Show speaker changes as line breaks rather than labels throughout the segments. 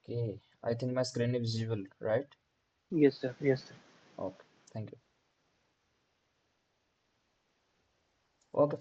Okay, I think my screen is visible, right?
Yes, sir. Yes, sir.
Okay, thank you. Okay,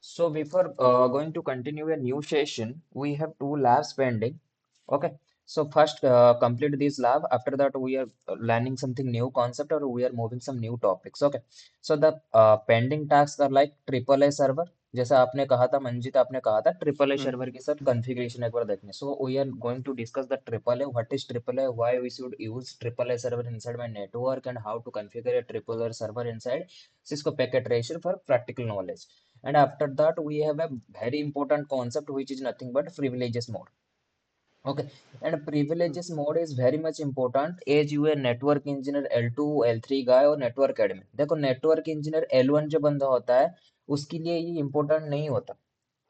so before going to continue a new session, we have two labs pending. Okay, so first complete this lab. After that, we are learning something new concept or we are moving some new topics. Okay, so the pending tasks are like triple A server. जैसा आपने कहा था मंजित आपने कहा था triple A
Mm.
Server के साथ configuration एक बार देखने so we are going to discuss the triple A what is triple A why we should use triple A server inside my network and how to configure a triple A server inside Cisco packet tracer for practical knowledge. And after that, we have a very important concept which is nothing but privileges mode. Okay, and
Mm.
privileges mode is very much important as you a network engineer L2, L3 guy और network admin. देखो network engineer L1 जो बंदा होता है उसके लिए ये important नहीं होता.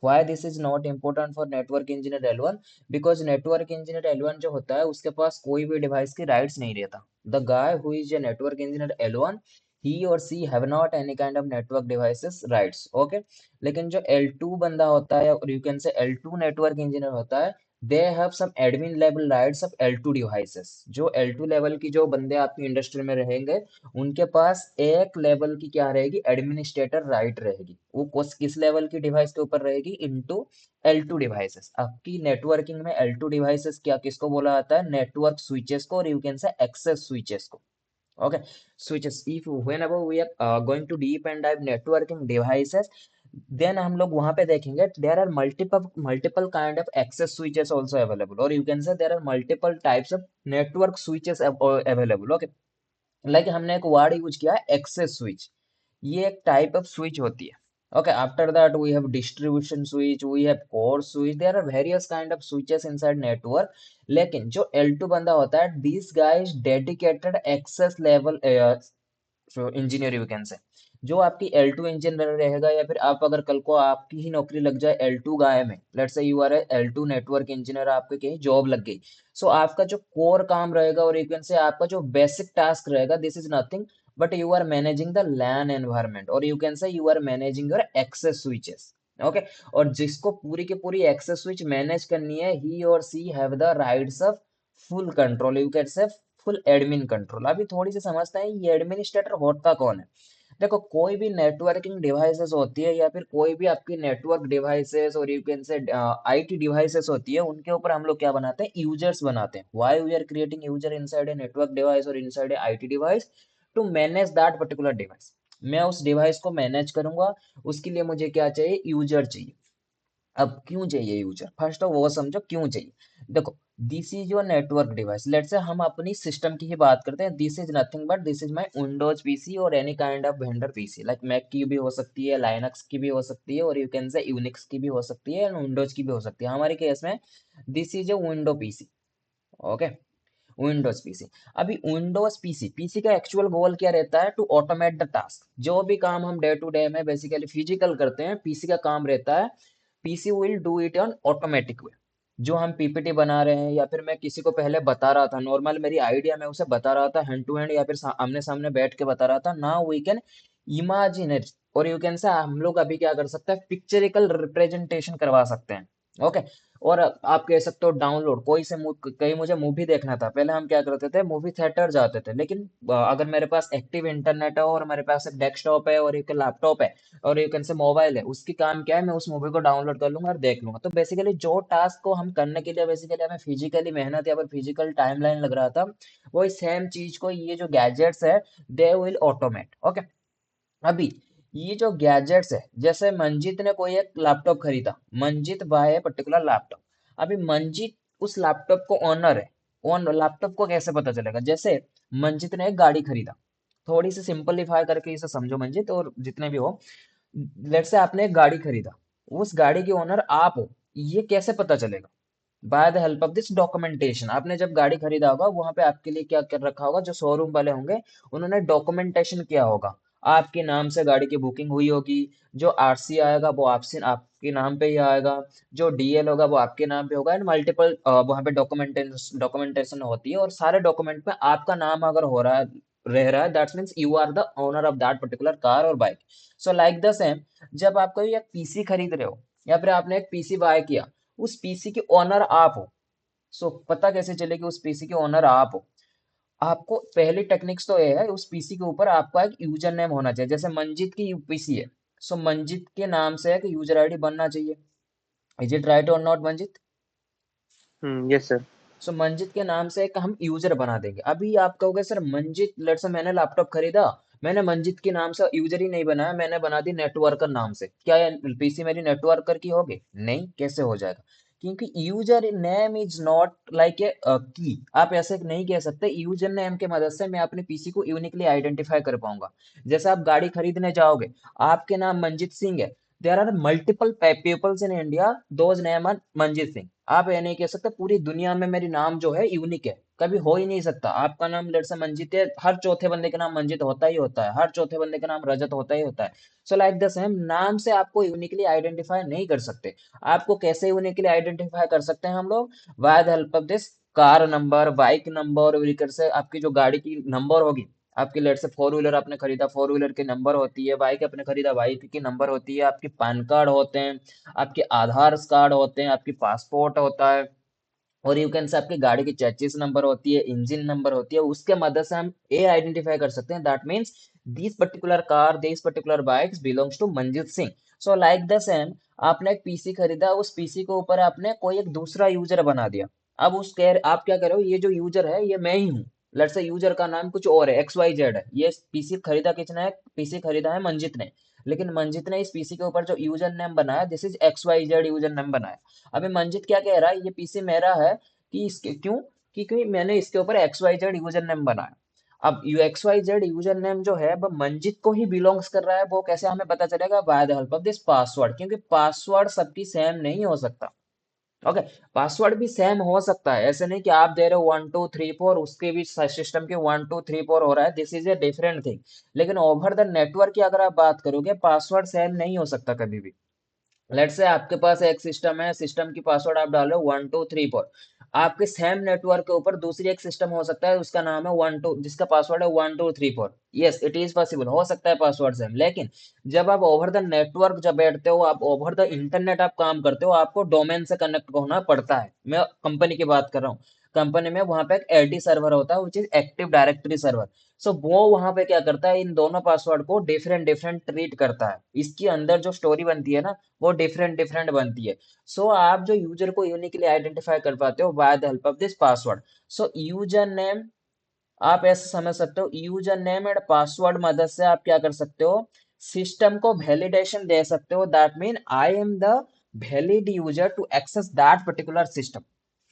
Why this is not important for network engineer L1? Because network engineer L1 जो होता है उसके पास कोई भी डिवाइस की राइट्स नहीं रहता. The guy who is a network engineer L1, he or she have not any kind of network devices rights. Okay, लेकिन जो L2 बंदा होता है और you can say L2 network engineer होता है they have some admin level rights of L2 devices. जो L2 level की जो बंदे आपकी इंडस्ट्री में रहेंगे उनके पास एक लेवल की क्या रहेगी एडमिनिस्ट्रेटर राइट रहेगी वो किस लेवल की डिवाइस के ऊपर रहेगी इनटू L2 डिवाइसेस आपकी नेटवर्किंग में L2 डिवाइसेस क्या किसको बोला जाता है नेटवर्क स्विचेस को और you can say access switches को okay switches if whenever we are going to deep and dive networking devices then हम लोग वहां पे देखेंगे there are multiple kind of access switches also available or you can say there are multiple types of network switches available okay like हमने एक word use किया है access switch ये एक टाइप ऑफ स्विच होती है okay after that we have distribution switch we have core switch there are various kind of switches inside network लेकिन जो L2 बंदा होता है this guy is dedicated access level engineer you can say जो आपकी L2 engineer रहेगा या फिर आप अगर कल को आपकी ही नौकरी लग जाए L2 गाय में let's say you are L2 network engineer आपके कहीं जॉब लग गई सो आपका जो कोर काम रहेगा और यू कैन से आपका जो बेसिक टास्क रहेगा this is nothing but you are managing the LAN environment और you can say you are managing your access switches okay और जिसको पूरी की पूरी एक्सेस स्विच मैनेज करनी है ही और she have the rights of full control you can say full admin control अभी थोड़ी सी समझते हैं ये एडमिनिस्ट्रेटर होता कौन है देखो कोई भी नेटवर्किंग डिवाइसेस होती है या फिर कोई भी आपकी नेटवर्क डिवाइसेस और यू कैन से आईटी डिवाइसेस होती है उनके ऊपर हम लोग क्या बनाते हैं यूजर्स बनाते हैं why we are creating user inside a network device और inside a IT device to manage that particular device मैं उस डिवाइस को मैनेज करूंगा उसके लिए मुझे क्या चाहिए यूजर चाहिए अब क्यों चाहिए यूजर फर्स्ट ऑफ वो समझो क्यों चाहिए देखो this is your network device let say हम अपनी सिस्टम की ही बात करते हैं this is nothing but this is my Windows PC और any kind of vendor PC like Mac की भी हो सकती है लाइनक्स की भी हो सकती है और यू कैन से यूनिक्स की भी हो सकती है एंड विंडोज की भी हो सकती है हमारे केस में this is a window PC okay Windows PC अभी विंडोज पीसी पीसी का एक्चुअल गोल क्या रहता है टू ऑटोमेट द टास्क जो भी काम हम डे टू डे में बेसिकली फिजिकल करते हैं पीसी का काम रहता है PC will do it on automatic way जो हम पीपीटी बना रहे हैं या फिर मैं किसी को पहले बता रहा था नॉर्मल मेरी आइडिया मैं उसे बता रहा था हैंड टू हैंड या फिर आमने सामने बैठ के बता रहा था now we can imagine it और यू कैन से हम लोग अभी क्या कर सकते हैं पिक्चरिकल रिप्रेजेंटेशन करवा सकते हैं ओके और आप कह सकते हो डाउनलोड कोई से कहीं मुझे मूवी देखना था पहले हम क्या करते थे मूवी थिएटर जाते थे लेकिन अगर मेरे पास एक्टिव इंटरनेट है और मेरे पास एक डेस्कटॉप है और एक लैपटॉप है और एक से मोबाइल है उसकी काम क्या है मैं उस मूवी को डाउनलोड कर लूंगा और देख लूंगा तो बेसिकली जो टास्क को हम करने के लिए बेसिकली हमें फिजिकली मेहनत या फिर फिजिकल टाइमलाइन लग रहा था वही सेम चीज को ये जो गैजेट्स है दे विल ऑटोमेट ओके अभी ये जो गैजेट्स है जैसे मंजीत ने कोई एक लैपटॉप खरीदा मंजीत बाय पर्टिकुलर लैपटॉप अभी मंजीत उस लैपटॉप को ऑनर है ओन लैपटॉप को कैसे पता चलेगा जैसे मंजीत ने एक गाड़ी खरीदा थोड़ी सी सिंपलीफाई करके इसे समझो मंजीत और जितने भी हो लेट से आपने एक गाड़ी खरीदा उस गाड़ी के ओनर आप हो ये कैसे पता चलेगा by the help of this documentation आपने जब गाड़ी खरीदा होगा वहां पे आपके लिए क्या कर रखा होगा जो शोरूम वाले होंगे उन्होंने डॉक्यूमेंटेशन किया होगा आपके नाम से गाड़ी की बुकिंग हुई होगी जो आरसी आएगा वो आपसे आपके नाम पे ही आएगा जो डीएल होगा वो आपके नाम पे होगा एंड मल्टीपल वहां पे डॉक्यूमेंटेशन होती है और सारे डॉक्यूमेंट में आपका नाम अगर हो रहा है रह रहा है that's means you are the owner of that particular car और bike so like the same जब आप कोई एक पीसी खरीद रहे हो या फिर आपने एक पीसी बाय किया उस पीसी के ओनर आप हो सो पता कैसे चलेगी उस पीसी के ओनर आप हो? आपको पहली टेक्निक्स तो ये है, उस पीसी के ऊपर आपका एक यूजर नेम होना चाहिए। जैसे मंजीत की पीसी है, सो मंजीत के नाम से एक यूजर आईडी बनना चाहिए। इज इट राइट और not Manjeet?
Yes sir.
So Manjeet के नाम से एक हम यूजर बना देंगे। अभी आप कहोगे सर मंजित, लेट्स से मैंने लैपटॉप खरीदा, मैंने मंजित के नाम से यूजर ही नहीं बनाया, मैंने बना दी नेटवर्कर नाम से, क्या ये पीसी मेरी नेटवर्कर की होगी? नहीं, कैसे हो जाएगा? क्योंकि user name is not like a की। आप ऐसे नहीं कह सकते यूजर नेम की मदद से मैं अपने पीसी को यूनिकली आइडेंटिफाई कर पाऊंगा। जैसे आप गाड़ी खरीदने जाओगे, आपके नाम मंजित सिंह है, there are multiple peoples in India, those name are Manjeet Singh. आप ये नहीं कह सकते पूरी दुनिया में मेरी नाम जो है यूनिक है, कभी हो ही नहीं सकता। आपका नाम लेट से मंजीत है, हर चौथे बंदे का नाम मंजीत होता ही होता है, हर चौथे बंदे का नाम रजत होता ही होता है। सो लाइक द सेम, नाम से आपको यूनिकली आइडेंटिफाई नहीं कर सकते। आपको कैसे यूनिकली आइडेंटिफाई कर सकते हैं हम लोग? By the help of this car number, bike number, vehicle से आपकी जो गाड़ी की नंबर होगी, आपकी लेट से फोर व्हीलर आपने खरीदा, फोर व्हीलर की नंबर होती है, बाइक आपने खरीदा, बाइक की नंबर होती है, आपकी पैन कार्ड होते हैं, आपके आधार कार्ड होते हैं, आपकी पासपोर्ट होता है, और यू कैन से आपकी गाड़ी की चेसिस नंबर होती है, इंजन नंबर होती है। उसके मदद से हम ये आइडेंटिफाई कर सकते हैं, that means this particular car, this particular bikes belongs to Manjeet Singh. So like the same, आपने एक पीसी खरीदा, उस पीसी के ऊपर आपने कोई एक दूसरा यूजर बना दिया। अब उस कह आप क्या करो, ये जो यूजर है ये मैं ही हूँ। लेट्स से यूजर का नाम कुछ और है, एक्स वाई जेड है, ये पीसी खरीदा किसने है? पीसी खरीदा है मंजित ने, लेकिन मंजित ने इस पीसी के ऊपर जो यूजर नेम बनाया, this is X Y Z user name बनाया। अभी मंजित क्या कह रहा है, ये पीसी मेरा है, कि इसके क्यों, क्योंकि मैंने इसके ऊपर X Y Z user name बनाया। अब you X Y Z user name जो है वो मंजित को ही बिलोंग्स कर रहा है, वो कैसे हमें पता चलेगा? By the help of this password, क्योंकि पासवर्ड सबकी सेम नहीं हो सकता। ओके, पासवर्ड भी सेम हो सकता है, ऐसे नहीं कि आप दे रहे हो 1 2 3 4, उसके भी सिस्टम के 1 2 3 4 हो रहा है, this is a different thing. लेकिन ओवर द नेटवर्क की अगर आप बात करोगे, पासवर्ड सेम नहीं हो सकता कभी भी। लेट्स से आपके पास एक सिस्टम है, सिस्टम की पासवर्ड आप डालो 1 2 3 4, आपके सेम नेटवर्क के ऊपर दूसरी एक सिस्टम हो सकता है, उसका नाम है 1 2, जिसका पासवर्ड है 1 2 3 4। यस, इट इज पॉसिबल, हो सकता है पासवर्ड सेम, लेकिन जब आप ओवर द नेटवर्क जब बैठते हो, आप ओवर द इंटरनेट आप काम करते हो, आपको डोमेन से कनेक्ट होना पड़ता है। मैं कंपनी की बात कर रहा हूँ, कंपनी में वहां पे एक एडी सर्वर होता है, which is active directory server. So वो वहां पे क्या करता है, इन दोनों पासवर्ड को डिफरेंट डिफरेंट ट्रीट करता है, इसके अंदर जो स्टोरी बनती है ना, वो डिफरेंट डिफरेंट बनती है। सो आप जो यूजर को यूनिकली आइडेंटिफाई कर पाते हो by the help of this password. So user name, आप ऐसे समझ सकते हो, यूजर नेम एंड पासवर्ड मदद से आप क्या कर सकते हो, सिस्टम को वैलिडेशन दे सकते हो, that mean I am the valid user to access that particular system.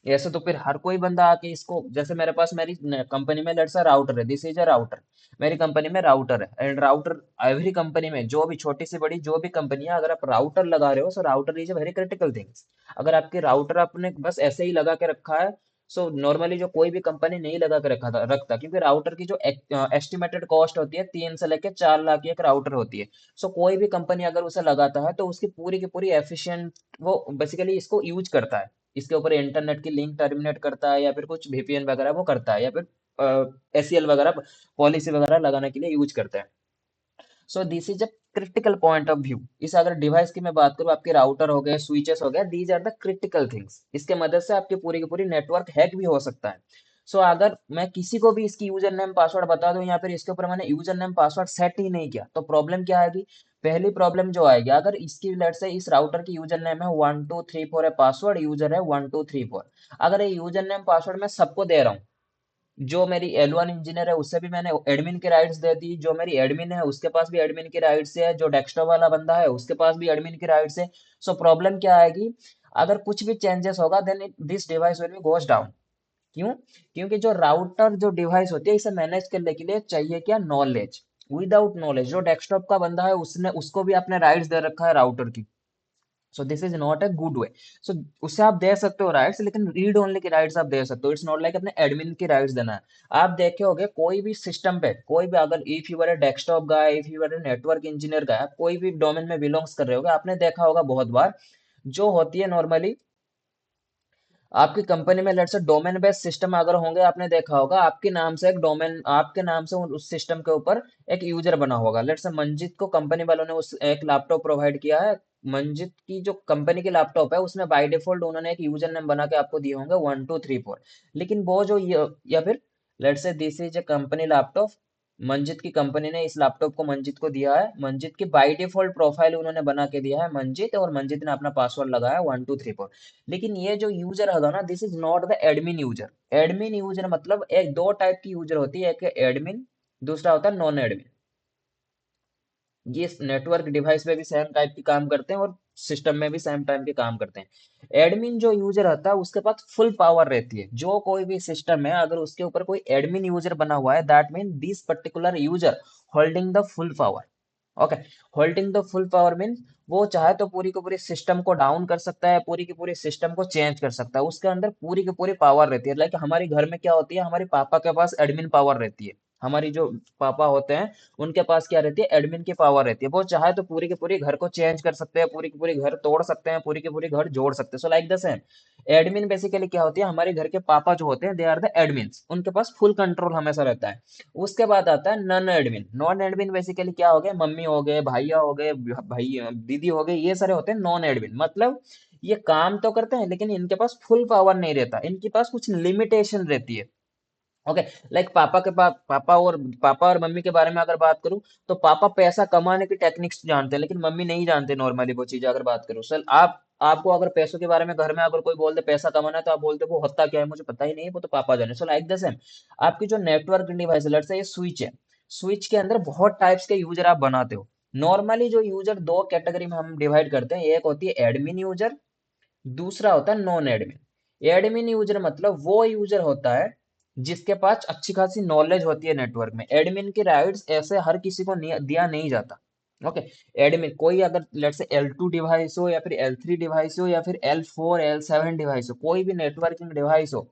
ऐसे तो फिर हर कोई बंदा आके इसको, जैसे मेरे पास मेरी कंपनी में लेट्स राउटर है, दिस इज अ राउटर, मेरी कंपनी में राउटर है, एंड राउटर, एवरी कंपनी में जो भी छोटी से बड़ी जो भी कंपनी है, अगर आप राउटर लगा रहे हो, so router is a very critical things. अगर आपकी राउटर आपने बस ऐसे ही लगा के रखा है, सो नॉर्मली जो कोई भी कंपनी नहीं लगा के रखता, क्योंकि राउटर की जो एस्टिमेटेड कॉस्ट होती है 3 से लेकर 4 लाख की एक राउटर होती है। सो कोई भी कंपनी अगर उसे लगाता है, तो उसकी पूरी की पूरी एफिशिएंट, वो बेसिकली इसको यूज करता है, इसके ऊपर इंटरनेट की लिंक टर्मिनेट करता है, या फिर कुछ वीपीएन वगैरह वो करता है, या फिर एसीएल वगैरह पॉलिसी वगैरह लगाने के लिए यूज करते हैं। सो this is a critical point of view. इस अगर डिवाइस की मैं बात करूँ, आपके राउटर हो गए, स्विचेस हो गए, these are the critical things, इसके मदद से आपकी पूरी की पूरी नेटवर्क हैक भी हो सकता है। सो अगर मैं किसी को भी इसकी यूजर नेम पासवर्ड बता दूं, या फिर इसके ऊपर मैंने यूजर नेम पासवर्ड सेट ही नहीं किया, तो प्रॉब्लम क्या आएगी? पहली प्रॉब्लम जो आएगी, अगर इसकी लेट से इस राउटर की यूजर नेम है 1 2 3 4 है, पासवर्ड यूजर है 1 2 3 4, अगर ये यूजर नेम पासवर्ड मैं सबको दे रहा हूँ, जो मेरी L1 इंजीनियर है उससे भी मैंने एडमिन की राइट्स दे दी, जो मेरी एडमिन है उसके पास भी एडमिन की राइट्स है, जो डेस्कटॉप वाला बंदा है उसके पास भी एडमिन की राइट्स है। सो प्रॉब्लम क्या आएगी? अगर कुछ भी चेंजेस होगा, then this device will be goes down. क्यों? क्योंकि जो राउटर जो डिवाइस होती है, इसे मैनेज करने के लिए चाहिए क्या? नॉलेज। विदाउट नॉलेज, जो डेस्कटॉप का बंदा है उसने, उसको भी आपने राइट्स दे रखा है राउटर की, so this is not a good way. So उससे आप दे सकते हो राइट्स, लेकिन रीड ओनली की राइट्स आप दे सकते हो, इट्स नॉट लाइक अपने एडमिन की राइट्स देना है। आप देखे होगे कोई भी सिस्टम पे, कोई भी, अगर if you are a desktop guy, if you are a network engineer guy, आप कोई भी डोमेन में बिलोंग्स कर रहे होगे, आपने देखा होगा बहुत बार, जो होती है नॉर्मली आपकी कंपनी में let's say domain based system अगर होंगे, आपने देखा होगा आपके नाम से एक डोमेन, आपके नाम से उस सिस्टम के ऊपर एक यूजर बना होगा। लेट्स से मंजित को कंपनी वालों ने उस एक लैपटॉप प्रोवाइड किया है। मंजित की जो कंपनी की लैपटॉप है उसमें बाय डिफॉल्ट उन्होंने एक यूजर नेम बना के आपको दिए होंगे 1234। लेकिन वो जो या फिर let's say this is a company laptop, Manjit की कंपनी ने इस लैपटॉप को मंजित को दिया है, मंजित की बाय डिफॉल्ट प्रोफाइल उन्होंने बना के दिया है मंजित, और मंजित ने अपना पासवर्ड लगाया 1234। लेकिन ये जो यूजर होगा ना, this is not the admin user. Admin user मतलब एक दो टाइप की यूजर होती है, एक एडमिन, दूसरा होता है नॉन एडमिन। ये नेटवर्क डिवाइस में भी सेम टाइप की काम करते हैं और सिस्टम में भी सेम टाइप के काम करते हैं। एडमिन जो यूजर होता है उसके पास फुल पावर रहती है। जो कोई भी सिस्टम है अगर उसके ऊपर कोई एडमिन यूजर बना हुआ है, that mean this particular user holding the full power. Okay, holding the full power mean वो चाहे तो पूरी की पूरी सिस्टम को डाउन कर सकता है, पूरी की पूरी सिस्टम को चेंज कर सकता है, उसके अंदर पूरी की पूरी पावर रहती है। लाइक हमारे घर में क्या होती है, हमारे पापा के पास एडमिन पावर रहती है। हमारी जो पापा होते हैं उनके पास क्या रहती है, एडमिन की पावर रहती है। वो चाहे तो पूरी के पूरी घर को चेंज कर सकते हैं, पूरी की पूरी घर तोड़ सकते हैं, पूरी की पूरी घर जोड़ सकते हैं। सो like the same, admin basically क्या होती है, हमारे घर के पापा जो होते हैं दे आर द एडमिन्स, उनके पास फुल कंट्रोल हमेशा रहता है। उसके बाद आता है non admin. Non admin basically क्या हो गए, मम्मी हो गए, भैया हो गए, भाई दीदी हो गए, ये सारे होते हैं नॉन एडमिन। मतलब ये काम तो करते हैं लेकिन इनके पास फुल पावर नहीं रहता, इनके पास कुछ लिमिटेशन रहती है। ओके, लाइक पापा और मम्मी के बारे में अगर बात करूं, तो पापा पैसा कमाने की टेक्निक्स जानते हैं लेकिन मम्मी नहीं जानते नॉर्मली वो चीजें। अगर बात करूं सर, आप आपको अगर पैसों के बारे में घर में अगर कोई बोल दे पैसा कमाना है, तो आप बोलते हो वो होता क्या है, मुझे पता ही नहीं है, वो तो पापा जाने। सो लाइक द सेम, आपकी जो नेटवर्क डिवाइस है, लेट्स से ये स्विच है, स्विच के अंदर बहुत टाइप्स के यूजर आप बनाते हो। नॉर्मली जो यूजर दो कैटेगरी में हम डिवाइड करते हैं, एक होती है एडमिन यूजर, दूसरा होता है नॉन एडमिन। एडमिन यूजर मतलब वो यूजर होता है जिसके पास अच्छी खासी नॉलेज होती है नेटवर्क में। एडमिन के राइट्स ऐसे हर किसी को दिया नहीं जाता। ओके, एडमिन कोई अगर लेट से L2 डिवाइस हो या फिर L3 डिवाइस हो या फिर L4 L7 डिवाइस हो, कोई भी नेटवर्किंग डिवाइस हो,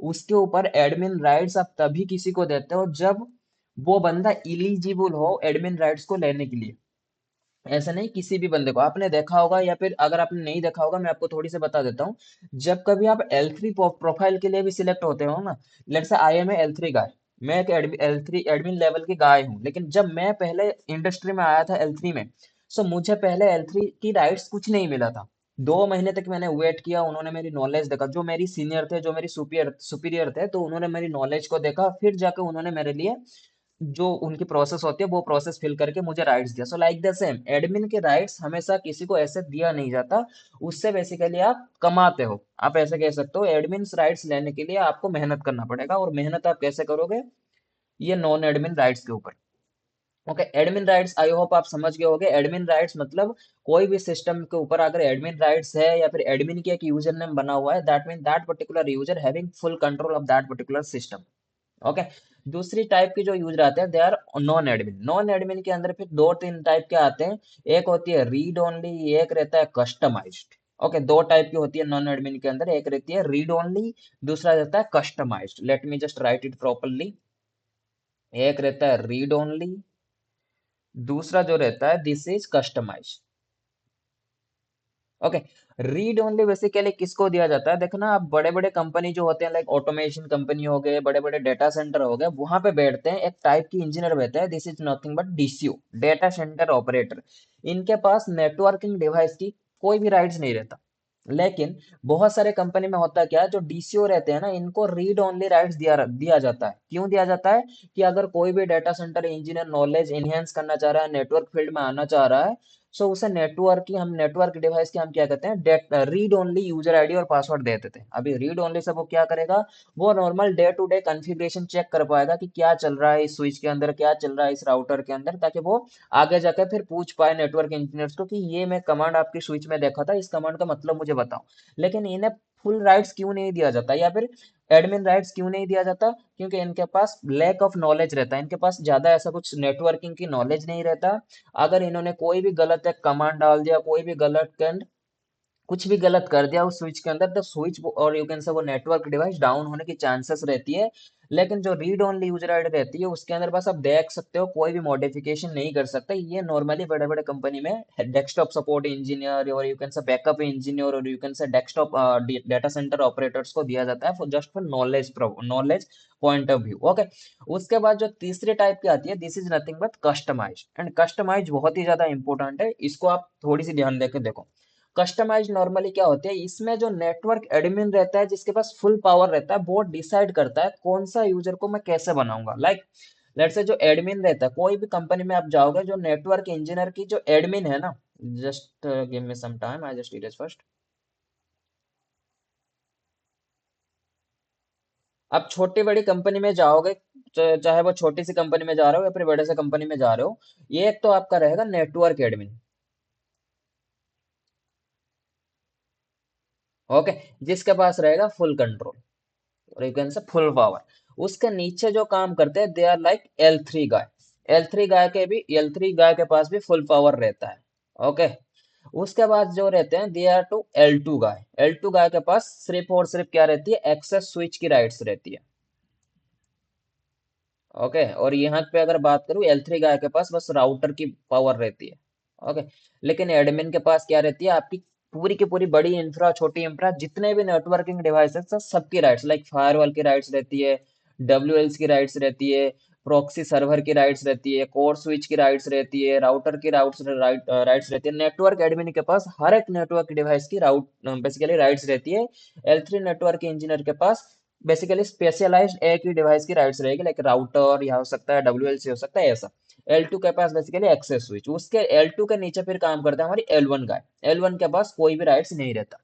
उसके ऊपर एडमिन राइट्स आप तभी किसी को देते हो जब वो बंदा इलिजिबल हो एडमिन राइट्स को लेने के लिए। ऐसा नहीं किसी भी बंदे को। आपने देखा होगा या फिर अगर आपने नहीं देखा होगा, मैं आपको थोड़ी सी बता देता हूँ। जब कभी आप L3 प्रोफाइल के लिए भी सिलेक्ट होते हो ना, let's say I M A L3 गाय, मैं एक L3 एडमिन लेवल की गाय हूँ, लेकिन जब मैं पहले इंडस्ट्री में आया था L3 में, सो मुझे पहले L3 की राइट्स कुछ नहीं मिला था। 2 महीने तक मैंने वेट किया, उन्होंने मेरी नॉलेज देखा, जो मेरी सीनियर थे, जो मेरी सुपीरियर सुपीरियर थे, तो उन्होंने मेरी नॉलेज को देखा, फिर जाके उन्होंने मेरे लिए जो उनकी प्रोसेस होती है वो प्रोसेस फिल करके मुझे राइट्स दिया। सो लाइक द सेम, एडमिन के राइट्स हमेशा किसी को ऐसे दिया नहीं जाता, उससे बेसिकली आप कमाते हो। आप ऐसे कह सकते हो एडमिन राइट्स लेने के लिए आपको मेहनत करना पड़ेगा, और मेहनत आप कैसे करोगे, ये नॉन एडमिन राइट्स के ऊपर। Okay, admin rights I hope आप समझ गए होगे। एडमिन राइट्स मतलब कोई भी सिस्टम के ऊपर अगर एडमिन राइट्स है या फिर एडमिन की एक यूजर नेम बना हुआ है, that mean that particular user having full control of that particular system. Okay, दूसरी टाइप के जो यूजर आते हैं they are non admin. Non admin के अंदर फिर दो तीन टाइप के आते हैं। एक होती है रीड ओनली, एक रहता है कस्टमाइज्ड। ओके, दो टाइप की होती है नॉन एडमिन के अंदर, एक रहती है रीड ओनली, दूसरा रहता है customized. Let me just write it properly. एक रहता है रीड ओनली, दूसरा जो रहता है this is customized. Okay, read only basically किसको दिया जाता है, देखना आप बड़े बड़े कंपनी जो होते हैं, लाइक ऑटोमेशन कंपनी हो गए, बड़े बड़े डेटा सेंटर हो गए, वहां पे बैठते हैं एक टाइप की इंजीनियर बैठते हैं, this is nothing but DCO, data centre operator. इनके पास नेटवर्किंग डिवाइस की कोई भी राइट्स नहीं रहता। लेकिन बहुत सारे कंपनी में होता क्या है, जो DCO रहते हैं ना, इनको रीड ओनली राइट्स दिया दिया जाता है। क्यों दिया जाता है, कि अगर कोई भी data centre engineer knowledge enhance करना चाह रहा है, नेटवर्क फील्ड में आना चाह रहा है, सो उसे नेटवर्क डिवाइस की हम क्या कहते हैं, रीड ओनली यूजर आईडी और पासवर्ड दे देते हैं। अभी रीड ओनली से वो क्या करेगा, वो normal day to day configuration check कर पाएगा कि क्या चल रहा है इस स्विच के अंदर, क्या चल रहा है इस राउटर के अंदर, ताकि वो आगे जाकर फिर पूछ पाए नेटवर्क इंजीनियर्स को कि ये मैं कमांड आपकी स्विच में देखा था, इस कमांड का मतलब मुझे बताओ। लेकिन इन्हें फुल राइट्स क्यों नहीं दिया जाता, या फिर एडमिन राइट्स क्यों नहीं दिया जाता, क्योंकि इनके पास लैक ऑफ नॉलेज रहता है, इनके पास ज्यादा ऐसा कुछ नेटवर्किंग की नॉलेज नहीं रहता। अगर इन्होंने कोई भी गलत एक कमांड डाल दिया, कोई भी गलत कुछ भी गलत कर दिया उस स्विच के अंदर, तो स्विच और यू कैन से वो नेटवर्क डिवाइस डाउन होने की चांसेस रहती है। लेकिन जो रीड ओनली यूजर आईडी रहती है उसके अंदर बस आप देख सकते हो, कोई भी मॉडिफिकेशन नहीं कर सकते। ये नॉर्मली बड़े बड़े कंपनी में डेस्कटॉप सपोर्ट इंजीनियर और you can say backup engineer और you can say desktop data center operators को दिया जाता है for just for knowledge point of view. Okay, उसके बाद जो तीसरी टाइप की आती है, this is nothing but customize. And customize बहुत ही ज्यादा इंपॉर्टेंट है, इसको आप थोड़ी सी ध्यान देकर देखो। कस्टमाइज नॉर्मली क्या होते हैं, इसमें जो नेटवर्क एडमिन रहता है जिसके पास फुल पावर रहता है, वो डिसाइड करता है कौन सा यूजर को मैं कैसे बनाऊंगा। लाइक लेट्स से जो एडमिन रहता है, कोई भी कंपनी में आप जाओगे, जो नेटवर्क इंजीनियर की जो एडमिन है ना, just give me some time, I just erase first. आप छोटी बड़ी कंपनी में जाओगे, चाहे वो छोटी सी कंपनी में जा रहे हो या फिर बड़े से कंपनी में जा रहे हो, ये एक तो आपका रहेगा नेटवर्क एडमिन। ओके, जिसके पास रहेगा फुल कंट्रोल और you can say full power. उसके नीचे जो काम करते हैं, they are like L3 guy. L3 गाय के पास भी फुल पावर रहता है। ओके, उसके बाद जो रहते हैं, they are to L2 guy. L2 गाय के पास सिर्फ और सिर्फ क्या रहती है, एक्सेस स्विच की राइट्स रहती है। ओके, और यहाँ पे अगर बात करूँ, L3 गाय के पास बस राउटर की पावर रहती है। ओके, लेकिन एडमिन के पास क्या रहती है, आपकी पूरी की पूरी बड़ी इंफ्रा, छोटी इंफ्रा, जितने भी नेटवर्किंग डिवाइसेस हैं, सबकी राइट्स, लाइक फायरवॉल की राइट्स रहती है, WLs की राइट्स रहती है, प्रॉक्सी सर्वर की राइट्स रहती है, कोर स्विच की राइट्स रहती है, राउटर की राइट्स रहती है। नेटवर्क एडमिन के पास हर एक नेटवर्क डिवाइस की राउट बेसिकली राइट्स रहती है। L3 नेटवर्क इंजीनियर के पास बेसिकली स्पेशलाइज्ड एक ही डिवाइस की राइट्स रहेगी, लाइक राउटर या हो सकता है WLC हो सकता है ऐसा। L2 के पास बेसिकली एक्सेस स्विच, उसके L2 के नीचे फिर काम करता है हमारी L1 गाय। L1 के पास कोई भी राइट्स नहीं रहता।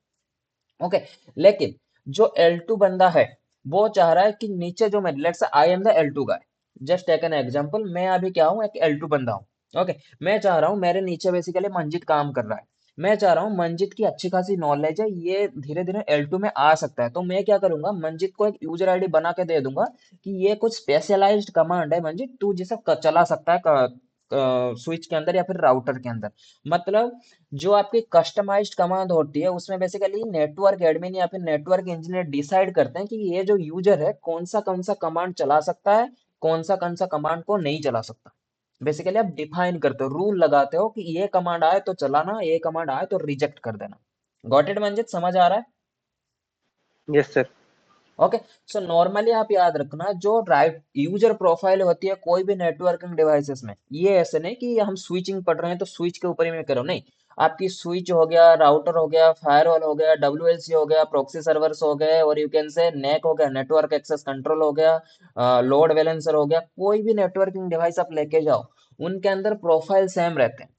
ओके, लेकिन जो L2 बंदा है, वो चाह रहा है कि नीचे जो मैं, let's I am the L2 guy, just take an example, मैं अभी क्या हूँ, एक L2 बंदा हूँ। ओके, मैं चाह रहा हूँ, मेरे नीचे बेसिकली मंजित काम कर रहा है। मैं चाह रहा हूँ, मंजित की अच्छी खासी नॉलेज है, ये धीरे धीरे L2 में आ सकता है, तो मैं क्या करूंगा, मंजित को एक यूजर आईडी बना के दे दूंगा कि ये कुछ स्पेशलाइज्ड कमांड है मंजित, तू जिसे चला सकता है स्विच के अंदर या फिर राउटर के अंदर। मतलब जो आपकी कस्टमाइज्ड कमांड होती है, उसमें बेसिकली नेटवर्क एडमिन या फिर नेटवर्क इंजीनियर डिसाइड करते हैं कि ये जो यूजर है कौन सा कमांड चला सकता है, कौन सा कमांड को नहीं चला सकता। बेसिकली आप डिफाइन करते हो, रूल लगाते हो कि ये कमांड आए तो चलाना, ये कमांड आए तो रिजेक्ट कर देना। गॉट इट मंजित, समझ आ रहा है?
Yes sir.
Okay, so normally आप याद रखना, जो राइट यूजर प्रोफाइल होती है कोई भी नेटवर्किंग डिवाइसेस में, ये ऐसे नहीं कि हम स्विचिंग पढ़ रहे हैं तो स्विच के ऊपर ही मैं करो, नहीं। आपकी स्विच हो गया, राउटर हो गया, फायरवॉल हो गया, WLC हो गया, प्रॉक्सी सर्वर्स हो गए, और यू कैन से नेक हो गया, नेटवर्क एक्सेस कंट्रोल हो गया, लोड बैलेंसर हो गया, कोई भी नेटवर्किंग डिवाइस आप लेके जाओ, उनके अंदर प्रोफाइल सेम रहते हैं।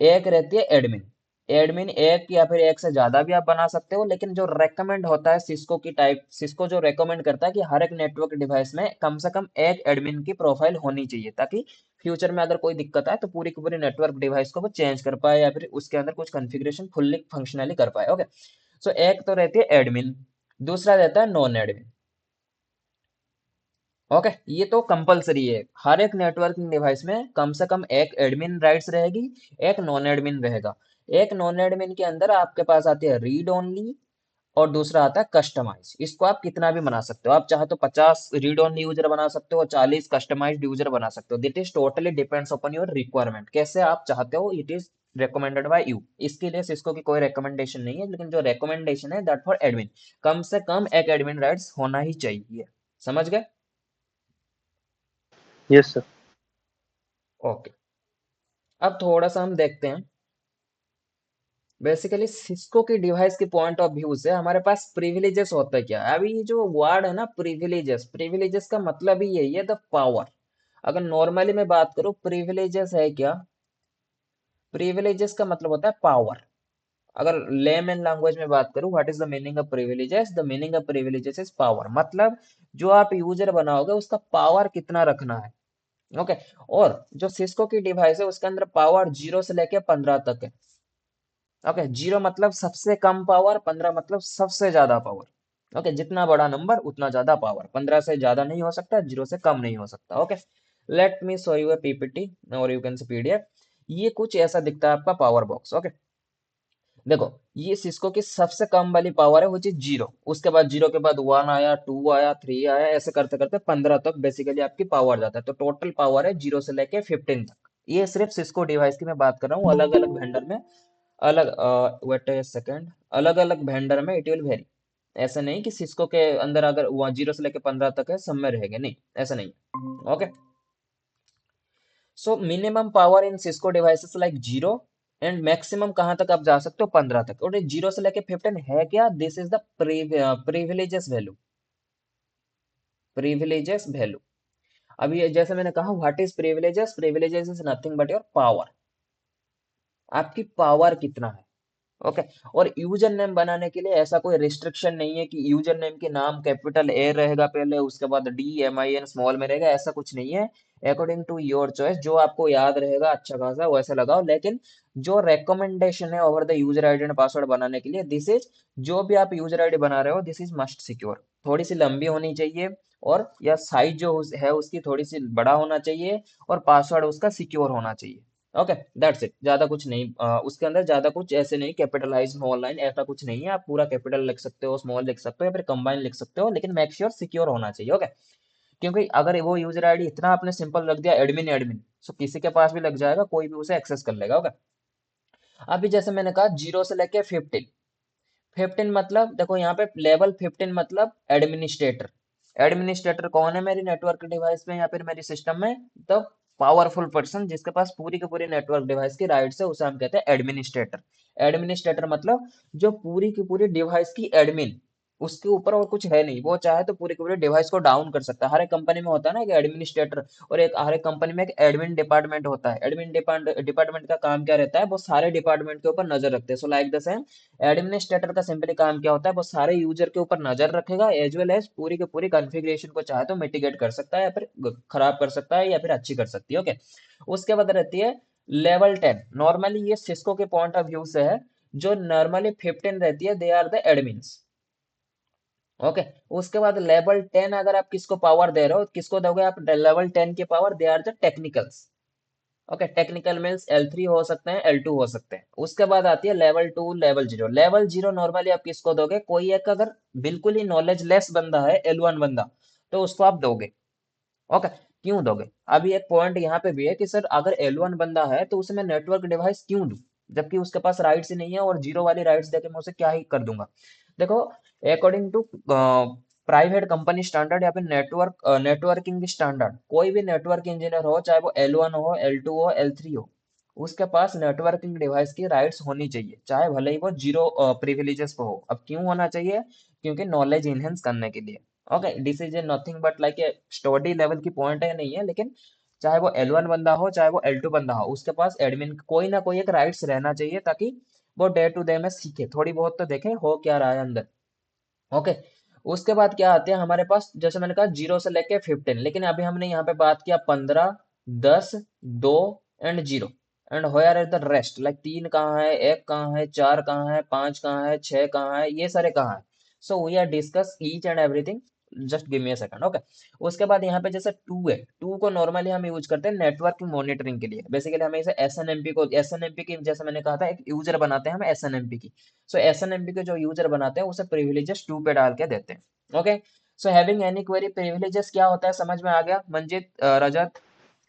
एक रहती है एडमिन। एडमिन एक या फिर एक से ज्यादा भी आप बना सकते हो, लेकिन जो रेकमेंड होता है सिस्को की टाइप, सिस्को जो रेकमेंड करता है कि हर एक नेटवर्क डिवाइस में कम से कम एक एडमिन की प्रोफाइल होनी चाहिए, ताकि फ्यूचर में अगर कोई दिक्कत आए तो पूरी की पूरी नेटवर्क डिवाइस को वो चेंज कर पाए या फिर उसके अंदर कुछ कॉन्फ़िगरेशन फुल्ली फंक्शनली कर पाए। ओके, सो एक तो रहती है एडमिन, दूसरा रहता है नॉन एडमिन। ओके, ये तो कंपलसरी है, हर एक नेटवर्किंग डिवाइस में कम से कम एक एडमिन राइट्स रहेगी, एक नॉन एडमिन रहेगा। एक नॉन एडमिन के अंदर आपके पास आती है रीड ओनली, और दूसरा आता है कस्टमाइज। इसको आप कितना भी बना सकते हो, आप चाहे तो 50 रीड ओनली यूजर बना सकते हो और 40 कस्टमाइज्ड यूजर बना सकते हो। That is totally depends upon your requirement, कैसे आप चाहते हो, it is recommended by you. इसके लिए सिस्को की कोई रिकमेंडेशन नहीं है, लेकिन जो रिकमेंडेशन है दैट फॉर एडमिन, कम से कम एक एडमिन राइट्स होना ही चाहिए। समझ गए?
Yes sir.
ओके, अब थोड़ा सा हम देखते हैं बेसिकली सिस्को की डिवाइस के पॉइंट ऑफ व्यू से हमारे पास प्रिविलेजेस होता है क्या। अभी ये जो वर्ड है ना, प्रिविलेजेस, प्रिविलेजेस का मतलब ही यही है, द पावर। अगर नॉर्मली मैं बात करूं, प्रिविलेजेस है क्या, प्रिविलेजेस का मतलब होता है पावर। अगर लेमन लैंग्वेज में बात करूं, what is the meaning of privileges, the meaning of privileges is power. मतलब जो आप यूजर बनाओगे उसका पावर कितना रखना है। ओके, और जो सिस्को की डिवाइस है उसके अंदर पावर 0 से लेके 15 तक है। ओके, 0 मतलब सबसे कम पावर, 15 मतलब सबसे ज्यादा पावर। ओके, जितना बड़ा नंबर उतना ज्यादा पावर, 15 से ज्यादा नहीं हो सकता, 0 से कम नहीं हो सकता। Okay, let me show U A PPT और यू कैन से PDF। ये कुछ ऐसा दिखता है आपका पावर बॉक्स। ओके, देखो, ये सिस्को की सबसे कम वाली पावर है, वो चीज जीरो। उसके बाद जीरो के बाद वन आया, टू आया, थ्री आया, ऐसे करते करते 15 तक बेसिकली आपकी पावर जाता है। तो टोटल पावर है जीरो से लेके 15 तक। ये सिर्फ सिस्को डिवाइस की मैं बात कर रहा हूँ। अलग अलग वेंडर में अलग, वेट ए सेकेंड, अलग अलग वेंडर में इट विल वेरी। ऐसा नहीं कि सिस्को के अंदर अगर वहाँ जीरो से लेके 15 तक है सब में रहेगा, नहीं, ऐसा नहीं। Okay, so minimum power in Cisco devices like zero, and maximum कहाँ तक आप जा सकते हो, 15 तक। और जीरो से लेके 15 है क्या, this is the privileges value. Privileges value. अभी जैसे मैंने कहा, what is privileges, privileges is nothing but your power. आपकी पावर कितना है। ओके, और यूजर नेम बनाने के लिए ऐसा कोई रिस्ट्रिक्शन नहीं है कि यूजर नेम के नाम कैपिटल ए रहेगा पहले, उसके बाद DMIN स्मॉल में रहेगा, ऐसा कुछ नहीं है। अकॉर्डिंग टू योर चॉइस, जो आपको याद रहेगा अच्छा खासा वैसे लगाओ। लेकिन जो रेकमेंडेशन है over the user ID and password बनाने के लिए, दिस इज, जो भी आप यूजर आईडी बना रहे हो, दिस इज मस्ट सिक्योर। थोड़ी सी लंबी होनी चाहिए, और या साइज जो है उसकी थोड़ी सी बड़ा होना चाहिए, और पासवर्ड उसका सिक्योर होना चाहिए। ओके, दैट्स इट, ज्यादा कुछ नहीं। उसके अंदर ज्यादा कुछ ऐसे नहीं, कैपिटलाइज स्मॉल लाइन ऐसा कुछ नहीं है। आप पूरा कैपिटल लिख सकते हो, स्मॉल लिख सकते हो, या फिर कंबाइन लिख सकते हो, लेकिन मेक श्योर सिक्योर होना चाहिए। ओके, क्योंकि अगर वो यूजर आईडी इतना आपने सिंपल रख दिया, एडमिन एडमिन, तो किसी के पास भी लग जाएगा, कोई भी उसे एक्सेस कर लेगा। ओके, अभी जैसे मैंने कहा जीरो से लेके 15। 15 मतलब देखो यहाँ पे लेवल 15 मतलब एडमिनिस्ट्रेटर। एडमिनिस्ट्रेटर कौन है मेरी नेटवर्क डिवाइस में या फिर मेरी सिस्टम में, तो पावरफुल पर्सन जिसके पास पूरी की पूरी नेटवर्क डिवाइस की राइट्स है, उसे हम कहते हैं एडमिनिस्ट्रेटर। एडमिनिस्ट्रेटर मतलब जो पूरी की पूरी डिवाइस की एडमिन, उसके ऊपर और कुछ है नहीं। वो चाहे तो पूरी की पूरी डिवाइस को डाउन कर सकता है। हर एक कंपनी में होता है ना, कि एडमिनिस्ट्रेटर, और एक हर एक कंपनी में एक एडमिन डिपार्टमेंट होता है। एडमिन डिपार्टमेंट का काम क्या रहता है, वो सारे डिपार्टमेंट के ऊपर नजर रखते हैं। सो लाइक द सेम, एडमिनिस्ट्रेटर का सिंपली काम क्या होता है, वो सारे यूजर के ऊपर नजर रखेगा, एज वेल एज पूरी की पूरी कॉन्फ़िगरेशन को चाहे तो मिटिगेट कर सकता है, या फिर खराब कर सकता है, या फिर अच्छी कर सकती है। ओके, उसके बाद रहती है लेवल 10। नॉर्मली ये सिस्को के पॉइंट ऑफ व्यू से है। जो नॉर्मली 15 रहती है, they are the admins. Okay, उसके बाद लेवल 10 अगर आप किसको पावर दे रहे हो, किसको दोगे आप लेवल 10 की power, they are the technicals. Okay, technical means L3 हो सकते हैं, L2 हो सकते हैं। उसके बाद आती है लेवल 2, लेवल 0। लेवल 0 नॉर्मली आप किसको दोगे, कोई एक अगर बिल्कुल ही नॉलेज लेस बंदा है, L1 बंदा, तो उसको आप दोगे। ओके, क्यों दोगे। अभी एक पॉइंट यहाँ पे भी है कि सर अगर L1 बंदा है तो उसे मैं नेटवर्क डिवाइस क्यों दूं, जबकि उसके पास राइट्स ही नहीं है, और जीरो वाली राइट्स देके मैं उसे क्या ही कर दूंगा। देखो, according to private company standard या फिर नेटवर्किंग स्टैंडर्ड, कोई भी नेटवर्क इंजीनियर हो, चाहे वो L1 हो, L2 हो, L3 हो, उसके पास नेटवर्किंग डिवाइस की राइट्स होनी चाहिए, चाहे भले ही वो जीरो प्रिविलेजेस पे हो। अब क्यों होना चाहिए, क्योंकि नॉलेज इनहेंस करने के लिए। Okay, this is nothing but like a study level की पॉइंट है, नहीं है, लेकिन चाहे वो L1 बंदा हो, चाहे वो L2 बंदा हो, उसके पास एडमिन कोई ना कोई एक राइट्स रहना चाहिए, ताकि वो डे टू डे में सीखे, थोड़ी बहुत तो देखे हो क्या रहा है अंदर। ओके, उसके बाद क्या आते हैं हमारे पास, जैसे मैंने कहा जीरो से लेके 15, लेकिन अभी हमने यहाँ पे बात किया 15, 10, 2 and zero. And where are the rest, like तीन कहाँ है, एक कहाँ है, चार कहाँ है, पांच कहाँ है, छह कहाँ है, ये सारे कहाँ है। So we are discuss each and everything, just give me a second. Okay, उसके बाद यहाँ पे जैसे टू है, टू को नॉर्मली हम यूज करते हैं नेटवर्क मॉनिटरिंग के लिए। बेसिकली हमें इसे एस एन एम पी की, जैसे मैंने कहा था, एक यूजर बनाते हैं हम SNMP की। सो SNMP के जो यूजर बनाते हैं उसे प्रिविलेजेस 2 पे डाल के देते हैं। Okay, so having any query, privileges क्या होता है समझ में आ गया मंजित, रजत।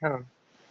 हाँ,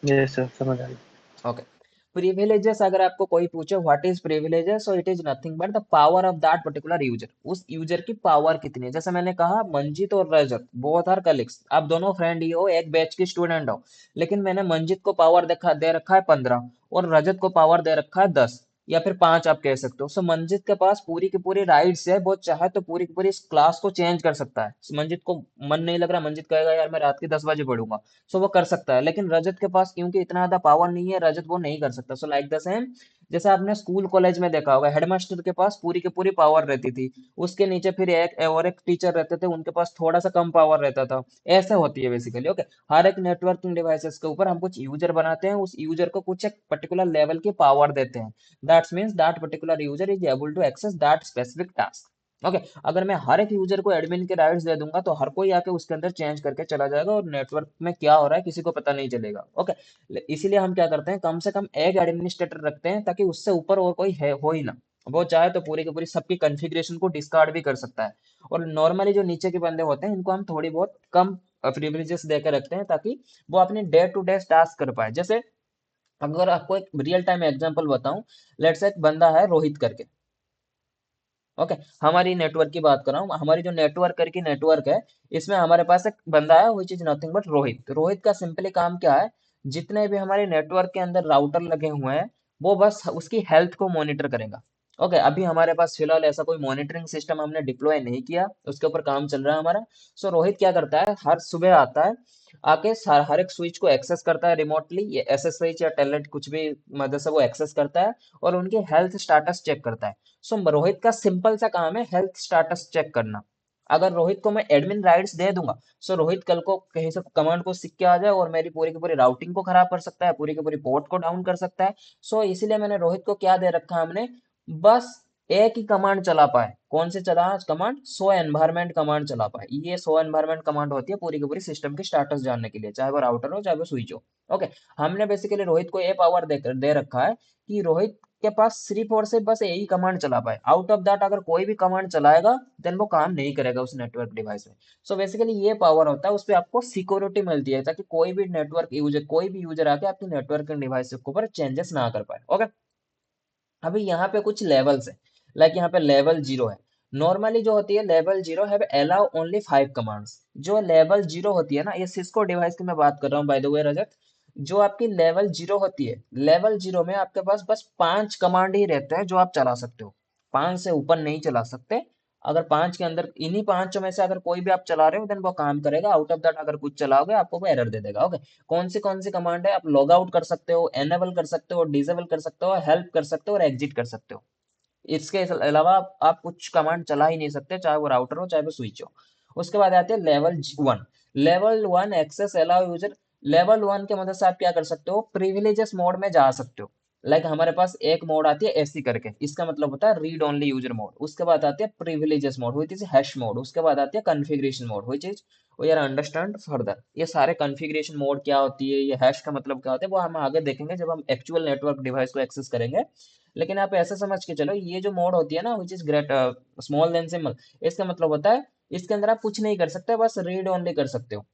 ये सर समझ आ गया।
ओके, प्रिविलेजेस अगर आपको कोई पूछे what is privileges, so it is nothing but the power of that particular user. उस यूजर की पावर कितनी है। जैसे मैंने कहा मंजित और रजत बोथ आर कलीग्स, आप दोनों फ्रेंड ही हो, एक बैच के स्टूडेंट हो, लेकिन मैंने मंजित को पावर देखा दे रखा है 15, और रजत को पावर दे रखा है 10, या फिर 5 आप कह सकते हो। सो मंजित के पास पूरी की पूरी राइट्स है, वो चाहे तो पूरी की पूरी इस क्लास को चेंज कर सकता है। मंजित को मन नहीं लग रहा, मंजित कहेगा यार मैं रात के 10 बजे पढ़ूंगा, सो वो कर सकता है। लेकिन रजत के पास क्योंकि इतना ज्यादा पावर नहीं है, रजत वो नहीं कर सकता। सो लाइक द सेम, जैसे आपने स्कूल कॉलेज में देखा होगा, हेडमास्टर के पास पूरी की पूरी पावर रहती थी, उसके नीचे फिर एक और एक टीचर रहते थे, उनके पास थोड़ा सा कम पावर रहता था। ऐसे होती है बेसिकली। ओके, हर एक नेटवर्किंग डिवाइसेस के ऊपर हम कुछ यूजर बनाते हैं, उस यूजर को कुछ एक पर्टिकुलर लेवल की पावर देते हैं। That means that particular user is able to access that specific task. Okay, अगर मैं हर एक यूजर को एडमिन के राइट्स दे दूंगा, तो हर कोई आके उसके अंदर चेंज करके चला जाएगा, और नेटवर्क में क्या हो रहा है किसी को पता नहीं चलेगा। ओके, इसीलिए हम क्या करते हैं, कम से कम एक एडमिनिस्ट्रेटर रखते हैं, ताकि उससे ऊपर और कोई है हो ही ना। वो चाहे तो पूरी की पूरी सबकी कॉन्फ़िगरेशन को डिस्कार्ड भी कर सकता है। और नॉर्मली जो नीचे के बंदे होते हैं इनको हम थोड़ी बहुत कम प्रिविलेजेस देकर रखते हैं, ताकि वो अपने डे टू डे टास्क कर पाए। जैसे अगर आपको एक रियल टाइम एग्जांपल बताऊं, लेट्स से एक बंदा है रोहित करके। ओके, हमारी नेटवर्क की बात कर रहा हूँ, हमारी जो नेटवर्कर की नेटवर्क है, इसमें हमारे पास एक बंदा है which is nothing but Rohit. Rohit का सिंपली काम क्या है, जितने भी हमारे नेटवर्क के अंदर राउटर लगे हुए हैं, वो बस उसकी हेल्थ को मॉनिटर करेगा। ओके, अभी हमारे पास फिलहाल ऐसा कोई मॉनिटरिंग सिस्टम हमने डिप्लॉय नहीं किया, उसके ऊपर काम चल रहा है हमारा। सो रोहित क्या करता है, हर सुबह आता है, आके हर एक स्विच को एक्सेस करता है रिमोटली, ये एसएसएच या टेलनेट कुछ भी मदद से वो एक्सेस करता है, और उनकी हेल्थ स्टेटस चेक करता है। सो रोहित का सिंपल सा काम है हेल्थ स्टेटस चेक करना। अगर रोहित को मैं एडमिन राइट्स दे दूंगा, सो रोहित कल को कहीं से कमांड को सीख के आ जाए और मेरी पूरी की पूरी राउटिंग को खराब कर सकता है, पूरी की पूरी पोर्ट को डाउन कर सकता है। सो इसीलिए मैंने रोहित को क्या दे रखा है हमने, बस एक ही कमांड चला पाए। कौन से चला कमांड, सो एनवायरमेंट कमांड चला पाए। ये सो एनवायरमेंट कमांड होती है पूरी की पूरी सिस्टम की स्टेटस जानने के लिए, चाहे वो राउटर हो चाहे वो स्विच हो। ओके, हमने बेसिकली रोहित को ये पावर दे रखा है कि रोहित के पास सिर्फ और सिर्फ बस यही कमांड चला पाए। आउट ऑफ दैट अगर कोई भी कमांड चलाएगा, देन वो काम नहीं करेगा उस नेटवर्क डिवाइस में। सो बेसिकली ये पावर होता है, उस पर आपको सिक्योरिटी मिलती है, ताकि कोई भी नेटवर्क यूजर, कोई भी यूजर आके आपकी नेटवर्क डिवाइस के ऊपर चेंजेस ना कर पाए। ओके, अभी यहाँ पे कुछ लेवल्स है, लाइक यहाँ पे लेवल जीरो है। नॉर्मली जो होती है लेवल जीरो है अलाउ ओनली 5 कमांड्स। जो लेवल जीरो होती है ना, ये सिस्को डिवाइस की मैं बात कर रहा हूँ बाय द वे रजत। जो आपकी लेवल जीरो होती है, लेवल जीरो में आपके पास बस 5 कमांड ही रहते हैं जो आप चला सकते हो। 5 से ऊपर नहीं चला सकते। अगर 5 के अंदर इन्हीं पांचों में से अगर कोई भी आप चला रहे हो, देन वो काम करेगा। आउट ऑफ दैट अगर कुछ चलाओगे, आपको वो एरर दे देगा। ओके, कौन सी कमांड है, आप लॉग आउट कर सकते हो, एनेबल कर सकते हो, डिसेबल कर सकते हो, हेल्प कर सकते हो और एग्जिट कर सकते हो। इसके अलावा आप कुछ कमांड चला ही नहीं सकते, चाहे वो राउटर हो चाहे वो स्विच हो। उसके बाद आते हैं level one. Level one access allow user. Level one के मदद से आप क्या कर सकते हो, प्रिविलेजेस मोड में जा सकते हो। लाइक हमारे पास एक मोड आती है एसी करके, इसका मतलब होता है रीड ओनली यूजर मोड। उसके बाद आती है प्रिविलेजेस मोड हुई थी हैश मोड। उसके बाद आती है कॉन्फ़िगरेशन मोड हुई चीज वो यार अंडरस्टैंड फर्दर। ये सारे कॉन्फ़िगरेशन मोड क्या होती है, ये हैश का मतलब क्या होता है, वो हम आगे देखेंगे जब हम एक्चुअल नेटवर्क डिवाइस को एक्सेस करेंगे। लेकिन आप ऐसे समझ के चलो, ये जो मोड होती है ना which is great small than symbol, इसका मतलब होता है इसके अंदर आप कुछ नहीं कर सकते, बस रीड ओनली कर सकते हो।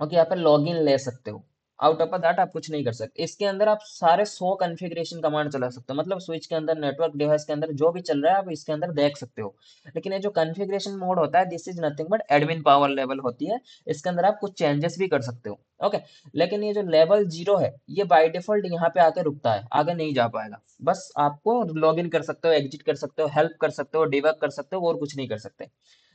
ओके, यहाँ पे लॉगिन ले सकते हो। आउट ऑफ दैट आप कुछ नहीं कर सकते। इसके अंदर आप सारे 100 कॉन्फ़िगरेशन कमांड चला सकते हो, मतलब स्विच के अंदर, नेटवर्क डिवाइस के अंदर जो भी चल रहा है आप इसके अंदर देख सकते हो। लेकिन ये जो कॉन्फ़िगरेशन मोड होता है, this is nothing but admin power level होती है। इसके अंदर आप कुछ चेंजेस भी कर सकते हो। ओके, लेकिन ये जो लेवल जीरो है, ये बाय डिफॉल्ट यहाँ पे आके रुकता है, आगे नहीं जा पाएगा। बस आपको लॉग इन कर सकते हो, एग्जिट कर सकते हो, हेल्प कर सकते हो, डिबग कर सकते हो, और कुछ नहीं कर सकते।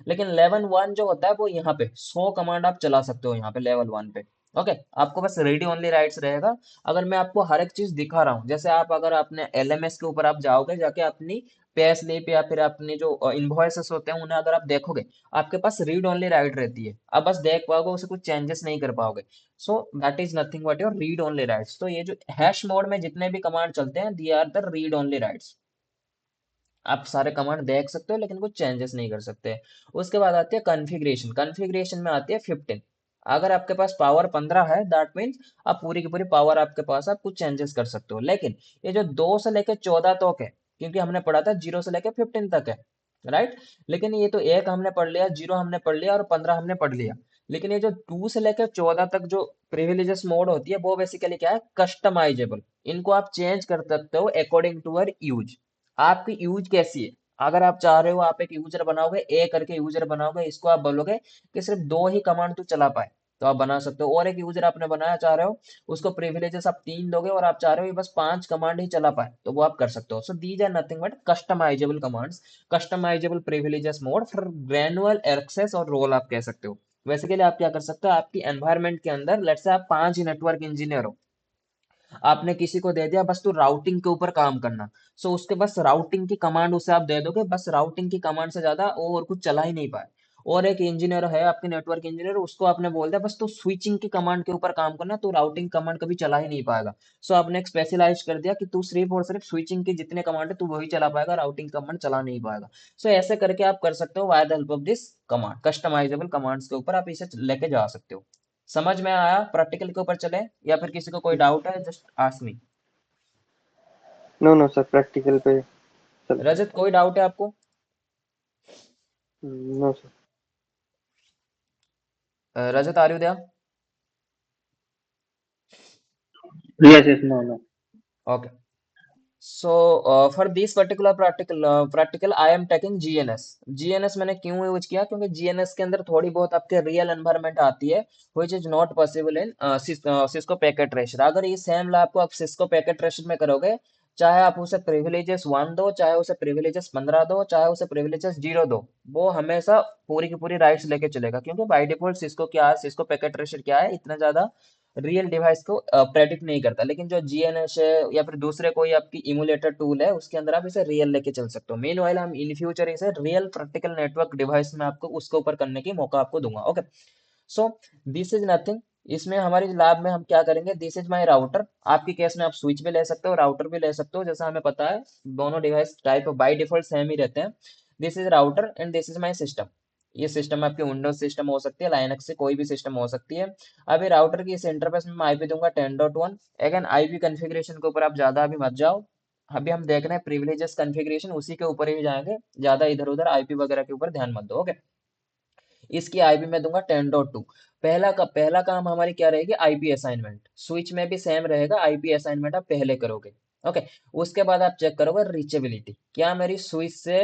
लेकिन लेवल वन जो होता है वो यहाँ पे 100 कमांड आप चला सकते हो यहाँ पे लेवल वन पे। ओके, आपको बस रेडी ओनली राइट्स रहेगा। अगर मैं आपको हर एक चीज दिखा रहा हूँ, जैसे आप अगर अपने एलएमएस के ऊपर आप जाओगे, जाके अपनी पे स्लिप या फिर अपनी जो इनवॉइसेस होते हैं उन्हें अगर आप देखोगे, आपके पास रीड ओनली राइट रहती है। आप बस देख पाओगे, उसे कुछ चेंजेस नहीं कर पाओगे। So that is nothing but your read only rights. तो ये जो हैश मोड में जितने भी कमांड चलते हैं, they are the read only rights. आप सारे कमांड देख सकते हो लेकिन कुछ चेंजेस नहीं कर सकते। उसके बाद आती है कॉन्फ़िगरेशन। कॉन्फ़िगरेशन में आती है 15। अगर आपके पास पावर 15 है, दैट मीन्स आप पूरी की पूरी पावर आपके पास, आप कुछ चेंजेस कर सकते हो। लेकिन ये जो 2 से लेकर 14 तक है, क्योंकि हमने पढ़ा था 0 से लेकर 15 तक है, राइट। लेकिन ये तो एक हमने पढ़ लिया, 0 हमने पढ़ लिया और 15 हमने पढ़ लिया। लेकिन ये जो 2 से लेकर 14 तक जो प्रिविलेजेस मोड होती है, वो बेसिकली क्या है, कस्टमाइजेबल। इनको आप चेंज कर सकते हो अकॉर्डिंग टू योर यूज। आपकी यूज कैसी है, अगर आप चाह रहे हो आप एक यूजर बनाओगे, ए करके यूजर बनाओगे, इसको आप बोलोगे कि सिर्फ 2 ही कमांड तू चला पाए, तो आप बना सकते हो। और एक यूजर आपने बनाया चाह रहे हो, उसको प्रिविलेजेस आप 3 दोगे और आप चाह रहे हो ये बस 5 कमांड ही चला पाए, तो वो आप कर सकते हो। So these are nothing but customizable commands, customizable privileges mode for granular access और रोल आप कह सकते हो। वैसे के लिए आप क्या कर सकते हो, आपकी एनवायरनमेंट के अंदर लेट्स से आप 5 ही नेटवर्क इंजीनियर हो, आपने किसी को दे दिया बस तू राउटिंग के ऊपर काम करना। सो उसके बस राउटिंग की कमांड उसे आप दे दोगे, बस राउटिंग की कमांड से ज्यादा वो और कुछ चला ही नहीं पाए। और एक इंजीनियर है आपके नेटवर्क इंजीनियर, उसको आपने बोल दिया बस तू स्विचिंग की कमांड के ऊपर काम करना, तू राउटिंग कमांड कभी चला ही नहीं पाएगा। सो आपने एक स्पेशलाइज कर दिया कि तू सिर्फ और सिर्फ स्विचिंग की जितने कमांड है तू वही चला पाएगा, राउटिंग कमांड चला नहीं पाएगा। सो ऐसे करके आप कर सकते हो, by the help of this command, customizable commands के ऊपर आप इसे लेके जा सकते हो। समझ में आया? प्रैक्टिकल के ऊपर चले, या फिर किसी को कोई डाउट है, just ask me.
No no sir, practical पे चलता है।
रजत, कोई डाउट है आपको?
No sir.
Rajat, are you there?
Yes yes, no no.
Okay. So for this particular practical I am taking GNS। GNS मैंने क्यों यूज किया? क्योंकि GNS के अंदर थोड़ी बहुत आपके रियल एनवायरनमेंट आती है which is not possible in Cisco packet ट्रेशर। अगर ये सेम लैब को आप सिस्को पैकेट ट्रेशर में करोगे, चाहे आप उसे प्रिविलेजेस 1 दो, चाहे उसे प्रिविलेजेस 15 दो, चाहे उसे प्रिविलेजेस 0 दो, वो हमेशा पूरी की पूरी राइट्स लेके चलेगा। क्योंकि बाय डिफॉल्ट सिस्को क्या है, सिस्को पैकेट ट्रेशर क्या है, इतना ज्यादा रियल डिवाइस को प्रेडिक्ट नहीं करता। लेकिन जो जीएनएस है या फिर दूसरे कोई आपकी इमुलेटर टूल है, उसके अंदर आप इसे रियल लेके चल सकते हो। मेन वाइल हम इन फ्यूचर इसे रियल प्रैक्टिकल नेटवर्क डिवाइस में आपको उसके ऊपर करने की मौका आपको दूंगा। Okay. So this is nothing. इसमें हमारी लैब में हम क्या करेंगे, दिस इज माई राउटर। आपकी केस में आप स्विच भी ले सकते हो, राउटर भी ले सकते हो, जैसा हमें पता है दोनों device type by default same ही रहते हैं। This is router and this is my system. ये सिस्टम आपकी विंडोज सिस्टम हो सकती है, लाइनक्स से कोई भी सिस्टम हो सकती है। अभी राउटर की इस इंटरफेस में मैं आईपी दूंगा 10.1। अगेन आईपी कॉन्फ़िगरेशन के ऊपर आप ज्यादा अभी मत जाओ। अभी हम देख रहे हैं प्रिविलेजेस कॉन्फ़िगरेशन, उसी के ऊपर ही जाएंगे, ज्यादा इधर उधर आईपी वगैरह के ऊपर ध्यान मत दो। ओके। इसकी आईपी मैं दूंगा 10.2। पहला काम हमारी क्या रहेगी, आईपी असाइनमेंट। स्विच में भी सेम रहेगा, आईपी असाइनमेंट आप पहले करोगे। ओके। उसके बाद आप चेक करोगे रीचेबिलिटी, क्या मेरी स्विच से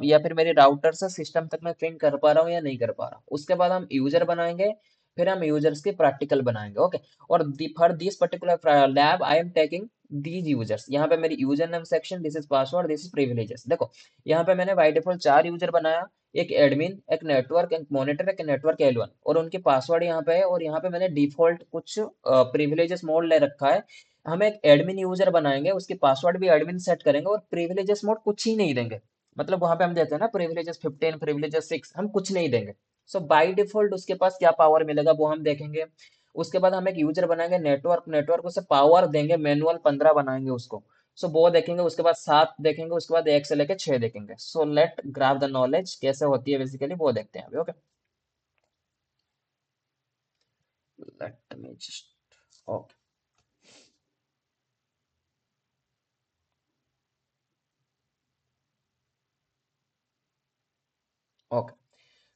या फिर मेरी राउटर से सिस्टम तक मैं पिंग कर पा रहा हूँ या नहीं कर पा रहा हूँ। उसके बाद हम यूजर बनाएंगे, फिर हम यूजर्स की प्रैक्टिकल बनाएंगे। ओके। और for this particular lab I am taking these users. यहाँ पे मेरी user name section, this is password, this is privileges. देखो, यहाँ पे मैंने बाई डिफॉल्ट 4 यूजर बनाया, एक एडमिन, एक नेटवर्क, एक मॉनिटर, एक नेटवर्क L1, और उनके पासवर्ड यहाँ पे है। और यहाँ पे मैंने डिफॉल्ट कुछ प्रिविलेजेस मोड ले रखा है। हम एक एडमिन यूजर बनाएंगे, उसके पासवर्ड भी एडमिन सेट करेंगे, और प्रिविलेजेस मोड कुछ ही नहीं देंगे। मतलब वहां पे हम देते हैं ना प्रिविलेजेस 15, प्रिविलेजेस 6, हम कुछ नहीं देंगे। सो बाय डिफॉल्ट उसके पास क्या पावर मिलेगा वो हम देखेंगे। उसके बाद हम एक यूजर बनाएंगे नेटवर्क, नेटवर्क उसे पावर देंगे, मैनुअल 15 बनाएंगे उसको। सो वो देखेंगे, उसके बाद 7 देखेंगे, उसके बाद 1 से लेके 6 देखेंगे। So let graph the knowledge कैसे होती है बेसिकली, वो देखते हैं अभी। Okay. Let me just, okay, okay.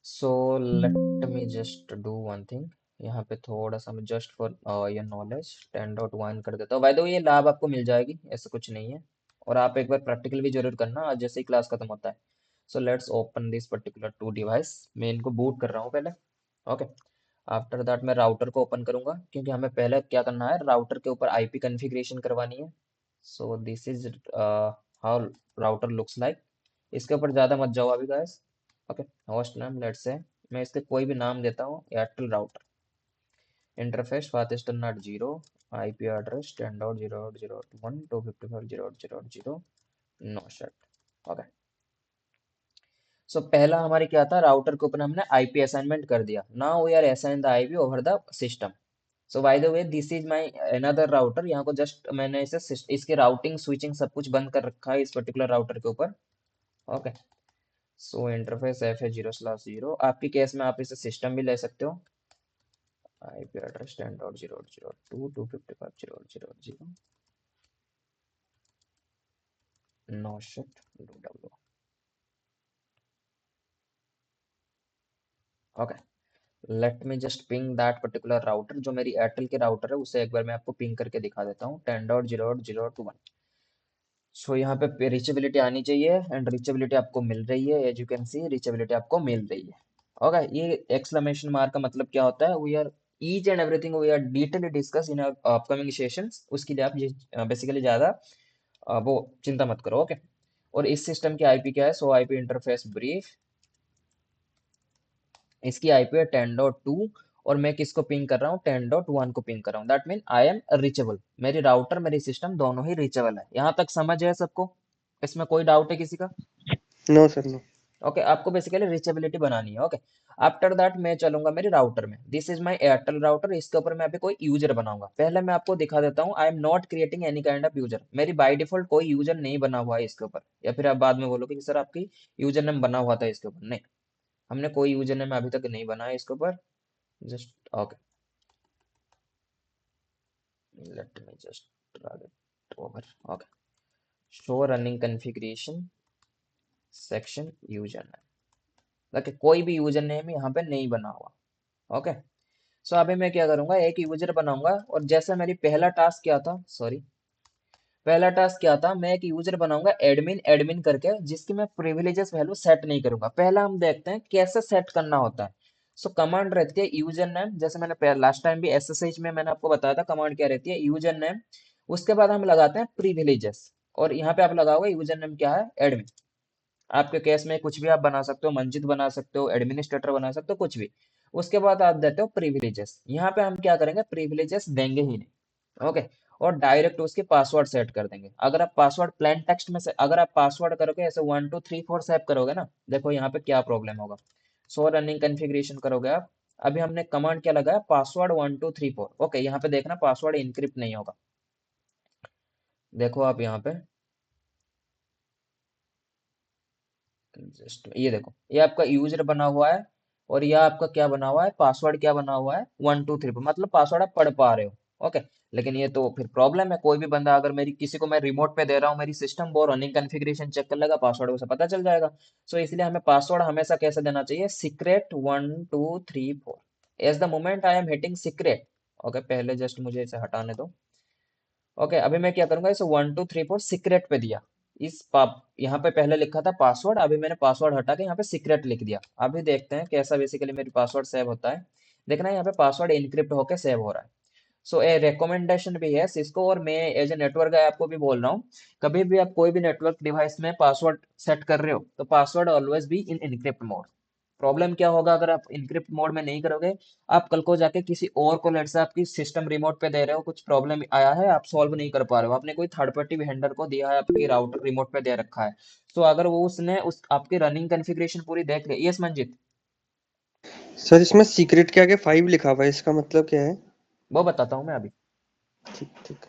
So let me just do one thing. यहाँ पे थोड़ा सा मैं जस्ट फॉर योर नॉलेज 10.1 कर देता हूँ। बाय द वे ये लैब आपको मिल जाएगी, ऐसा कुछ नहीं है। और आप एक बार प्रैक्टिकल भी जरूर करना आज जैसे ही क्लास खत्म होता है। So let's open this particular two device. मैं इनको बूट कर रहा हूँ पहले। ओके। आफ्टर दैट मैं राउटर को ओपन करूंगा, क्योंकि हमें पहले क्या करना है, राउटर के ऊपर आईपी कॉन्फ़िगरेशन करवानी है। So this is how router looks like. इसके ऊपर ज़्यादा मत जाओ अभी guys. Okay. Host name let's say मैं इसके कोई भी नाम देता हूँ, Airtel router. Interface path standard 0, IP address 10.0.0.1 255.0.0.0, no shut. Okay. So पहला हमारी क्या था, राउटर के ऊपर हमने आईपी असाइनमेंट कर दिया। Now we are assign the IP over the system. So by the way this is my another router. यहाँ को जस्ट मैंने इसे इसके राउटिंग स्विचिंग सब कुछ बंद कर रखा है इस पर्टिकुलर राउटर के ऊपर। ओके। सो इंटरफेस एफ है 0/0। आपकी केस में आप इसे सिस्टम भी ले सकते हो। IP address 10.0.0.2 255.0.0.0, no shut do W. Okay. Let me just ping that particular router. जो मेरी एयरटेल की राउटर है उसे एक बार मैं आपको पिंग करके दिखा देता हूँ, 10.0.0.1। सो यहाँ पे रीचेबिलिटी आनी चाहिए, एंड रीचेबिलिटी आपको मिल रही है। As you can see reachability आपको मिल रही है। ओके। ये एक्सक्लेमेशन मार्क का मतलब क्या होता है, we are each and everything we are detailly discuss in upcoming sessions. उसके लिए आप बेसिकली ज़्यादा वो चिंता मत करो। ओके। और इस सिस्टम की आईपी क्या है, सो आईपी इंटरफेस ब्रीफ। इसकी आईपी है 10.2, और मैं किसको पिंग कर रहा हूँ, 10.1 को पिंग कर रहा हूँ। That mean I M reachable. मेरी राउटर मेरी सिस्टम दोनों ही रीचेबल है। यहाँ तक समझ है सबको? इसमें कोई डाउट है किसी का?
No sir no.
ओके। आपको बेसिकली रीचेबिलिटी बनानी है। ओके। आफ्टर दैट मैं चलूंगा मेरे राउटर में। This is my Airtel router. इसके ऊपर मैं अभी कोई यूजर बनाऊंगा। पहले मैं आपको दिखा देता हूँ, I am not creating any kind of user. मेरी बाय डिफॉल्ट कोई यूजर नहीं बना हुआ है इसके ऊपर। या फिर आप बाद में बोलोगे कि सर आपकी यूजर नेम बना हुआ था इसके ऊपर। नहीं, हमने कोई यूजर नेम अभी तक नहीं बनाया इसके ऊपर। Just okay, let me just drag it over. Okay. Show running configuration. Section user name. Okay, कोई भी यूजर नेम यहाँ पे नहीं बना हुआ। ओके, सो अभी मैं क्या करूंगा, एक यूजर बनाऊंगा, और जैसे मेरी पहला टास्क क्या था, सॉरी, पहला टास्क क्या था, मैं एक यूजर बनाऊंगा एडमिन एडमिन करके, जिसकी मैं प्रिविलेजेस वैल्यू सेट नहीं करूंगा। पहला हम देखते हैं कैसे सेट करना होता है। सो कमांड रहती है यूजर नेम, जैसे मैंने लास्ट टाइम भी एसएसएच में मैंने आपको बताया था कमांड क्या रहती है, यूजर नेम। उसके बाद हम लगाते हैं प्रिविलेजेस, और यहाँ पे आप लगाओगे यूजर नेम क्या है, एडमिन। आपके केस में कुछ भी आप बना सकते हो, मंजित बना सकते हो, एडमिनिस्ट्रेटर बना सकते हो, कुछ भी। उसके बाद आप देते हो प्रिविलेजेस। यहाँ पे हम क्या करेंगे, प्रिविलेजेस देंगे ही नहीं। ओके, और डायरेक्ट उसके पासवर्ड सेट कर देंगे। अगर आप पासवर्ड प्लेन टेक्स्ट में से अगर आप पासवर्ड करोगे ऐसे 1 2 3 4 सेव करोगे ना, देखो यहाँ पे क्या प्रॉब्लम होगा। सो रनिंग कॉन्फ़िगरेशन करोगे आप। अभी हमने कमांड क्या लगाया, पासवर्ड 1 2 3 4। ओके, यहाँ पे देखना पासवर्ड इनक्रिप्ट नहीं होगा। देखो आप यहाँ पे जस्ट ये देखो, ये आपका यूजर बना हुआ है, और ये आपका क्या बना हुआ है, पासवर्ड क्या बना हुआ है, 1 2 3, मतलब पासवर्ड आप पढ़ पा रहे हो। ओके, लेकिन ये तो फिर प्रॉब्लम है। कोई भी बंदा अगर मेरी किसी को मैं रिमोट पे दे रहा हूँ, मेरी सिस्टम वो रनिंग कॉन्फ़िगरेशन चेक कर लेगा, पासवर्ड उसे पता चल जाएगा। सो इसलिए हमें पासवर्ड हमेशा कैसे देना चाहिए, secret 1 2 3 4। As the moment I am hitting secret. Okay, पहले जस्ट मुझे इसे हटाने दो। ओके, अभी मैं क्या करूंगा, इसे 1 2 3 4 सीक्रेट पे दिया। इस पाप यहाँ पे पहले लिखा था पासवर्ड, अभी मैंने पासवर्ड हटा के यहाँ पे सीक्रेट लिख दिया। अभी देखते हैं कैसा बेसिकली मेरी पासवर्ड सेव होता है। देखना यहाँ पे पासवर्ड इनक्रिप्ट होके सेव हो रहा है। सो ए रिकमेंडेशन भी है सिस्को, और मैं एज ए नेटवर्क गाय आपको भी बोल रहा हूँ, कभी भी आप कोई भी नेटवर्क डिवाइस में पासवर्ड सेट कर रहे हो तो password always be in encrypt mode. Problem क्या होगा अगर आप इनक्रिप्ट मोड में नहीं करोगे, आप कल को जाके किसी और को, लेट से आपकी सिस्टम रिमोट पे दे रहे हो, कुछ प्रॉब्लम आया है, आप सॉल्व नहीं कर पा रहे हो, आपने कोई थर्ड पार्टी वेंडर को दिया है, आपकी राउटर रिमोट पे दे रखा है। तो अगर वो उसने उस आपकी रनिंग कॉन्फ़िगरेशन पूरी देख ली, यस मंजित,
सर इसमें सीक्रेट के आगे 5 लिखा हुआ है, इसका मतलब क्या है?
वो बताता हूँ मैं अभी।
ठीक ठीक।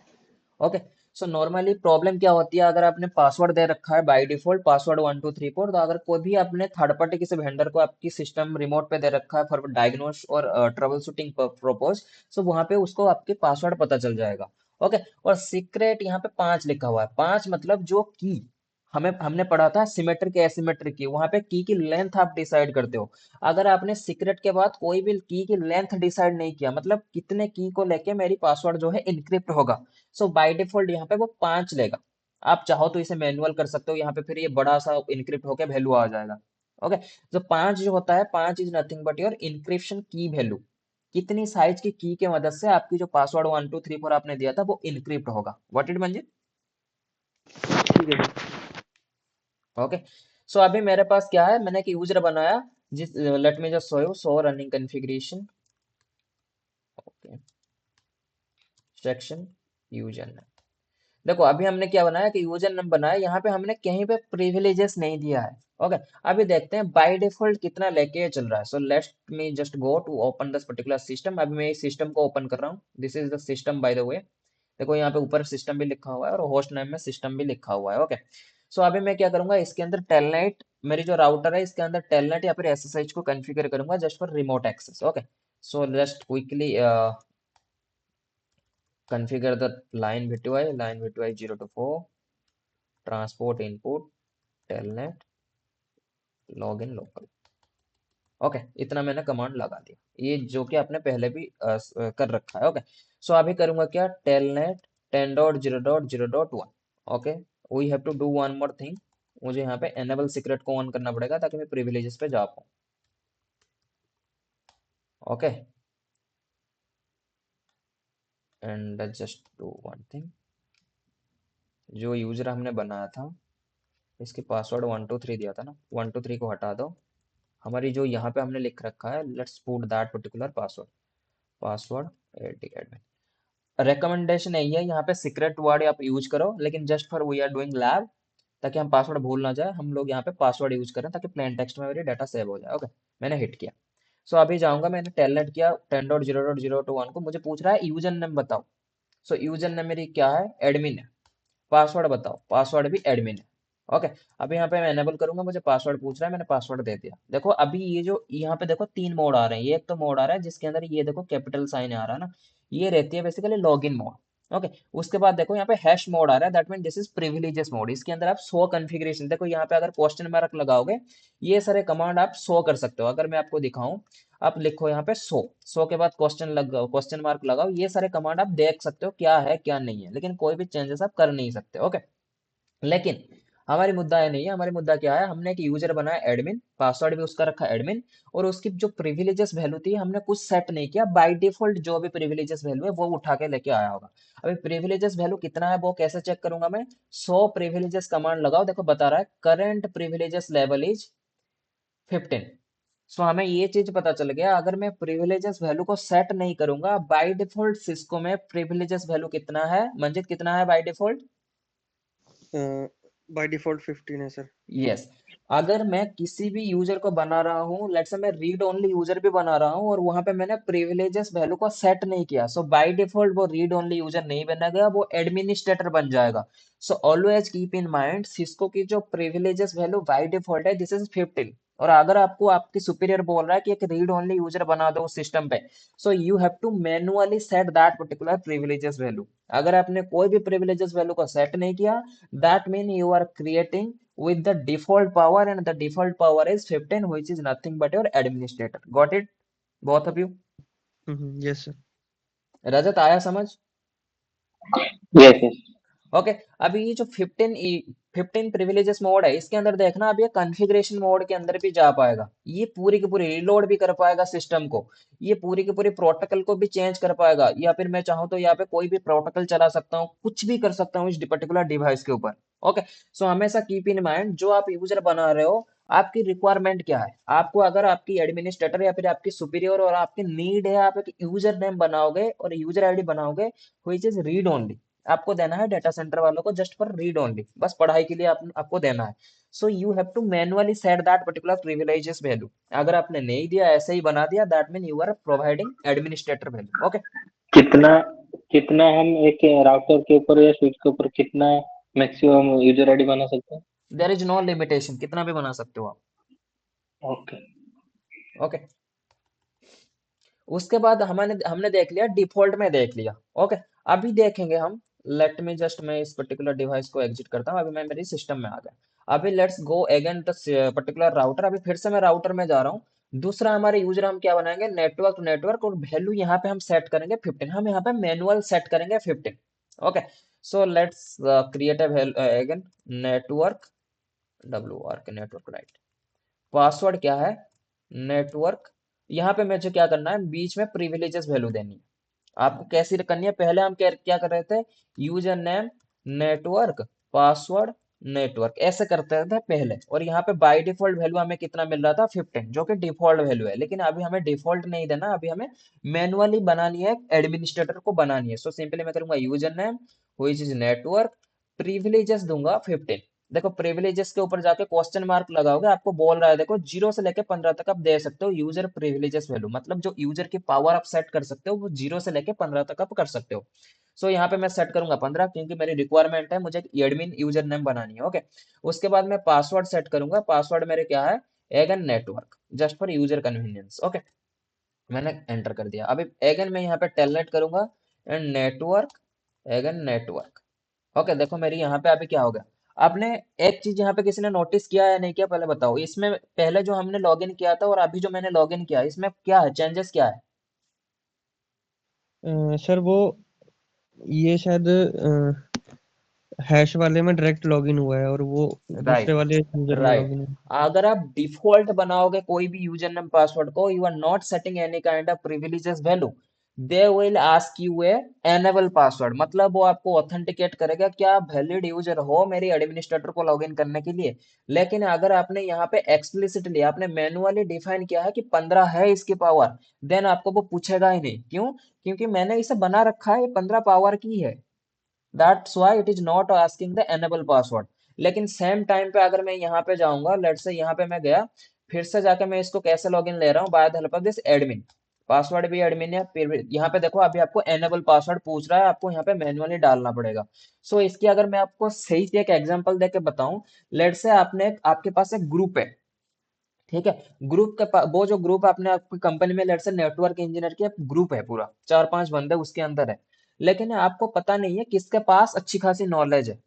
ओके, सो नॉर्मली प्रॉब्लम क्या होती है, अगर आपने पासवर्ड दे रखा है बाय डिफॉल्ट पासवर्ड 1 2 3 4, तो अगर कोई भी आपने थर्ड पार्टी किसी वेंडर को आपकी सिस्टम रिमोट पे दे रखा है फॉर डायग्नोस और ट्रबल शूटिंग पर्पज, सो वहां पे उसको आपके पासवर्ड पता चल जाएगा। ओके, और सीक्रेट यहाँ पे 5 लिखा हुआ है, 5 मतलब जो की हमें हमने पढ़ा था सिमेट्रिक एसिमेट्रिक की, वहां पे की लेंथ आप डिसाइड करते हो। अगर आपने सीक्रेट के बाद कोई भी की लेंथ डिसाइड नहीं किया, मतलब कितने की को लेके मेरी पासवर्ड जो है इनक्रिप्ट होगा, सो बाय डिफॉल्ट यहाँ पे वो 5 लेगा। आप चाहो तो इसे मैनुअल कर सकते हो, यहाँ पे फिर ये बड़ा सा इनक्रिप्ट होके वैल्यू आ जाएगा। ओके, तो 5 जो होता है, 5 is nothing but your encryption की वैल्यू। कितनी साइज की के मदद से आपकी जो पासवर्ड 1 2 3 4 आपने दिया था वो इनक्रिप्ट होगा। What it Manjit.
ठीक है सर।
ओके, सो अभी मेरे पास क्या है, मैंने एक यूजर बनाया, जिस late me just show you, show running configuration. Okay, section user. देखो अभी हमने क्या बनाया कि यूजर नेम बनाया, यहाँ पे हमने कहीं पे प्रिविलेजेस नहीं दिया है। ओके, अभी देखते हैं बाय डिफॉल्ट कितना लेके चल रहा है। So let me just go to open this particular system. अभी मैं इस सिस्टम को ओपन कर रहा हूँ, this is the system by the way. देखो यहाँ पे ऊपर सिस्टम भी लिखा हुआ है और होस्ट नेम में सिस्टम भी लिखा हुआ है। ओके, सो अभी मैं क्या करूंगा, इसके अंदर टेलनेट, मेरी जो राउटर है इसके अंदर टेलनेट या फिर एसएसएच को कॉन्फ़िगर करूंगा just for remote access. Okay, so just quickly configure the line v2i 0 to 4 transport input telnet login local. Okay, इतना मैंने कमांड लगा दिया, ये जो कि आपने पहले भी कर रखा है। ओके, सो अभी करूंगा क्या, telnet 10.0.0.1। Okay, we have to do one more thing, मुझे यहाँ पे एनेबल सीक्रेट को ऑन करना पड़ेगा ताकि मैं प्रिविलेजेस पे जा पाऊँ। Okay, and just do one thing, जो यूजर हमने बनाया था इसके पासवर्ड 1 2 3 दिया था ना, 1 2 3 को हटा दो। हमारी जो यहाँ पे हमने लिख रखा है, let's put that particular password, password admin. Recommendation यही है, यहाँ पे सीक्रेट वर्ड आप यूज करो, लेकिन just for we are doing lab, ताकि हम पासवर्ड भूल ना जाए, हम लोग यहाँ पे पासवर्ड यूज करें ताकि प्लेन टेक्स्ट में मेरी डाटा सेव हो जाए। ओके, मैंने हिट किया। सो अभी जाऊंगा, मैंने टेलनेट किया 10.0.0.1 को, मुझे पूछ रहा है यूजर नेम बताओ। सो यूजर नेम मेरी क्या है, एडमिन है। पासवर्ड बताओ, पासवर्ड भी एडमिन है। ओके, अभी यहाँ पे मैं एनेबल करूंगा, मुझे पासवर्ड पूछ रहा है, मैंने पासवर्ड दे दिया। देखो अभी ये जो यहाँ पे देखो 3 मोड आ रहे हैं, ये एक तो मोड आ रहा है जिसके अंदर ये देखो कैपिटल साइन आ रहा है ना, ये रहती है बेसिकली लॉगिन मोड। ओके। उसके बाद देखो यहाँ पे हैश मोड आ रहा है, that mean this is privileges mode. इसके अंदर आप 100 कॉन्फ़िगरेशन, देखो यहाँ पे अगर क्वेश्चन मार्क लगाओगे, ये सारे कमांड आप 100 कर सकते हो। अगर मैं आपको दिखाऊं, आप लिखो यहाँ पे 100, 100 के बाद क्वेश्चन लगाओ, क्वेश्चन मार्क लगाओ, ये सारे कमांड आप देख सकते हो क्या है क्या नहीं है, लेकिन कोई भी चेंजेस आप कर नहीं सकते। ओके। लेकिन हमारी मुद्दा ये नहीं है, हमारी मुद्दा क्या है, हमने एक यूजर बनाया एडमिन, पासवर्ड भी उसका रखा एडमिन, और उसकी जो प्रिविलेजेस वैल्यू थी हमने कुछ सेट नहीं किया, बाय डिफॉल्ट जो भी प्रिविलेजेस वैल्यू है वो उठा के लेके आया होगा। अभी प्रिविलेजेस वैल्यू कितना है वो कैसे चेक करूंगा मैं? 100 प्रिविलेजेस कमांड लगाओ, देखो बता रहा है करंट प्रिविलेजेस लेवल इज 15। सो हमें ये चीज पता चल गया, अगर मैं प्रिविलेजेस वैल्यू को सेट नहीं करूंगा, बाय डिफॉल्ट सिस्को में प्रिविलेजेस वैल्यू कितना है, मंजित कितना है बाय डिफॉल्ट?
बाय डिफॉल्ट 15 है सर।
यस। अगर मैं किसी भी यूजर को बना रहा हूँ, लेट्स से मैं रीड ओनली यूजर भी बना रहा हूँ और वहां पे मैंने प्रिविलेजेस वैल्यू को सेट नहीं किया, सो बाय डिफॉल्ट वो रीड ओनली यूजर नहीं बना गया, वो एडमिनिस्ट्रेटर बन जाएगा। So always keep in mind, Cisco की जो प्रिविलेजेस वैल्यू बाय डिफॉल्ट है दिस इज 15। और अगर आपको आपकी सुपीरियर बोल रहा है कि एक रीड ओनली यूजर बना दो उस सिस्टम पे, so you have to manually set that particular privileges value. अगर आपने कोई भी प्रिविलेजेस वैल्यू को सेट नहीं किया, that mean you are creating with the default power, and the default power is 15, which is nothing but your administrator. Got it, both of you?
Yes sir.
Rajat आया समझ?
Yes yes.
Okay. अभी ये जो 15 privileges mode है, इसके अंदर देखना, अब ये कॉन्फ़िगरेशन मोड के अंदर भी जा पाएगा, ये पूरी की पूरी रिलोड भी कर पाएगा सिस्टम को, ये पूरी की पूरी प्रोटोकॉल को भी चेंज कर पाएगा, या फिर मैं चाहूँ तो यहाँ पे कोई भी प्रोटोकॉल चला सकता हूँ, कुछ भी कर सकता हूँ इस पर्टिकुलर डिवाइस के ऊपर। ओके। सो हमेशा कीप इन माइंड, जो आप यूजर बना रहे हो, आपकी रिक्वायरमेंट क्या है, आपको अगर आपकी एडमिनिस्ट्रेटर या फिर आपकी सुपीरियर और आपकी नीड है, आप एक यूजर नेम बनाओगे और यूजर आईडी बनाओगे व्हिच इज रीड ओनली, आपको देना है डेटा सेंटर वालों को जस्ट फॉर रीड ओनली, बस पढ़ाई के लिए आपको देना है। So you have to manually set that particular privileges value. अगर आपने नहीं दिया, ऐसे ही बना दिया, that mean you are providing administrator value. Okay.
कितना कितना हम एक राउटर के ऊपर या स्विच के ऊपर कितना मैक्सिमम यूजर आईडी बना सकते हैं?
देयर इज नो लिमिटेशन, कितना भी बना सकते हो आप।
ओके।
ओके। उसके बाद हमने हमने देख लिया, डिफॉल्ट में देख लिया। ओके। अभी देखेंगे हम, लेट मी जस्ट, मैं इस पर्टिकुलर डिवाइस को एग्जिट करता हूँ, अभी मैं मेरी सिस्टम में आ गया। अभी let's go again the particular router, अभी फिर से मैं राउटर में जा रहा हूँ। दूसरा हमारे यूजर हम क्या बनाएंगे, नेटवर्क, नेटवर्क, और वैल्यू यहाँ पे हम सेट करेंगे 15, हम यहाँ पे मैनुअल सेट करेंगे 15। Okay. So let's create again network, W R के नेटवर्क, राइट। पासवर्ड क्या है, नेटवर्क। यहाँ पे मुझे क्या करना है, बीच में प्रिविलेजेस वैल्यू देनी है। आपको कैसी करनी है, पहले हम क्या क्या कर रहे थे, user name network, password network, ऐसे करते थे पहले, और यहाँ पे बाय डिफॉल्ट वैल्यू हमें कितना मिल रहा था, 15, जो कि डिफॉल्ट वैल्यू है। लेकिन अभी हमें डिफॉल्ट नहीं देना, अभी हमें मैनुअली बनानी है, एडमिनिस्ट्रेटर को बनानी है। सो सिंपली मैं करूंगा user name which is network, privileges दूंगा 15। देखो प्रिविलेजेस के ऊपर जाके क्वेश्चन मार्क लगाओगे, आपको बोल रहा है, देखो 0 से लेके 15 तक आप दे सकते हो यूजर प्रिविलेजेस वैल्यू, मतलब जो यूजर की पावर आप सेट कर सकते हो वो 0 से लेके 15 तक आप कर सकते हो। सो यहाँ पे मैं सेट करूंगा 15, क्योंकि मेरी रिक्वायरमेंट है, मुझे एडमिन यूजर नेम बनानी है। ओके। उसके बाद मैं पासवर्ड सेट करूंगा, पासवर्ड मेरे क्या है, again network, just for user convenience. Okay. मैंने एंटर कर दिया। अभी एगन मैं यहाँ पे टेलनेट करूंगा, and network, again network. Okay. देखो मेरी यहाँ पे अभी क्या हो गया, आपने एक चीज यहाँ पे किसी ने नोटिस किया या नहीं किया, पहले बताओ, इसमें पहले जो हमने लॉगिन किया था और अभी जो मैंने लॉगिन किया, इसमें क्या है, चेंजेस क्या है?
सर वो ये शायद हैश वाले में डायरेक्ट लॉगिन हुआ है और वो दूसरे
राइट।
वाले यूजर में
राइट।
लॉगिन है।
अगर आप डिफॉल्ट बनाओगे कोई भी यूजर नेम पासवर्ड को, you are not setting any kind of privileges value, they will ask you a enable password, मतलब वो आपको ऑथेंटिकेट करेगा क्या आप वैलिड यूजर हो मेरी एडमिनिस्ट्रेटर को लॉगिन करने के लिए। लेकिन अगर आपने यहाँ पे एक्सप्लिसिटली आपने मैनुअली डिफाइन किया है कि 15 है इसकी पावर, देन आपको वो पूछेगा ही नहीं। क्यों? क्योंकि मैंने इसे बना रखा है, ये 15 पावर की है, that's why it is not asking the enable password. लेकिन सेम टाइम पे अगर मैं यहाँ पे जाऊंगा, लेट्स से यहाँ पे मैं गया, फिर से जाके मैं इसको कैसे लॉगिन ले रहा हूँ, by the help of this admin, password भी एडमिन है, फिर भी यहाँ पे देखो अभी आपको एनेबल पासवर्ड पूछ रहा है, आपको यहाँ पे मैनुअली डालना पड़ेगा। सो इसकी अगर मैं आपको सही से एक एग्जांपल देके बताऊं, लेट्स से आपने आपके पास एक ग्रुप है, ठीक है, ग्रुप के वो जो ग्रुप आपने आपकी कंपनी में, लेट्स से नेटवर्क इंजीनियर की ग्रुप है, पूरा 4-5 बंदे उसके अंदर है। लेकिन आपको पता नहीं है किसके पास अच्छी खासी नॉलेज है,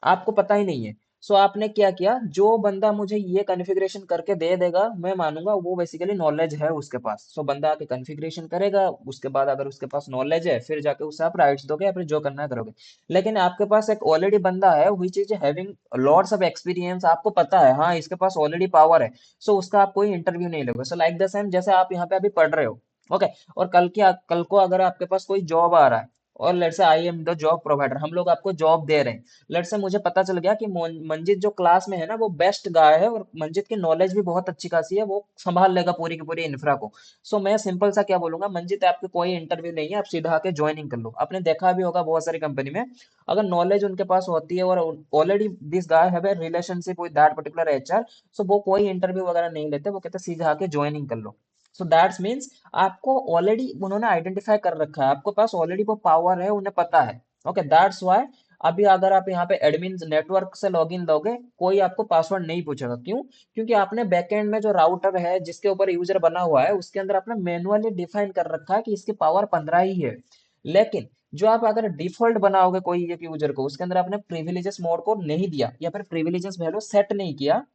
आपको पता ही नहीं है। सो आपने क्या किया, जो बंदा मुझे ये कॉन्फ़िगरेशन करके दे देगा मैं मानूंगा वो बेसिकली नॉलेज है उसके पास। सो बंदा आके कॉन्फ़िगरेशन करेगा, उसके बाद अगर उसके पास नॉलेज है फिर जाके उसे आप राइट्स दोगे या फिर जो करना है करोगे। लेकिन आपके पास एक ऑलरेडी बंदा है which is having lots of experience, आपको पता है हाँ इसके पास ऑलरेडी पावर है। सो उसका आप कोई इंटरव्यू नहीं लोगे। सो लाइक द सेम जैसे आप यहाँ पे अभी पढ़ रहे हो, ओके, और कल को अगर आपके पास कोई जॉब आ रहा है, और let's say I am the job provider, हम लोग आपको जॉब दे रहे हैं। लेट्स से मुझे पता चल गया कि मंजित जो क्लास में है ना वो बेस्ट गाय है और मंजित की नॉलेज भी बहुत अच्छी खासी है, वो संभाल लेगा पूरी की पूरी इंफ्रा को। सो मैं सिंपल सा क्या बोलूंगा, मंजित आपके कोई इंटरव्यू नहीं है, आप सीधा आके ज्वाइनिंग कर लो। आपने देखा भी होगा बहुत सारी कंपनी में अगर नॉलेज उनके पास होती है और already this guy have a relationship with that particular HR, so वो कोई इंटरव्यू वगैरह नहीं लेते, वो कहते सीधा आके ज्वाइनिंग कर लो। सो दैट्स मीन्स आपको ऑलरेडी उन्होंने आइडेंटिफाई कर रखा है, आपके पास ऑलरेडी वो पावर है, उन्हें पता है। ओके, दैट्स व्हाई अभी अगर आप यहाँ पे एडमिन नेटवर्क से लॉगिन लोगे, कोई आपको पासवर्ड नहीं पूछेगा। क्यों? क्योंकि आपने बैकएंड में जो राउटर है जिसके ऊपर यूजर बना हुआ है उसके अंदर आपने मैनुअली डिफाइन कर रखा है कि इसकी पावर 15 ही है। लेकिन जो आप अगर डिफॉल्ट बनाओगे कोई एक यूजर को, उसके अंदर आपने प्रिविलेजेस मोड को नहीं दिया या फिर प्रिविलेजेस वैल्यू सेट नहीं किया,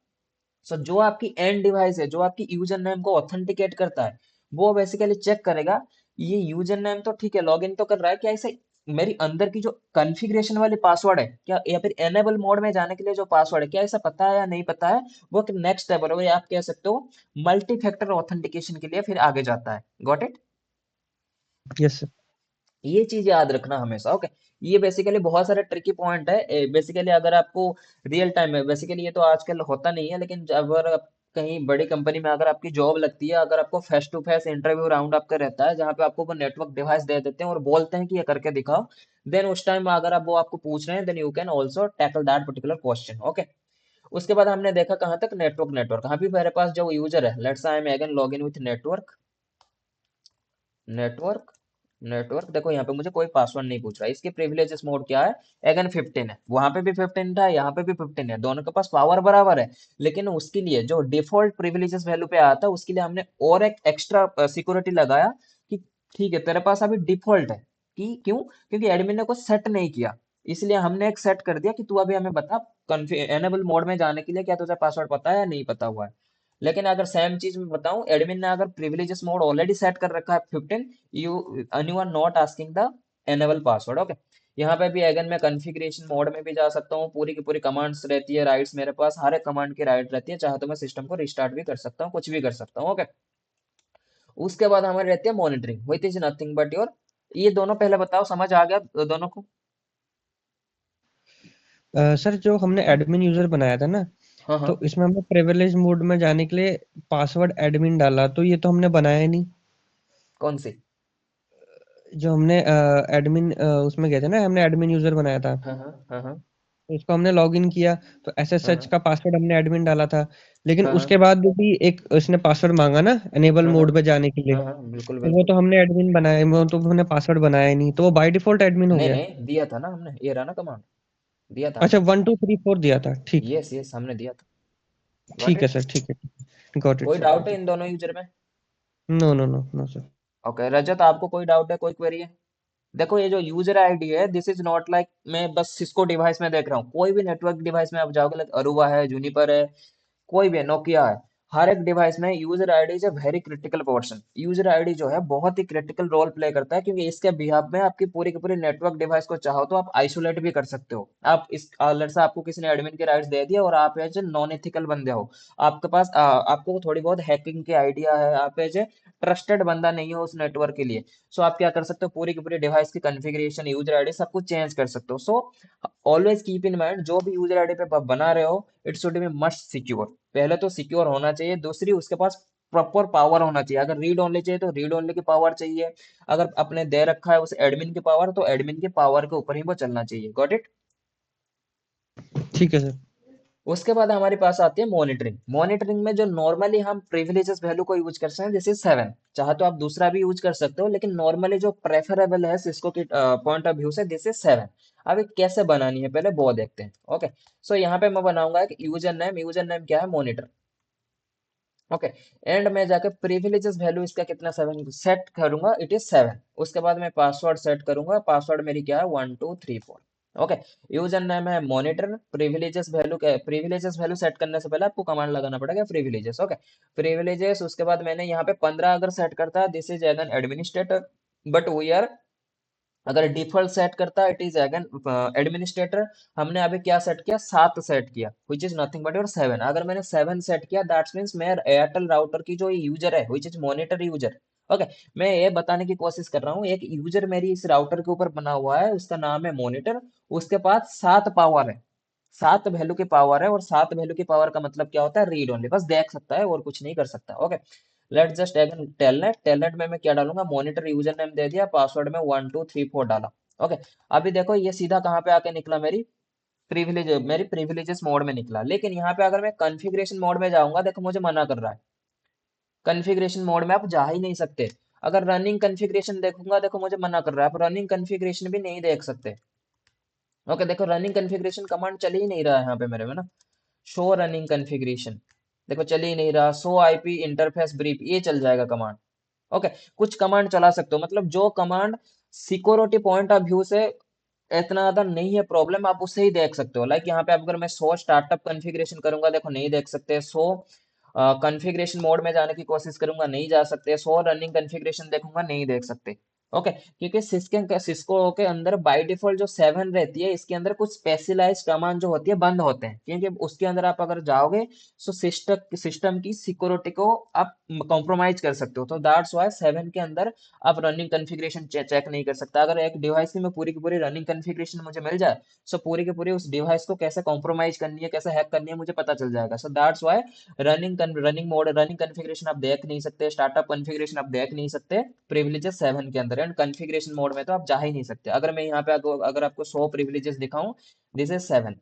सो जो आपकी एंड डिवाइस है, जो आपकी यूजर नेम को ऑथेंटिकेट करता है, वो बेसिकली चेक करेगा ये यूजर नेम तो ठीक है, लॉगिन तो कर रहा है, क्या इसे मेरी अंदर की जो कॉन्फ़िगरेशन वाली पासवर्ड है क्या, या फिर एनेबल मोड में जाने के लिए जो पासवर्ड है क्या इसे पता है या नहीं पता है। वो नेक्स्ट स्टेप है, आप कह सकते हो मल्टी फैक्टर ऑथेंटिकेशन के लिए फिर आगे जाता है। Got it?
Yes sir.
ये चीज याद रखना हमेशा। ओके, ये बेसिकली बहुत सारे ट्रिकी पॉइंट है। बेसिकली अगर आपको रियल टाइम में, बेसिकली ये तो आजकल होता नहीं है, लेकिन अगर आप कहीं बड़ी कंपनी में अगर आपकी जॉब लगती है, अगर आपको face to face interview round आपका रहता है जहाँ पे आपको वो नेटवर्क डिवाइस दे देते हैं और बोलते हैं कि ये करके दिखाओ, देन उस टाइम अगर आप वो आपको पूछ रहे हैं, then you can also tackle that particular question. Okay, उसके बाद हमने देखा कहाँ तक, नेटवर्क। नेटवर्क अभी मेरे पास जो यूजर है, let's I M again log in with network. Network, network देखो यहाँ पे मुझे कोई पासवर्ड नहीं पूछ रहा है, इसके प्रिविलेजेस मोड क्या है, अगेन 15 है, वहां पे भी 15 था, यहाँ पे भी 15 है, दोनों के पास पावर बराबर है। लेकिन उसके लिए जो डिफॉल्ट प्रिविलेजेस वैल्यू पे आता है उसके लिए हमने और एक एक्स्ट्रा सिक्योरिटी लगाया कि ठीक है तेरे पास अभी डिफॉल्ट है। कि क्यों? क्योंकि एडमिन ने कुछ सेट नहीं किया, इसलिए हमने एक सेट कर दिया कि तू अभी हमें बता एनेबल मोड में जाने के लिए क्या तुझे पासवर्ड पता है या नहीं पता हुआ है। लेकिन अगर सेम चीज मैं बताऊं, एडमिन ने अगर प्रिविलेजेस मोड ऑलरेडी सेट कर रखा है 15, you you are not asking the enable password. Okay, यहाँ पे भी अगेन मैं कॉन्फ़िगरेशन मोड में भी जा सकता हूँ, पूरी की पूरी कमांड्स रहती है, राइट्स मेरे पास हर एक कमांड की राइट रहती है, चाहे तो मैं सिस्टम को रिस्टार्ट भी कर सकता हूँ, कुछ भी कर सकता हूँ। ओके, उसके बाद हमारी रहती है monitoring, which is nothing but your, ये दोनों पहले बताओ, समझ आ गया दोनों को?
सर जो हमने एडमिन यूजर बनाया था ना,
हाँ हाँ।
तो इसमें हमने प्रिविलेज मोड में जाने के लिए पासवर्ड एडमिन डाला, तो ये तो हमने बनाया ही नहीं।
कौन सी?
जो हमने एडमिन उसमें गए थे ना, हमने एडमिन यूजर बनाया था,
हाँ हाँ हाँ हाँ
तो उसको हमने लॉग इन किया, तो
हाँ
एसएसएच
हाँ
का पासवर्ड हमने एडमिन डाला था। लेकिन
हाँ हाँ
उसके बाद भी एक उसने पासवर्ड मांगा ना एनेबल
हाँ हाँ
मोड पे जाने के लिए,
हाँ हाँ, बिल्कुल
तो वो
बिल्कुल।
तो हमने एडमिन बनाया, वो तो हमने पासवर्ड बनाया ही नहीं, तो वो बाय डिफॉल्ट एडमिन हो
नहीं
गया।
नहीं, दिया था ना हमने, ये रहा ना कमांड, दिया था
अच्छा,
हमने।
1 2 3 4 दिया था, ठीक।
यस यस, हमने दिया था। गॉट
ठीक है
इट?
सर, ठीक है, गॉट इट
कोई
सर,
डाउट
गॉट
है
इट।
इन दोनों यूजर में?
No no no no sir.
Okay Rajat, आपको कोई डाउट है, कोई क्वेरी है? देखो ये जो यूजर आईडी है, दिस इज नॉट लाइक मैं बस सिस्को डिवाइस में देख रहा हूँ, कोई भी नेटवर्क डिवाइस में आप जाओगे, लाइक अरुवा है, जूनिपर है, कोई भी है, नोकिया है, हर एक डिवाइस में user ID is a very critical portion. User ID जो है बहुत ही क्रिटिकल रोल प्ले करता है, क्योंकि इसके बिहाफ में आपकी पूरी की पूरी नेटवर्क डिवाइस को चाहो तो आप आइसोलेट भी कर सकते हो। आप इस अलर्ट से आपको किसी ने एडमिन के राइट्स दे दिया और आप एज नॉन एथिकल बंदे हो, आपके पास आपको थोड़ी बहुत हैकिंग की आइडिया है, आप एज ए ट्रस्टेड बंदा नहीं हो उस नेटवर्क के लिए, सो आप क्या कर सकते हो, पूरी की पूरी डिवाइस की कॉन्फ़िगरेशन, यूजर आईडी सब कुछ चेंज कर सकते हो। So always keep in mind, जो भी यूजर आईडी पे आप बना रहे हो, it should be must secure. पहले तो सिक्योर होना चाहिए, दूसरी उसके पास प्रॉपर पावर होना चाहिए। अगर रीड ओनली चाहिए तो रीड ओनली की पावर चाहिए, अगर अपने दे रखा है उस एडमिन की पावर तो एडमिन की पावर के ऊपर ही वो चलना चाहिए। Got it?
ठीक है सर।
उसके बाद हमारे पास आती है मॉनिटरिंग। मॉनिटरिंग में जो नॉर्मली हम प्रिविलेजेस वैल्यू को यूज करते हैं, जैसे 7, चाहे तो आप दूसरा भी यूज कर सकते हो, लेकिन नॉर्मली जो प्रेफरेबल है सिस्को की पॉइंट ऑफ व्यू से, दिस इज 7। अब ये कैसे बनानी है पहले वो देखते हैं। ओके, सो यहाँ पे मैं बनाऊंगा एक यूजर नेम। यूजर नेम क्या है? मॉनिटर। ओके। एंड में जाके प्रिविलेजेस वैल्यू इसका कितना 7 सेट करूंगा, इट इज 7। उसके बाद मैं पासवर्ड सेट करूंगा, पासवर्ड मेरी क्या है 1234। ओके। यूजर नेम है मॉनिटर। प्रिविलेजेस वैल्यू सेट करने से पहले आपको कमांड लगाना पड़ेगा प्रिविलेजेस। ओके। प्रिविलेजेस, उसके बाद मैंने यहाँ पे 15 अगर सेट करता है, this is an administrator, but we are, अगर डिफॉल्ट सेट करता है इट इज अगेन एडमिनिस्ट्रेटर। हमने अभी क्या सेट किया, 7 सेट किया, which is nothing but your 7। अगर मैंने 7 सेट किया, दैट्स मीन्स मैं एयरटेल राउटर की जो यूजर है, which is monitor user. Okay. मैं ये बताने की कोशिश कर रहा हूँ, एक यूजर मेरी इस राउटर के ऊपर बना हुआ है, उसका नाम है मॉनिटर। उसके पास 7 पावर है, 7 वैल्यू की पावर है, और 7 वैल्यू की पावर का मतलब क्या होता है, रीड ओनली, बस देख सकता है और कुछ नहीं कर सकता। Okay. Let just again telnet, telnet में मैं क्या डालूंगा, मॉनिटर यूजर नेम दे दिया, पासवर्ड में 1234 डाला। ओके। अभी देखो ये सीधा कहाँ पे आके निकला, मेरी प्रिविलेजेस मोड में निकला। लेकिन यहाँ पे अगर मैं कॉन्फ़िगरेशन मोड में जाऊंगा, देखो मुझे मना कर रहा है, कॉन्फ़िगरेशन मोड में आप जा ही नहीं सकते। अगर रनिंग कॉन्फ़िगरेशन देखूंगा, देखो मुझे मना कर रहा है, आप रनिंग कॉन्फ़िगरेशन भी नहीं देख सकते। ओके। देखो रनिंग कॉन्फ़िगरेशन कमांड चल ही नहीं रहा है यहाँ पे मेरे में ना, शो रनिंग कॉन्फ़िगरेशन, देखो चल ही नहीं रहा। शो आईपी इंटरफेस ब्रीफ, ये चल जाएगा कमांड। ओके। कुछ कमांड चला सकते हो, मतलब जो command security point of view से इतना ज्यादा नहीं है प्रॉब्लम, आप उससे ही देख सकते हो। लाइक यहाँ पे अगर मैं शो स्टार्टअप कॉन्फ़िगरेशन करूंगा, देखो नहीं देख सकते। शो कॉन्फ़िगरेशन मोड में जाने की कोशिश करूंगा, नहीं जा सकते। शो रनिंग कॉन्फ़िगरेशन देखूंगा, नहीं देख सकते। ओके। क्योंकि सिस्को के अंदर बाय डिफॉल्ट जो 7 रहती है, इसके अंदर कुछ स्पेशलाइज्ड कमांड जो होती है बंद होते हैं, क्योंकि उसके अंदर आप अगर जाओगे तो सिस्टम की सिक्योरिटी को आप कॉम्प्रोमाइज कर सकते हो। तो दैट्स वाई 7 के अंदर आप रनिंग कॉन्फ़िगरेशन चेक नहीं कर सकता। अगर एक डिवाइस की मैं पूरी की पूरी रनिंग कॉन्फ़िगरेशन मुझे मिल जाए, सो पूरी की पूरी उस डिवाइस को कैसे कॉम्प्रोमाइज करनी है, कैसे हैक करनी है, मुझे पता चल जाएगा। So that's why running configuration आप देख नहीं सकते, स्टार्टअप कॉन्फ़िगरेशन आप देख नहीं सकते प्रिविलेजेस 7 के अंदर। एंड कॉन्फ़िगरेशन मोड में तो आप जा ही नहीं सकते। अगर मैं यहाँ पे अगर आपको 100 प्रिविलेजेस दिखाऊं, दिस इज 7।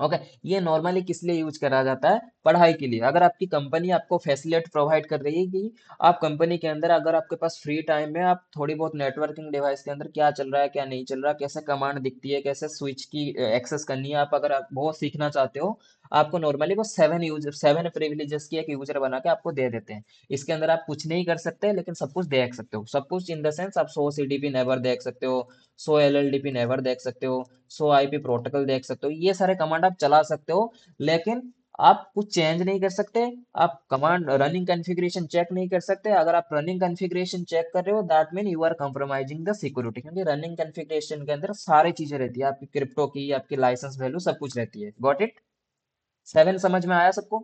ओके। ये नॉर्मली किस लिए यूज करा जाता है, पढ़ाई के लिए। अगर आपकी कंपनी आपको फैसिलिटी प्रोवाइड कर रही है कि आप कंपनी के अंदर, अगर आपके पास फ्री टाइम में आप थोड़ी बहुत नेटवर्किंग डिवाइस के अंदर क्या चल रहा है क्या नहीं चल रहा, कैसे कमांड दिखती है, कैसे स्विच की एक्सेस करनी है, आप अगर आप वो सीखना चाहते हो, आपको नॉर्मली वो 7 प्रिविलेजेस की एक यूजर बना के आपको दे देते हैं। इसके अंदर आप कुछ नहीं कर सकते, लेकिन सब कुछ देख सकते हो। सब कुछ इन द सेंस, आप 100 सीडीपी नेवर देख सकते हो, 100 एलएलडीपी नेवर देख सकते हो, 100 आईपी प्रोटोकॉल देख सकते हो, ये सारे कमांड आप चला सकते हो। लेकिन आप कुछ चेंज नहीं कर सकते, आप कमांड रनिंग कॉन्फ़िगरेशन चेक नहीं कर सकते। अगर आप रनिंग कॉन्फ़िगरेशन चेक कर रहे हो, that mean you are compromising the security, क्योंकि रनिंग कॉन्फ़िगरेशन के अंदर सारी चीजें रहती है, आपकी क्रिप्टो की, आपकी लाइसेंस वैल्यू, सब कुछ रहती है। Got it? 7 समझ में आया सबको?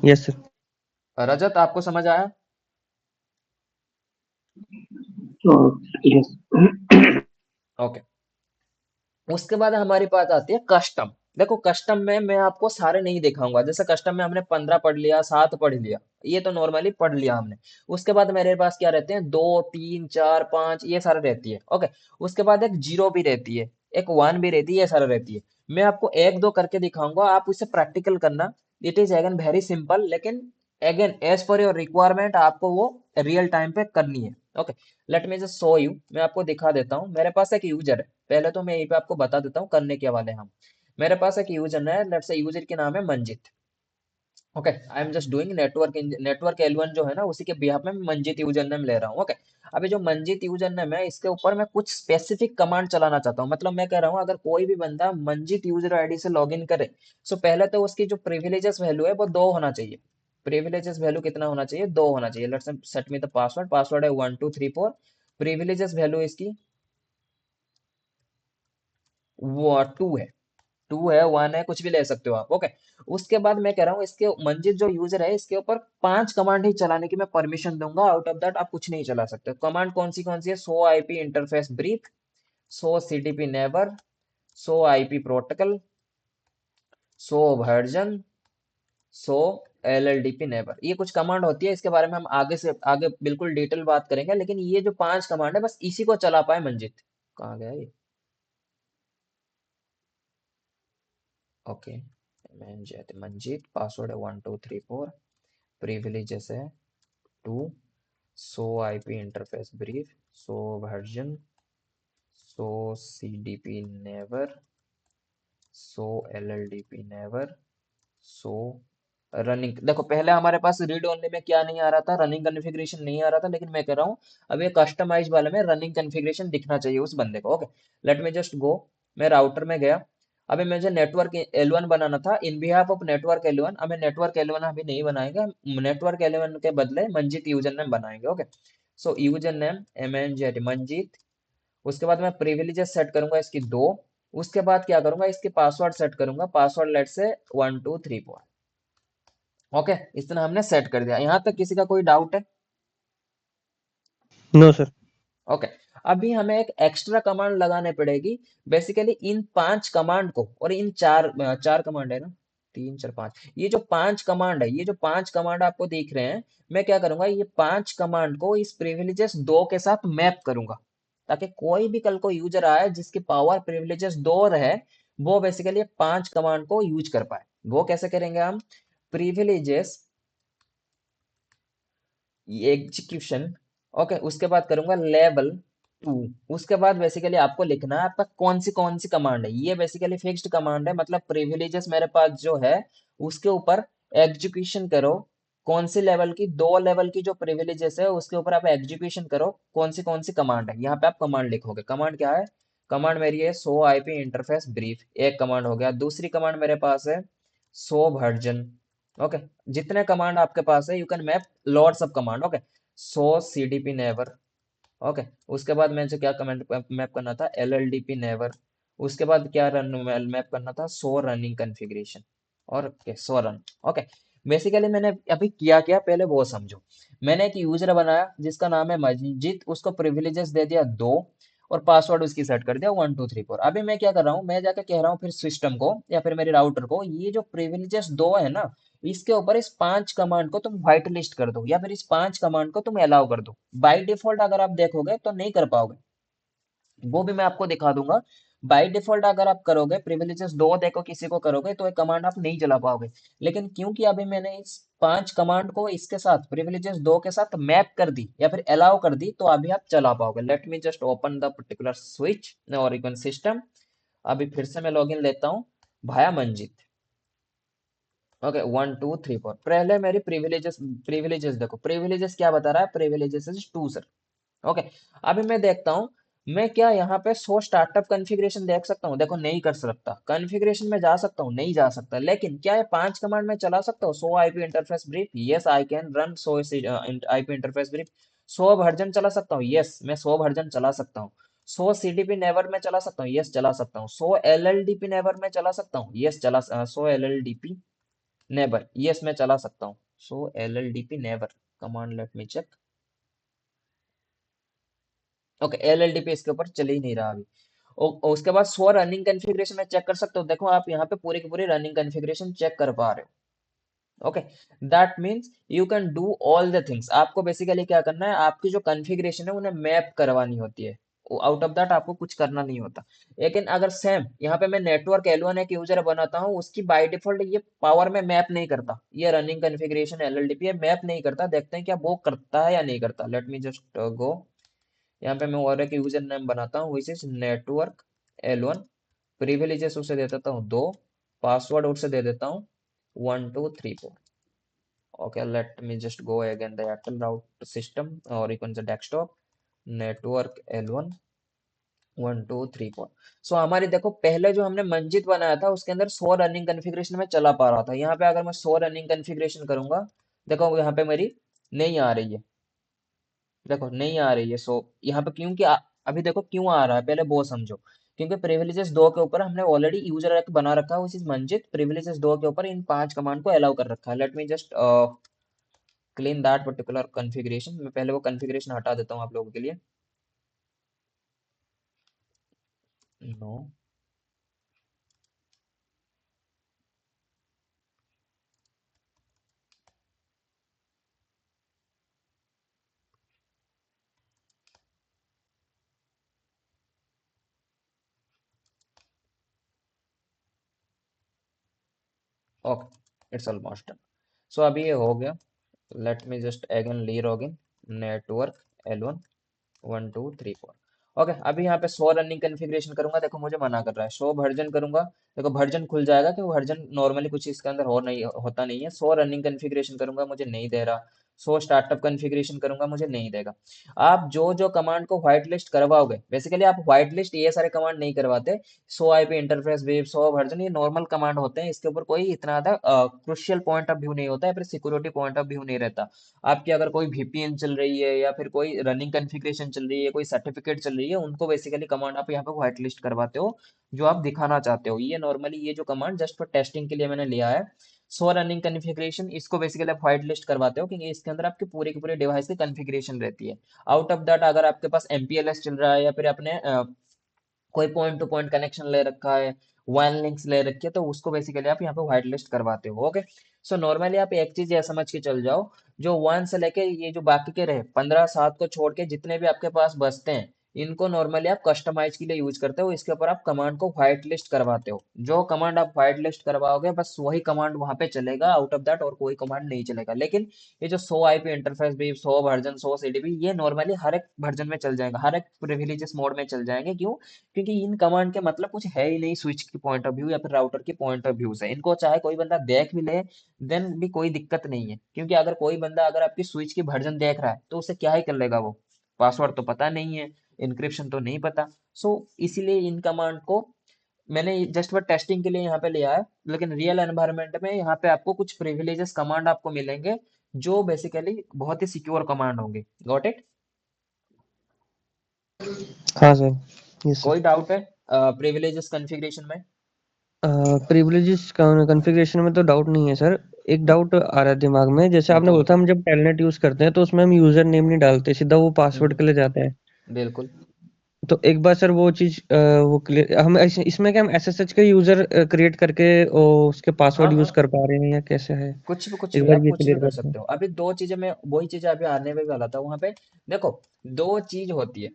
Yes sir.
रजत, आपको समझ आया?
तो यस।
ओके। उसके बाद हमारी बात आती है कस्टम। देखो कस्टम में मैं आपको सारे नहीं दिखाऊंगा, जैसे कस्टम में हमने 15 पढ़ लिया, 7 पढ़ लिया, ये तो नॉर्मली पढ़ लिया हमने। उसके बाद मेरे पास क्या रहते हैं, 2 3 4 5, ये सारे रहती है। ओके। उसके बाद एक 0 भी रहती है, एक 1 भी रहती है, ये सारे रहती है। मैं आपको एक दो करके दिखाऊंगा, आप उसे प्रैक्टिकल करना। It is again very simple, लेकिन again as per your requirement आपको वो रियल टाइम पे करनी है। Okay. Let me just show you, मैं आपको दिखा देता हूँ। मेरे पास एक यूजर है, पहले तो मैं यहीं पे आपको बता देता हूँ करने के वाले हम। मेरे पास एक यूजर है, लेट्स से यूजर के नाम है Manjit. Okay. I am just doing network L1 जो है ना, उसी के बिहाफ में मैं मंजित यूजर नेम ले रहा हूँ। ओके। अभी जो मंजित यूजर नेम है, इसके ऊपर मैं कुछ स्पेसिफिक कमांड चलाना चाहता हूँ। मतलब मैं कह रहा हूँ, अगर कोई भी बंदा मंजित यूजर आईडी से लॉग इन करे, सो पहले तो उसकी जो प्रिविलेजेस वैल्यू है वो 2 होना चाहिए। प्रिविलेजेस वैल्यू कितना होना चाहिए, 2 होना चाहिए। Let's set me the password, password है 1234। प्रिविलेजेस वैल्यू इसकी वो 2 है, 2 है, 1 है, कुछ भी ले सकते हो आप। ओके। उसके बाद मैं कह रहा हूँ, इसके मंजित जो यूजर है, इसके ऊपर 5 कमांड ही चलाने की मैं परमिशन दूंगा। आउट ऑफ दैट आप कुछ नहीं चला सकते। कमांड कौन सी है, so IP interface brief, so CDP neighbor, so IP protocol, so version, so LLDP neighbor, ये कुछ कमांड होती है। इसके बारे में हम आगे से आगे बिल्कुल डिटेल बात करेंगे, लेकिन ये जो 5 कमांड है, बस इसी को चला पाए मंजित। कहाँ गया ये? ओके। मंजित, पासवर्ड है 1234, प्रिविलेजेस है 2, सो आईपी इंटरफेस ब्रीफ, सो वर्जन, सो सीडीपी नेवर, सो एलएलडीपी नेवर, सो रनिंग देखो, पहले हमारे पास रीड ओनली में क्या नहीं आ रहा था, रनिंग कॉन्फ़िगरेशन नहीं आ रहा था, लेकिन मैं कह रहा हूँ अब ये कस्टमाइज वाले में रनिंग कॉन्फ़िगरेशन दिखना चाहिए उस बंदे को। ओके, लेट मी जस्ट गो। मैं राउटर में गया। अभी मुझे नेटवर्क L1 बनाना था इन बिहाफ ऑफ नेटवर्क L1। हमें नेटवर्क L1 अभी नहीं बनाएंगे, नेटवर्क L1 के बदले मंजीत यूजर नेम बनाएंगे। ओके, सो यूजर नेम MNZ मंजीत। उसके बाद मैं प्रिविलेजेस सेट करूंगा इसकी दो। उसके बाद क्या करूंगा, इसके पासवर्ड सेट करूंगा, पासवर्ड लेट से 1234। ओके, इतना हमने सेट कर दिया। यहाँ तक किसी का कोई डाउट है?
No sir.
ओके, अभी हमें एक एक्स्ट्रा कमांड लगाने पड़ेगी। बेसिकली इन 5 कमांड को और इन चार कमांड है ना, 3 4 5, ये जो 5 कमांड है, ये जो 5 कमांड आपको दिख रहे हैं, मैं क्या करूंगा, ये 5 कमांड को इस प्रिविलेजेस 2 के साथ मैप करूंगा, ताकि कोई भी कल को यूजर आए जिसकी पावर प्रिविलेजेस 2 रहे, वो बेसिकली 5 कमांड को यूज कर पाए। वो कैसे करेंगे हम? Privileges execution. ओके, उसके बाद करूंगा लेवल 2। उसके बाद बेसिकली आपको लिखना है आपका कौन सी कमांड है। ये बेसिकली फिक्स्ड कमांड है, मतलब प्रिविलेजेस मेरे पास जो है उसके ऊपर एग्जीक्यूशन करो। दो लेवल की जो प्रिविलेजेस है उसके ऊपर आप एग्जीक्यूशन करो। कौन सी कमांड है, यहाँ पे आप कमांड लिखोगे। कमांड क्या है? कमांड मेरी है शो आईपी इंटरफेस ब्रीफ, एक कमांड हो गया। दूसरी कमांड मेरे पास है शो वर्जन। ओके, जितने कमांड आपके पास है you can map lots of command. Okay, so CDP never. Okay, उसके बाद मैंने क्या कमांड मैप करना था? LLDP never. उसके बाद क्या रन मैप करना था? सो रनिंग कॉन्फ़िगरेशन। और ओके, सो रन। ओके, बेसिकली मैंने अभी किया क्या पहले वो समझो। मैंने एक यूजर बनाया जिसका नाम है मजीत, उसको प्रिविलेजेस दे दिया 2, और पासवर्ड उसकी सेट कर दिया 1234। अभी मैं क्या कर रहा हूँ, मैं जाकर कह रहा हूँ फिर सिस्टम को या फिर मेरे राउटर को, ये जो प्रिविलेजेस 2 है ना, इसके ऊपर इस 5 कमांड को तुम व्हाइट लिस्ट कर दो, या फिर इस 5 कमांड को तुम अलाउ कर दो। बाय डिफॉल्ट अगर आप देखोगे तो नहीं कर पाओगे, वो भी मैं आपको दिखा दूंगा। बाय डिफॉल्ट अगर आप करोगे प्रिविलेजेस 2 देखो किसी को करोगे तो ये कमांड आप नहीं चला पाओगे। लेकिन क्योंकि अभी मैंने इस 5 कमांड को इसके साथ प्रिविलेजेस 2 के साथ मैप कर दी या फिर अलाउ कर दी, तो अभी आप चला पाओगे। Late me just open the particular switch और इवन सिस्टम। अभी फिर से मैं लॉगिन लेता हूँ भाया मंजित। ओके, 1234। पहले मेरी प्रिविलेजेस प्रिविलेजेस देखो, प्रिविलेजेस क्या बता रहा है? Privileges is 2 sir. ओके, अभी मैं देखता हूँ मैं क्या यहाँ पे शो स्टार्टअप कॉन्फ़िगरेशन देख सकता हूँ? देखो नहीं कर सकता। कॉन्फ़िगरेशन में जा सकता हूँ? नहीं जा सकता। लेकिन क्या ये 5 कमांड में चला सकता हूँ? Show IP interface brief, yes I can run show IP interface brief. Show version चला सकता हूँ? यस, मैं शो वर्जन चला सकता हूँ। शो CDP नेवर में चला सकता हूँ? यस चला सकता हूँ। शो LLDP नेवर में चला सकता हूँ? यस चला। शो LLDP नेबर, यस मैं चला सकता हूँ। So LLDP neighbour command, let me check. Okay, LLDP इसके ऊपर चल ही नहीं रहा अभी। उसके बाद सो रनिंग कॉन्फ़िगरेशन में चेक कर सकते हो। देखो आप यहाँ पे पूरी की पूरी रनिंग कॉन्फ़िगरेशन चेक कर पा रहे हो। Okay, that means you can do all the things. आपको बेसिकली क्या करना है, आपकी जो कॉन्फ़िगरेशन है उन्हें मैप करवानी होती है। आउट ऑफ दैट आपको कुछ करना नहीं होता। लेकिन अगर सेम यहाँ पे मैं नेटवर्क L1 एक यूजर बनाता हूँ, उसकी बाय डिफॉल्ट ये पावर में मैप नहीं करता, ये रनिंग कॉन्फ़िगरेशन LLDP है मैप नहीं करता। देखते हैं क्या वो करता है या नहीं करता। लेट मी जस्ट गो। यहाँ पे मैं और एक यूजर नेम बनाता हूँ which is network L1। Privileges उसे दे देता हूँ 2, पासवर्ड उसे दे देता हूँ 1234। okay, let me just go again the Airtel route system, or you can say desktop network L1 1234। सो हमारी देखो पहले जो हमने मंजित बनाया था उसके अंदर 100 रनिंग कॉन्फ़िगरेशन में चला पा रहा था। यहाँ पे अगर मैं 100 रनिंग कॉन्फ़िगरेशन करूंगा, देखो यहाँ पे मेरी नहीं आ रही है। देखो नहीं आ रही है। सो यहाँ पे क्योंकि अभी देखो क्यों आ रहा है पहले वो समझो। क्योंकि प्रिविलेजेस 2 के ऊपर हमने ऑलरेडी यूजर एक बना रखा है, उस मंजित प्रिविलेजेस 2 के ऊपर इन 5 कमांड को अलाउ कर रखा है। Let me just clean that particular configuration. मैं पहले वो कॉन्फ़िगरेशन हटा देता हूँ आप लोगों के लिए। No, okay, it's almost done. So अभी ये हो गया। लेट मी जस्ट अगेन ली लॉगिन नेटवर्क L1 1234। ओके, अभी यहाँ पे शो रनिंग कॉन्फ़िगरेशन करूंगा, देखो मुझे मना कर रहा है। शो वर्जन करूंगा, देखो वर्जन खुल जाएगा कि वर्जन नॉर्मली कुछ इसके अंदर हो नहीं होता नहीं है। शो रनिंग कॉन्फ़िगरेशन करूंगा, मुझे नहीं दे रहा। शो स्टार्टअप कॉन्फ़िगरेशन करूंगा, मुझे नहीं देगा। आप जो जो कमांड को व्हाइट लिस्ट करवाओगे, बेसिकली आप व्हाइट लिस्ट ये सारे कमांड नहीं करवाते। Show IP interface web show version, ये नॉर्मल कमांड होते हैं, इसके ऊपर कोई इतना ज्यादा क्रुशियल पॉइंट ऑफ व्यू नहीं होता है, फिर सिक्योरिटी पॉइंट ऑफ व्यू नहीं रहता। आपकी अगर कोई वीपीएन चल रही है या फिर कोई रनिंग कॉन्फ़िगरेशन चल रही है, कोई सर्टिफिकेट चल रही है, उनको बेसिकली कमांड आप यहाँ पे व्हाइट लिस्ट करवाते हो, जो आप दिखाना चाहते हो। ये नॉर्मली ये जो कमांड जस्ट फॉर टेस्टिंग के लिए मैंने लिया है, सो रनिंग कॉन्फ़िगरेशन, इसको बेसिकली आप व्हाइट लिस्ट करवाते हो क्योंकि इसके अंदर आपके पूरे के पूरे डिवाइस की कॉन्फ़िगरेशन रहती है। आउट ऑफ दैट अगर आपके पास एमपीएलएस चल रहा है या फिर अपने कोई पॉइंट टू पॉइंट कनेक्शन ले रखा है, वन लिंक्स ले रखी है, तो उसको बेसिकली आप यहाँ पे व्हाइट लिस्ट करवाते हो। ओके, सो नॉर्मली आप एक चीज ये समझ के चल जाओ, जो वन से लेके ये जो बाकी के रहे 15 7 को छोड़ के जितने भी आपके पास बचते हैं, इनको नॉर्मली आप कस्टमाइज के लिए यूज करते हो। इसके ऊपर आप कमांड को व्हाइट लिस्ट करवाते हो। जो कमांड आप व्हाइट लिस्ट करवाओगे बस वही कमांड वहां पे चलेगा, आउट ऑफ दैट और कोई कमांड नहीं चलेगा। लेकिन ये जो सो आईपी इंटरफेस भी, सो वर्जन, सो सीडीपी, ये नॉर्मली हर एक वर्जन में चल जाएगा, हर एक प्रिविलेजेस मोड में चल जाएंगे। क्यों? क्योंकि इन कमांड के मतलब कुछ है ही नहीं स्विच की पॉइंट ऑफ व्यू या फिर राउटर की पॉइंट ऑफ व्यू से। इनको चाहे कोई बंदा देख भी ले, देन भी कोई दिक्कत नहीं है, क्योंकि अगर कोई बंदा अगर आपकी स्विच की वर्जन देख रहा है तो उसे क्या ही कर लेगा वो, पासवर्ड तो पता नहीं है, इनक्रिप्शन तो नहीं पता। सो इसीलिए इन कमांड को मैंने जस्ट फॉर टेस्टिंग के लिए यहाँ पे लिया है। लेकिन रियल एनवायरनमेंट में यहाँ पे आपको कुछ प्रिविलेजेस कमांड आपको मिलेंगे, जो बेसिकली बहुत ही सिक्योर कमांड होंगे। Got it?
हाँ सर, यस सर।
कोई डाउट है प्रिविलेजेस कॉन्फ़िगरेशन में?
प्रिविलेजेस कॉन्फ़िगरेशन में तो डाउट नहीं है सर। एक डाउट आ रहा है दिमाग में, जैसे आपने बोला
बताओ।
था हम जब टेलनेट यूज़ करते हैं तो उसमें हम यूज़र नेम नहीं डालते, सीधा वो पासवर्ड के लिए जाता है।
बिल्कुल।
तो एक बार सर वो चीज़ वो क्लियर, हम इसमें क्या हम एसएसएच का यूज़र क्रिएट करके उसके
हाँ
पासवर्ड यूज़
हाँ,
कर पा रहे हैं या कैसे है?
कुछ
एक
भी
बार
आप
ये
कुछ भी
क्लियर
कर
कर दें।
सकते हो। अभी दो चीजें, मैं वही चीजें अभी आने में वाला था वहां पे। देखो, दो चीज होती है,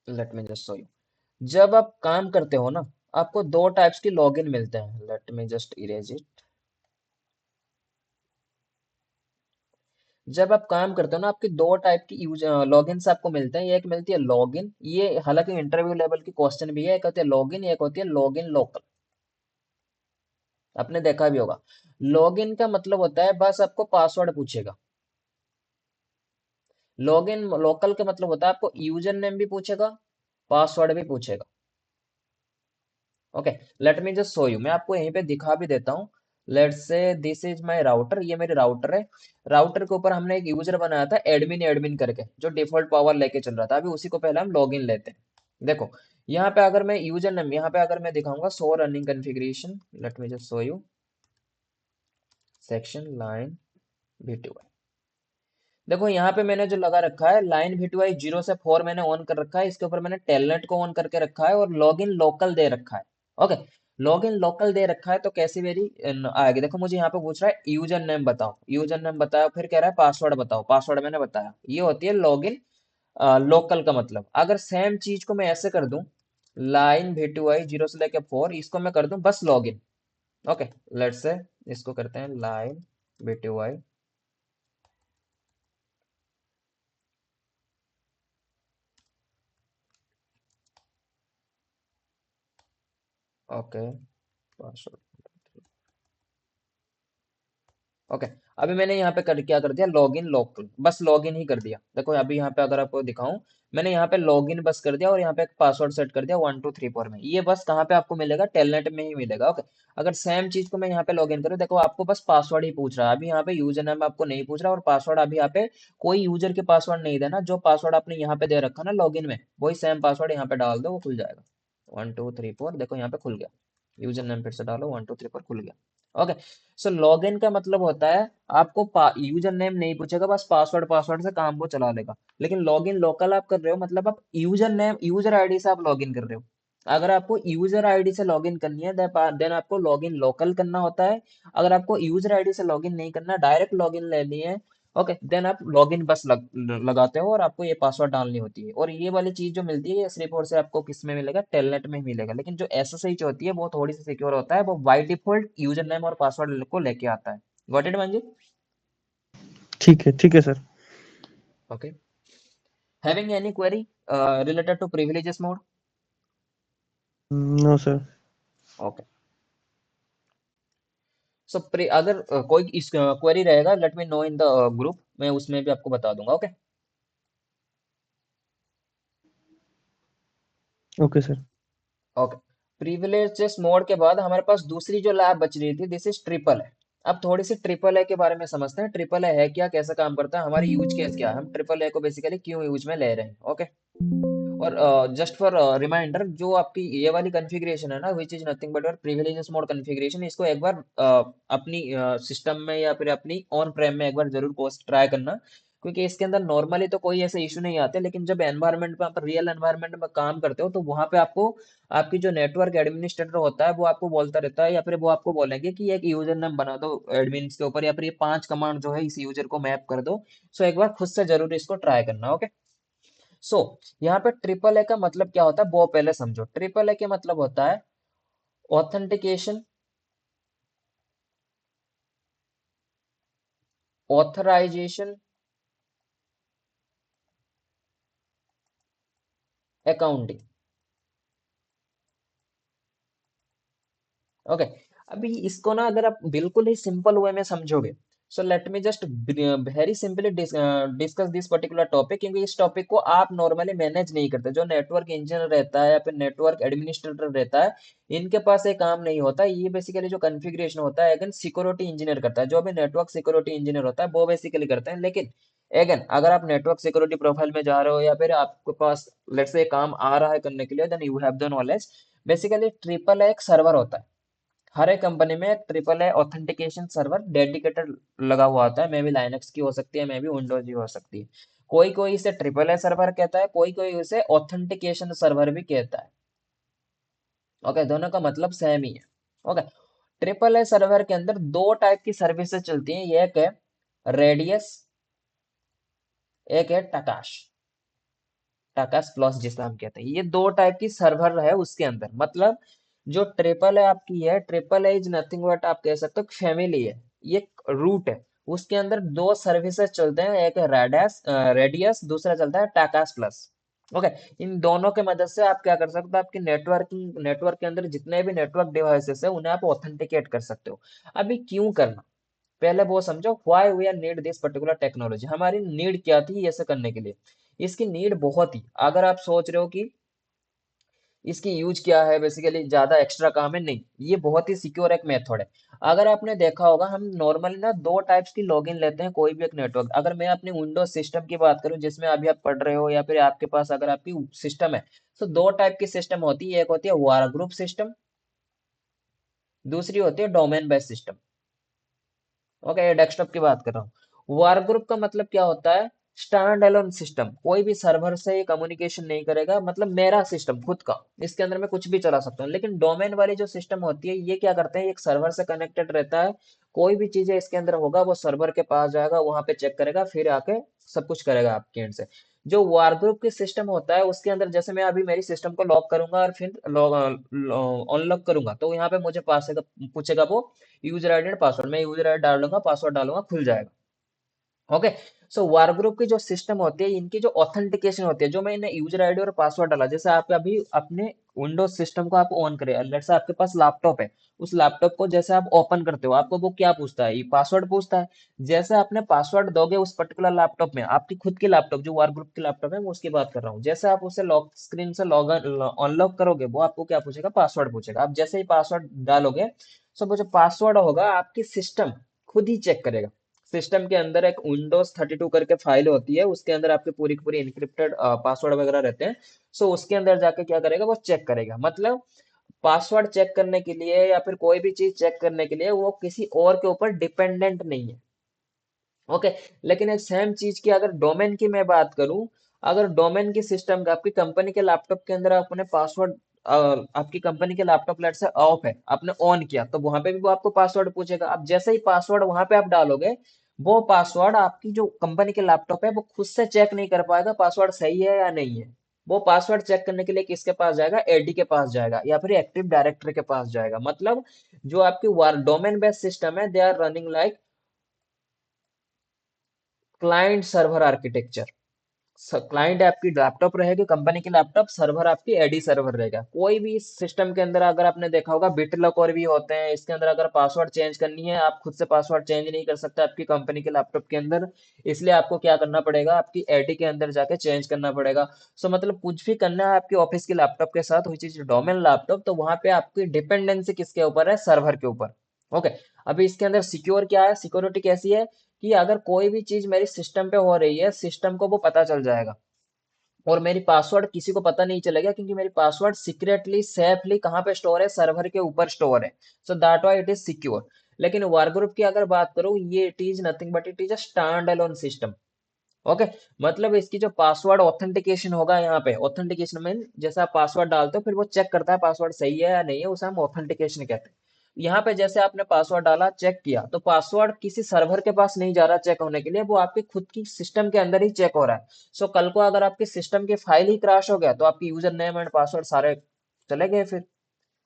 let me just show you. जब आप काम करते हो ना, आपको दो टाइप्स की लॉगिन मिलते हैं। Late me just erase it. जब आप काम करते हो ना, आपकी दो टाइप की यूज लॉगिन आपको मिलते हैं। एक मिलती है लॉगिन, ये हालांकि इंटरव्यू लेवल की क्वेश्चन भी है। एक होती है लॉगिन, एक होती है लॉगिन लोकल। आपने देखा भी होगा। लॉगिन का मतलब होता है बस आपको पासवर्ड पूछेगा। लॉगिन लोकल का मतलब होता है आपको यूजर नेम भी पूछेगा, पासवर्ड भी पूछेगा। Okay, let me just show you, मैं आपको यहीं पे दिखा भी देता हूँ। लेट से दिस इज माय राउटर, ये मेरे राउटर है। राउटर के ऊपर हमने एक यूजर बनाया था एडमिन एडमिन करके, जो डिफॉल्ट पावर लेके चल रहा था। अभी उसी को पहले हम लॉगिन लेते हैं। देखो, यहाँ पे अगर मैं यूजर नेम, यहाँ पे अगर मैं दिखाऊंगा show running configuration, late me just show you, section line V2। देखो यहाँ पे मैंने जो लगा रखा है लाइन V2 0 से 4 मैंने ऑन कर रखा है। इसके ऊपर मैंने टेलनेट को ऑन करके रखा है और लॉगिन लोकल दे रखा है। ओके, लॉगिन लोकल दे रखा है तो कैसी मेरी आएगी? देखो मुझे यहाँ पे पूछ रहा है यूजर नेम बताओ, यूजर नेम बताओ, फिर कह रहा है पासवर्ड बताओ, पासवर्ड मैंने बताया। ये होती है लॉगिन लोकल का मतलब। अगर सेम चीज को मैं ऐसे कर दूं, लाइन V2 0 से लेके 4, इसको मैं कर दूं बस लॉगिन। ओके, लेट्स से इसको करते हैं line V2। Okay, password. Okay, अभी मैंने यहाँ पे क्या कर दिया, लॉगिन लोकल, बस लॉगिन ही कर दिया। देखो अभी यहाँ पे अगर आपको दिखाऊं, मैंने यहाँ पे लॉगिन बस कर दिया और यहाँ पे एक पासवर्ड सेट कर दिया 1234 में। ये बस कहाँ पे आपको मिलेगा? टेलनेट में ही मिलेगा। ओके, अगर सेम चीज को मैं यहाँ पे लॉगिन करूँ, देखो आपको बस पासवर्ड ही पूछ रहा है। अभी यहाँ पे यूजर नेम आपको नहीं पूछ रहा, और पासवर्ड अभी यहाँ पे कोई यूजर के पासवर्ड नहीं देना। जो पासवर्ड आपने यहाँ पे दे रखा ना लॉगिन में, वही सेम पासवर्ड यहाँ पे डाल दो, वो खुल जाएगा। 1234, देखो यहाँ पे खुल गया। यूजर नेम फिर से डालो, 1234 खुल गया। ओके, सो लॉगिन का मतलब होता है आपको यूजर नेम नहीं पूछेगा, बस पासवर्ड, पासवर्ड से काम को चला लेगा। लेकिन लॉगिन लोकल आप कर रहे हो, मतलब आप यूजर नेम, यूजर आईडी से आप लॉगिन कर रहे हो। अगर आपको यूजर आईडी से लॉगिन करनी है, देन आपको लॉगिन लोकल करना होता है। अगर आपको यूजर आईडी से लॉगिन नहीं करना, डायरेक्ट लॉगिन लेनी है, ओके, देन आप लॉगिन बस लगाते हो और आपको ये पासवर्ड डालनी होती है। और ये वाली चीज जो मिलती है, ये सिर्फ और सिर्फ आपको किस में मिलेगा? टेलनेट में ही मिलेगा। लेकिन जो एसएसएच होती है वो थोड़ी सी सिक्योर होता है, वो बाय डिफॉल्ट यूजर नेम और पासवर्ड को लेके आता है। गॉट इट मंजी?
ठीक है sir.
Okay, Having any query related to privileges mode?
No, sir.
Okay. सो अगर कोई इस क्वेरी रहेगा, let me know in the group, मैं उसमें भी आपको बता दूंगा। Okay.
Okay, sir.
Okay. Privileges mode के बाद हमारे पास दूसरी जो लैब बच रही थी, दिस इज ट्रिपल है। अब थोड़ी सी ट्रिपल ए के बारे में समझते हैं। ट्रिपल ए है क्या, कैसे काम करता है, हमारी यूज केस क्या है, हम ट्रिपल ए को बेसिकली क्यों यूज में ले रहे हैं। ओके। और जस्ट फॉर रिमाइंडर, जो आपकी ये वाली कॉन्फ़िगरेशन है ना, which is nothing but your privileges mode configuration, इसको एक बार अपनी सिस्टम में या फिर अपनी ऑन प्रेम में एक बार जरूर पोस्ट ट्राई करना, क्योंकि इसके अंदर नॉर्मली तो कोई ऐसे इशू नहीं आते, लेकिन जब एनवायरनमेंट में आप रियल एनवायरनमेंट में काम करते हो तो वहां पे आपको आपकी जो नेटवर्क एडमिनिस्ट्रेटर होता है वो आपको बोलता रहता है, या फिर वो आपको बोलेंगे कि एक यूजर नेम बना दो एडमिन के ऊपर, या फिर ये 5 कमांड जो है इस यूजर को मैप कर दो। सो एक बार खुद से जरूर इसको ट्राई करना। ओके। सो यहाँ पे ट्रिपल ए का मतलब क्या होता है वो पहले समझो। ट्रिपल ए के मतलब होता है ऑथेंटिकेशन, ऑथराइजेशन, अकाउंटिंग। ओके। अभी इसको ना अगर आप बिल्कुल ही सिंपल वे में समझोगे, सो let me just very simply discuss this particular topic, क्योंकि इस टॉपिक को आप नॉर्मली मैनेज नहीं करते। जो नेटवर्क इंजीनियर रहता है या फिर नेटवर्क एडमिनिस्ट्रेटर रहता है, इनके पास ये काम नहीं होता। ये बेसिकली जो कॉन्फ़िगरेशन होता है अगेन सिक्योरिटी इंजीनियर करता है, जो भी नेटवर्क सिक्योरिटी इंजीनियर होता है वो बेसिकली करते हैं। लेकिन अगेन अगर आप नेटवर्क सिक्योरिटी प्रोफाइल में जा रहे हो या फिर आपके पास लेट्स से काम आ रहा है करने के लिए, then you have the knowledge. Basically triple एक सर्वर होता है, हर एक कंपनी में एक triple A authentication server dedicated लगा हुआ होता है। मे भी लाइनक्स की हो सकती है, मे भी विंडोज की हो सकती है। कोई कोई इसे ट्रिपल ए सर्वर कहता है, कोई कोई इसे ऑथेंटिकेशन सर्वर भी कहता है। ओके, दोनों का मतलब सेम ही है। ओके। ट्रिपल ए सर्वर के अंदर दो टाइप की सर्विसेज चलती हैं, एक है रेडियस, एक है टकाश। टाकास प्लस जिसे हम कहते हैं, ये दो टाइप की सर्वर है उसके अंदर। मतलब जो ट्रिपल है आपकी है, ट्रिपल है इज नथिंग बट आप कह सकते हो फैमिली है, ये रूट है। उसके अंदर दो सर्विसेज चलते हैं, एक है रेडियस, दूसरा चलता है टाकास प्लस। ओके। इन दोनों के मदद से आप क्या कर सकते हो, आपके नेटवर्क के अंदर जितने भी नेटवर्क डिवाइसेस है उन्हें आप ऑथेंटिकेट कर सकते हो। अभी क्यों करना, पहले वो समझो why we are need this particular technology, हमारी नीड क्या थी ऐसे करने के लिए। इसकी नीड बहुत ही, अगर आप सोच रहे हो कि इसकी यूज क्या है, बेसिकली ज्यादा एक्स्ट्रा काम है, नहीं, ये बहुत ही सिक्योर एक मेथड है। अगर आपने देखा होगा, हम नॉर्मली ना दो टाइप्स की लॉगिन लेते हैं कोई भी एक नेटवर्क। अगर मैं अपनी विंडोज सिस्टम की बात करूं जिसमें अभी आप पढ़ रहे हो, या फिर आपके पास अगर आपकी सिस्टम है, तो दो टाइप की सिस्टम होती है, एक होती है वार ग्रुप सिस्टम, दूसरी होती है डोमेन बेस्ड सिस्टम। ओके, ये डेस्कटॉप की बात कर रहा हूँ। वार ग्रुप का मतलब क्या होता है, स्टैंड अलोन सिस्टम, कोई भी सर्वर से ये कम्युनिकेशन नहीं करेगा, मतलब मेरा सिस्टम खुद का, इसके अंदर मैं कुछ भी चला सकता हूँ। लेकिन डोमेन वाली जो सिस्टम होती है, ये क्या करते हैं, एक सर्वर से कनेक्टेड रहता है, कोई भी चीज है इसके अंदर होगा वो सर्वर के पास जाएगा, वहां पे चेक करेगा, फिर आके सब कुछ करेगा आपके एंड से। जो वार ग्रुप की सिस्टम होता है उसके अंदर, जैसे मैं अभी मेरी सिस्टम को लॉक करूंगा और फिर अनलॉक करूंगा, तो यहाँ पे मुझे पास पूछेगा वो यूजर आईडी एंड पासवर्ड, मैं यूजर आईडी डालूंगा, पासवर्ड डालूंगा, खुल जाएगा। ओके। सो वार ग्रुप की जो सिस्टम होती है, इनकी जो ऑथेंटिकेशन होती है, जो मैंने यूजर आईडी और पासवर्ड डाला, जैसे आप अभी अपने विंडोज सिस्टम को आप ऑन करें, लेट्स से आपके पास लैपटॉप है, उस लैपटॉप को जैसे आप ओपन करते हो, आपको वो क्या पूछता है, ये पासवर्ड पूछता है। जैसे आपने पासवर्ड दोगे उस पर्टिकुलर लैपटॉप में, आपकी खुद की लैपटॉप जो वार ग्रुप की लैपटॉप है, मैं उसकी बात कर रहा हूँ, जैसे आप उसे लॉक स्क्रीन से लॉग अनलॉक करोगे, वो आपको क्या पूछेगा, पासवर्ड पूछेगा। आप जैसे ही पासवर्ड डालोगे, सो वो जो पासवर्ड होगा आपकी सिस्टम खुद ही चेक करेगा। सिस्टम के अंदर एक विंडोज 32 करके फाइल होती है, उसके अंदर आपके पूरी की पूरी इनक्रिप्टेड पासवर्ड वगैरह रहते हैं। सो उसके अंदर जाके क्या करेगा, वो चेक करेगा। मतलब पासवर्ड चेक करने के लिए या फिर कोई भी चीज चेक करने के लिए वो किसी और के ऊपर डिपेंडेंट नहीं है। ओके। लेकिन एक सेम चीज की अगर डोमेन की मैं बात करूं, अगर डोमेन की सिस्टम का आपकी कंपनी के लैपटॉप के अंदर आपने पासवर्ड, आपकी कंपनी के लैपटॉप लेट से ऑफ है, आपने ऑन किया, तो वहां पे भी वो आपको पासवर्ड पूछेगा। अब जैसे ही पासवर्ड वहां पे आप डालोगे, वो पासवर्ड आपकी जो कंपनी के लैपटॉप है वो खुद से चेक नहीं कर पाएगा पासवर्ड सही है या नहीं है। वो पासवर्ड चेक करने के लिए किसके पास जाएगा, एडी के पास जाएगा, या फिर एक्टिव डायरेक्टरी के पास जाएगा। मतलब जो आपकी डोमेन बेस्ड सिस्टम है, they are running like client server architecture. Client आपकी लैपटॉप रहेगी, कंपनी की लैपटॉप, सर्वर आपकी एडी सर्वर रहेगा। कोई भी सिस्टम के अंदर अगर आपने देखा होगा बिटलॉक और भी होते हैं, इसके अंदर अगर पासवर्ड चेंज करनी है, आप खुद से पासवर्ड चेंज नहीं कर सकते आपकी कंपनी के लैपटॉप के अंदर, इसलिए आपको क्या करना पड़ेगा, आपकी एडी के अंदर जाके चेंज करना पड़ेगा। सो मतलब कुछ भी करना है आपके ऑफिस के लैपटॉप के साथ, हुई चीज डोमेन लैपटॉप, तो वहां पे आपकी डिपेंडेंसी किसके ऊपर है, सर्वर के ऊपर। ओके। अभी इसके अंदर सिक्योर क्या है, सिक्योरिटी कैसी है कि अगर कोई भी चीज मेरी सिस्टम पे हो रही है, सिस्टम को वो पता चल जाएगा, और मेरी पासवर्ड किसी को पता नहीं चलेगा, क्योंकि मेरी पासवर्ड सीक्रेटली सेफली कहाँ पे स्टोर है, सर्वर के ऊपर स्टोर है। So that why it is secure. लेकिन वार ग्रुप की अगर बात करूँ, ये it is nothing but it is a stand alone system. Okay. मतलब इसकी जो पासवर्ड ऑथेंटिकेशन होगा, यहाँ पे ऑथेंटिकेशन में जैसे आप पासवर्ड डालते हो, फिर वो चेक करता है पासवर्ड सही है या नहीं है, उसे हम ऑथेंटिकेशन कहते हैं। यहाँ पे जैसे आपने पासवर्ड डाला, चेक किया, तो पासवर्ड किसी सर्वर के पास नहीं जा रहा चेक होने के लिए, वो आपके खुद की सिस्टम के अंदर ही चेक हो रहा है। सो कल को अगर आपके सिस्टम की फाइल ही क्रैश हो गया, तो आपकी यूजर नेम एंड पासवर्ड सारे चले गए फिर।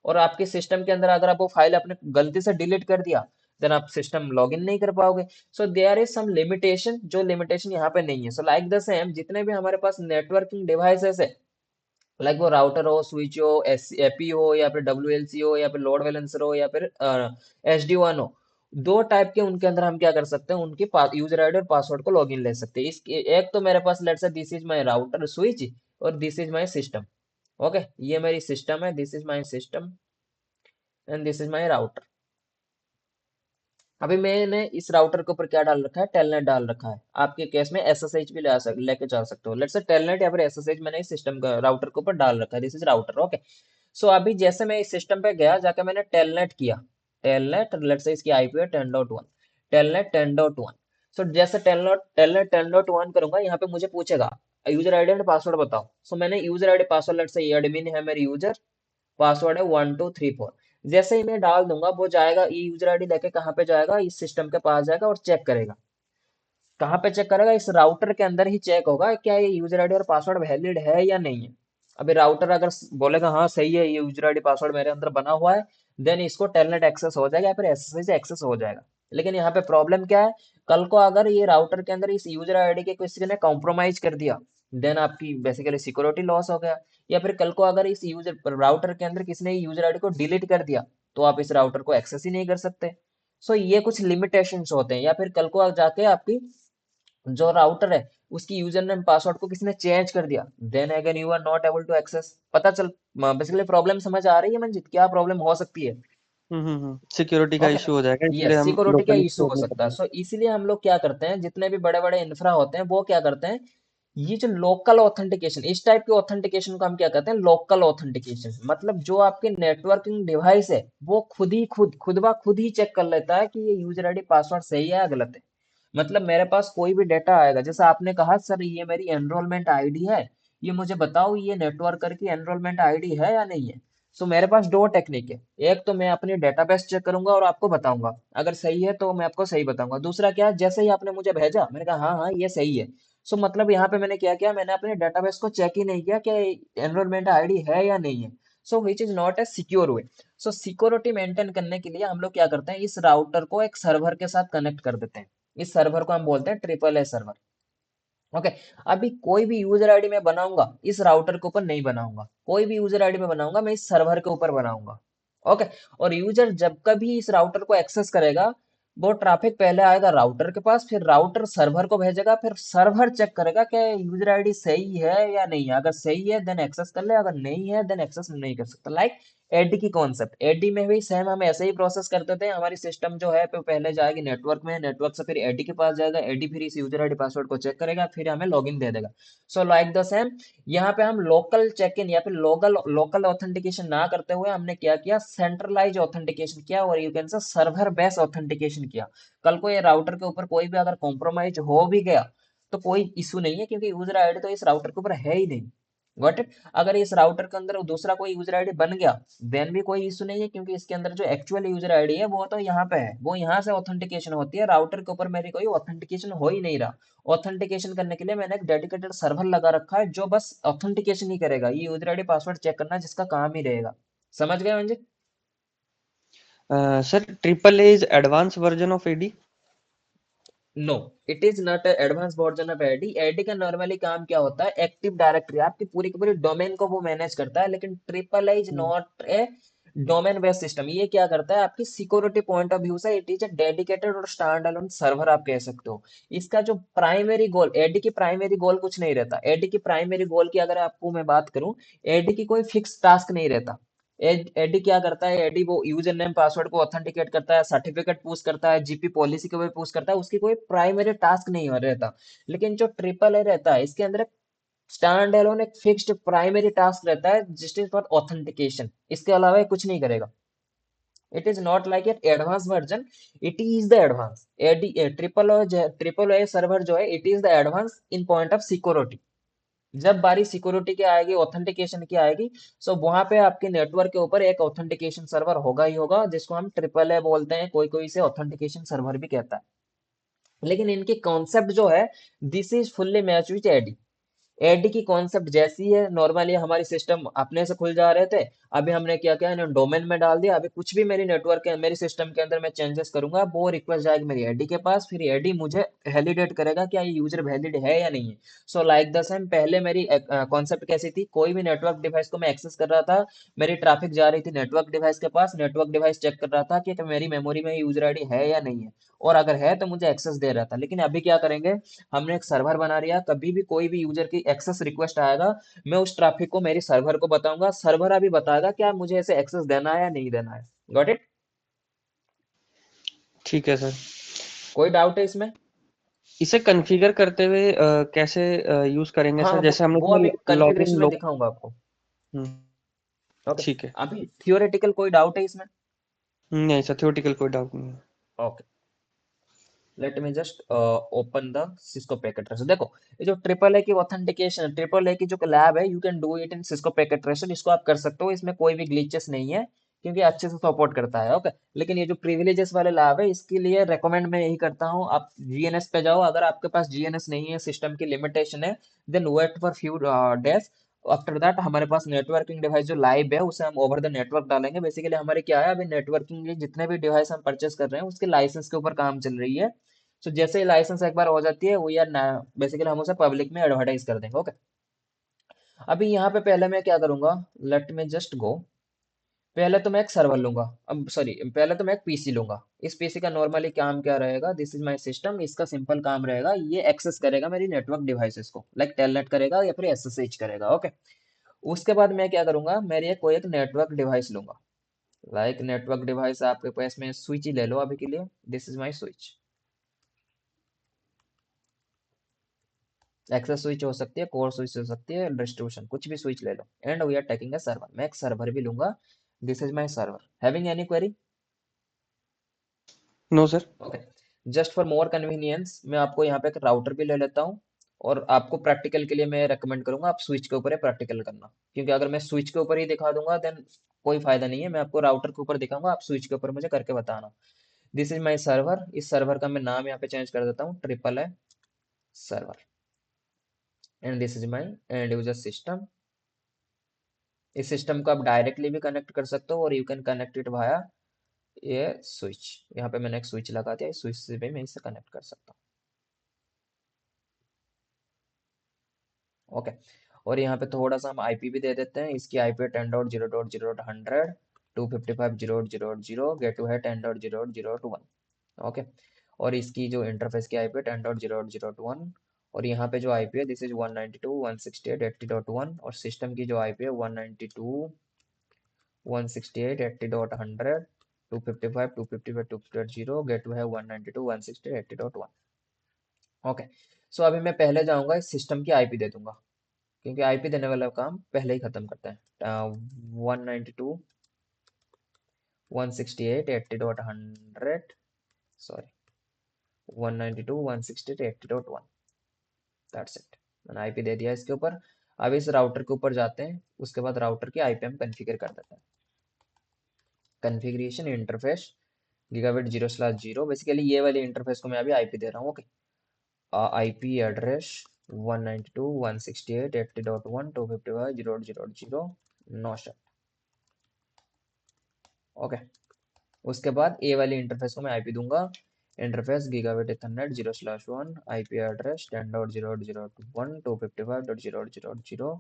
और आपके सिस्टम के अंदर अगर आप वो फाइल आपने गलती से डिलीट कर दिया, देन आप सिस्टम लॉग इन नहीं कर पाओगे। So there is some limitation, जो लिमिटेशन यहाँ पे नहीं है। सो लाइक द सेम, जितने भी हमारे पास नेटवर्किंग डिवाइसेस है, लाइक वो राउटर हो, स्विच हो, एस एपी हो, या फिर डब्ल्यू हो, या फिर लोड बैलेंसर हो, या फिर SD1 हो, दो टाइप के उनके अंदर हम क्या कर सकते हैं, उनकी यूजर आईडी और पासवर्ड को लॉगिन ले सकते हैं। इसके एक तो मेरे पास let's say this is my router switch, और this is my system. Okay, ये मेरी सिस्टम है, this is my system and this is my router. अभी मैंने इस राउटर के ऊपर क्या डाल रखा है, टेलनेट डाल रखा है। आपके केस में SSH भी लेके जा सकते हो, लेट्स से टेलनेट या फिर SSH मैंने इस सिस्टम का राउटर के ऊपर डाल रखा है, this is router. Okay. So अभी जैसे मैं इस सिस्टम पे गया, जाके मैंने टेलनेट किया, टेलनेट लेट्स से इसकी IP है 10.1, टेलनेट 10.1। सो जैसे टेलनेट 10.1 करूंगा, यहाँ पे मुझे पूछेगा यूजर आईडी एंड पासवर्ड बताओ। सो मैंने user ID password, let's say admin है मेरी यूजर, पासवर्ड है 1234। जैसे ही मैं डाल दूंगा, वो जाएगा, ये यूजर आईडी लेके कहाँ पे जाएगा, इस सिस्टम के पास जाएगा और चेक करेगा। कहाँ पे चेक करेगा, इस राउटर के अंदर ही चेक होगा क्या ये यूजर आईडी और पासवर्ड वैलिड है या नहीं है। अभी राउटर अगर बोलेगा हाँ सही है, ये यूजर आईडी पासवर्ड मेरे अंदर बना हुआ है, देन इसको टेलनेट एक्सेस हो जाएगा या फिर SSH से एक्सेस हो जाएगा। लेकिन यहाँ पे प्रॉब्लम क्या है, कल को अगर ये राउटर के अंदर इस यूजर आईडी के किसी ने कॉम्प्रोमाइज कर दिया, देन आपकी बेसिकली सिक्योरिटी लॉस हो गया। या फिर कल को अगर इस यूजर राउटर के अंदर किसी ने यूजर आईडी को डिलीट कर दिया, तो आप इस राउटर को एक्सेस ही नहीं कर सकते। सो ये कुछ लिमिटेशंस होते हैं। या फिर कल को जाके आपकी जो राउटर है, उसकी यूजर नेम पासवर्ड को किसी ने चेंज कर दिया, then again you are not able to access. पता चल, बेसिकली प्रॉब्लम समझ आ रही है मंजित, क्या प्रॉब्लम हो सकती है।
सिक्योरिटी का
ओके।
इशू हो जाएगा, इसलिए
यस,
हम
सिक्योरिटी का
लोकली
इशू
स्टोर
हो
नहीं
सकता है।
करते।
सो इसीलिए हम लोग क्या करते हैं, जितने भी बड़े बड़े इंफ्रा होते हैं, वो क्या करते हैं, ये जो लोकल ऑथेंटिकेशन, इस टाइप के ऑथेंटिकेशन को हम क्या कहते हैं, लोकल ऑथेंटिकेशन। मतलब जो आपके नेटवर्किंग डिवाइस है, वो खुद ही चेक कर लेता है कि ये यूजर आईडी पासवर्ड सही है या गलत है। मतलब मेरे पास कोई भी डेटा आएगा, जैसे आपने कहा सर ये मेरी एनरोलमेंट आईडी है, ये मुझे बताओ ये नेटवर्कर की एनरोलमेंट आईडी है या नहीं है। सो मेरे पास दो टेक्निक है, एक तो मैं अपनी डेटाबेस चेक करूंगा और आपको बताऊंगा, अगर सही है तो मैं आपको सही बताऊंगा। दूसरा क्या है, जैसे ही आपने मुझे भेजा, मैंने कहा हाँ हाँ ये सही है। सो मतलब यहाँ पे मैंने क्या किया, मैंने अपने डेटाबेस को चेक ही नहीं किया कि एनरोलमेंट आईडी है या नहीं है। So which is not a secure way. So security maintain करने के लिए हम लोग क्या करते हैं, इस राउटर को एक सर्वर के साथ कनेक्ट कर देते हैं। इस सर्वर को हम बोलते हैं AAA सर्वर। ओके। अभी कोई भी यूजर आईडी मैं बनाऊंगा, इस राउटर के ऊपर नहीं बनाऊंगा, कोई भी यूजर आईडी मैं बनाऊंगा, मैं इस सर्वर के ऊपर बनाऊंगा। ओके। और यूजर जब कभी इस राउटर को एक्सेस करेगा, वो ट्रैफिक पहले आएगा राउटर के पास, फिर राउटर सर्वर को भेजेगा, फिर सर्वर चेक करेगा कि यूजर आईडी सही है या नहीं है। अगर सही है देन एक्सेस कर ले, अगर नहीं है देन एक्सेस नहीं कर सकता। लाइक एडी की कॉन्सेप्ट, एडी में भी सेम हम ऐसे ही प्रोसेस करते थे। हमारी सिस्टम जो है पहले जाएगी नेटवर्क में, नेटवर्क से फिर एडी के पास जाएगा, एडी फिर इस यूजर आईडी पासवर्ड को चेक करेगा, फिर हमें लॉगिन दे देगा। सो लाइक द सेम, यहाँ पे हम लोकल चेक इन या फिर लोकल लोकल ऑथेंटिकेशन ना करते हुए हमने क्या किया, सेंट्रलाइज ऑथेंटिकेशन किया, और यू कैन से सर्वर बेस्ड ऑथेंटिकेशन किया। कल को ये राउटर के ऊपर कोई भी अगर कॉम्प्रोमाइज हो भी गया, तो कोई इशू नहीं है, क्योंकि यूजर आईडी तो इस राउटर के ऊपर है ही नहीं। Got it. अगर इस राउटर के अंदर दूसरा कोई यूजर आईडी बन गया, देन भी कोई इशू नहीं है, क्योंकि इसके अंदर जो एक्चुअल यूजर आईडी है वो तो यहाँ पे है, वो यहाँ से ऑथेंटिकेशन होती है, राउटर के ऊपर मेरी कोई ऑथेंटिकेशन हो ही नहीं रहा। ऑथेंटिकेशन करने के लिए मैंने एक डेडिकेटेड सर्वर लगा रखा है, जो बस ऑथेंटिकेशन ही करेगा, ये यूजर आईडी पासवर्ड चेक करना जिसका काम ही रहेगा। समझ गए Manjit.
Sir, AAA is advance version of AD.
No, it is not advance version of AD. AD का नॉर्मली काम क्या होता है, एक्टिव डायरेक्टरी आपकी पूरी की पूरी डोमेन को वो मैनेज करता है, लेकिन triple A is
hmm,
not a domain based system. ये क्या करता है, आपकी सिक्योरिटी पॉइंट ऑफ व्यू से इट इज अ डेडिकेटेड और स्टैंड अलोन सर्वर आप कह सकते हो। इसका जो प्राइमरी गोल, एडी की प्राइमरी गोल कुछ नहीं रहता। एडी की प्राइमरी गोल की अगर आपको मैं बात करूं, एडी की कोई फिक्स टास्क नहीं रहता। एडी क्या करता है, एडी वो यूजर नेम पासवर्ड को ऑथेंटिकेट करता है, सर्टिफिकेट पुश करता है, जीपी पॉलिसी को भी पुश करता है, उसकी कोई प्राइमरी टास्क नहीं हो रहता। लेकिन जो ट्रिपल ए रहता है, इसके अंदर एक स्टैंड एलोन एक फिक्स्ड प्राइमरी टास्क रहता है, जिस इज फॉर ऑथेंटिकेशन। इसके अलावा ये कुछ नहीं करेगा। It is not like at advance version, it is the advance AD. Triple A server जो है, it is the advance in point of security. जब बारी सिक्योरिटी की आएगी, ऑथेंटिकेशन की आएगी, सो वहां पे आपके नेटवर्क के ऊपर एक ऑथेंटिकेशन सर्वर होगा ही होगा, जिसको हम ट्रिपल ए बोलते हैं, कोई कोई इसे ऑथेंटिकेशन सर्वर भी कहता है। लेकिन इनकी कॉन्सेप्ट जो है, this is fully match with AD. AD की कॉन्सेप्ट जैसी है, नॉर्मली हमारी सिस्टम अपने से खुल जा रहे थे, अभी हमने क्या किया, इन्हें डोमेन में डाल दिया। अभी कुछ भी मेरी नेटवर्क के मेरी सिस्टम के अंदर मैं चेंजेस करूंगा, वो रिक्वेस्ट जाएगी मेरी एडी के पास, फिर एडी मुझे वैलिडेट करेगा क्या ये यूजर वैलिड है या नहीं है। सो लाइक द सेम, पहले मेरी कॉन्सेप्ट कैसी थी, कोई भी नेटवर्क डिवाइस को मैं एक्सेस कर रहा था, मेरी ट्रैफिक जा रही थी नेटवर्क डिवाइस के पास, नेटवर्क डिवाइस चेक कर रहा था कि मेरी मेमोरी में यूजर आईडी है या नहीं है, और अगर है तो मुझे एक्सेस दे रहा था। लेकिन अभी क्या करेंगे, हमने एक सर्वर बना लिया, कभी भी कोई भी यूजर की एक्सेस रिक्वेस्ट आएगा, मैं उस ट्रैफिक को मेरी सर्वर को बताऊंगा, सर्वर अभी बताएगा क्या मुझे ऐसे एक्सेस देना है या नहीं देना है। Got it?
ठीक है सर।
कोई डाउट है इसमें?
इसे कॉन्फ़िगर करते हुए कैसे यूज़ करेंगे
हाँ,
सर? जैसे हम लोग
वो अभी
इसमें लॉगिन
कॉन्फ़िगरेशन में
लॉग
दिखाऊंगा आपको।
हुँ,
ओके।
ठीक है।
अभी थियोरेटिकल कोई डाउट है इसमें?
नहीं सर, थ्योरेटिकल कोई डाउट नहीं है।
Okay, let me just open the Cisco packet tracer. देखो, ये जो ट्रिपल ए की ऑथेंटिकेशन, ट्रिपल ए की जो लैब है, you can do it in Cisco packet tracer. इसको आप कर सकते हो, इसमें कोई भी ग्लिचेस नहीं है, क्योंकि अच्छे से सपोर्ट करता है। ओके। लेकिन ये जो प्रिविलेजेस वाले लैब है, इसके लिए रेकमेंड मैं यही करता हूँ, आप जीएनएस पे जाओ। अगर आपके पास जीएनएस नहीं है, सिस्टम की लिमिटेशन है, then wait for few days. After that हमारे पास नेटवर्किंग डिवाइस जो लाइव है, उसे हम ओवर द नेटवर्क डालेंगे। बेसिकली हमारे क्या है, अभी नेटवर्किंग के जितने भी डिवाइस हम परचेस कर रहे हैं, उसके लाइसेंस के ऊपर काम चल रही है। सो जैसे ही लाइसेंस एक बार हो जाती है, वी आर बेसिकली हम उसे पब्लिक में एडवर्टाइज कर देंगे। ओके। अभी यहाँ पे पहले मैं क्या करूंगा, लेट मी जस्ट गो। पहले तो मैं एक सर्वर लूंगा, अब सॉरी, पहले तो मैं एक पीसी लूंगा। इस पीसी का नॉर्मली काम क्या रहेगा, दिस इज माय सिस्टम। इसका सिंपल काम रहेगा, ये एक्सेस करेगा मेरी नेटवर्क डिवाइसेस को, लाइक टेलनेट करेगा या फिर एसएसएच करेगा। ओके। उसके बाद मैं क्या करूंगा, मेरी कोई एक नेटवर्क डिवाइस लूंगा। लाइक नेटवर्क डिवाइस आपके पास में स्विच ही ले लो अभी के लिए, this is my switch. Access switch हो सकती है, कोर स्विच हो सकती है, डिस्ट्रीब्यूशन, कुछ भी स्विच ले लो। And we are taking a server, मैं एक सर्वर भी लूंगा। This is my server. Having any query?
No sir.
Okay. Just for more convenience, मैं आपको यहाँ पे एक राउटर भी ले लेता हूँ, और आपको प्रैक्टिकल के लिए मैं रेकमेंड करूंगा आप स्विच के ऊपर ही प्रैक्टिकल करना, क्योंकि अगर मैं स्विच के ऊपर ही दिखा दूंगा देन कोई फायदा नहीं है। मैं आपको राउटर के ऊपर दिखाऊंगा, आप स्विच के ऊपर मुझे करके बताना। This is my server. इस सर्वर का मैं नाम यहाँ पे चेंज कर देता हूँ, triple A server. And this is my and user system. इस सिस्टम को आप डायरेक्टली भी कनेक्ट कर सकते हो, और you can connect it via ये स्विच। यहाँ पे मैंने एक स्विच लगा दिया, इस स्विच से भी मैं इसे कनेक्ट कर सकता हूँ। ओके। और यहाँ पे थोड़ा सा हम आईपी भी दे देते हैं। इसकी आईपी 10.0.0.100, 255.0.0.0, गेट टू है 10.0.0.1। ओके। और इसकी जो इंटरफेस की आईपी 10.0.0.1, और यहाँ पे जो आईपी है, दिस इज 192.168.80.1, और सिस्टम की जो आईपी है 192.168.80.100, 255.255.2.0, गेट टू है 192.168.80.1। ओके। सो अभी मैं पहले जाऊंगा, इस सिस्टम की आईपी दे दूंगा, क्योंकि आईपी देने वाला काम पहले ही खत्म करते हैं। 192.168.80.100, सॉरी, 192.168.80.1। That's it. मैंने आईपी दे दिया इसके ऊपर। अब इस राउटर के ऊपर जाते हैं, उसके बाद राउटर की आईपी हम कन्फिगर कर देते हैं। कन्फिग्रेशन इंटरफेस गीगाबिट 0/0, बेसिकली ये वाली इंटरफेस को मैं अभी आईपी दे रहा हूँ। Okay. IP address 192.168.80.1, 255.0.0.0, no shut. Okay. उसके बाद ए वाली इंटरफेस को मैं आईपी दूंगा, interface gigabit ethernet 0/1 IP address 10.0.0.1 255.0.0.0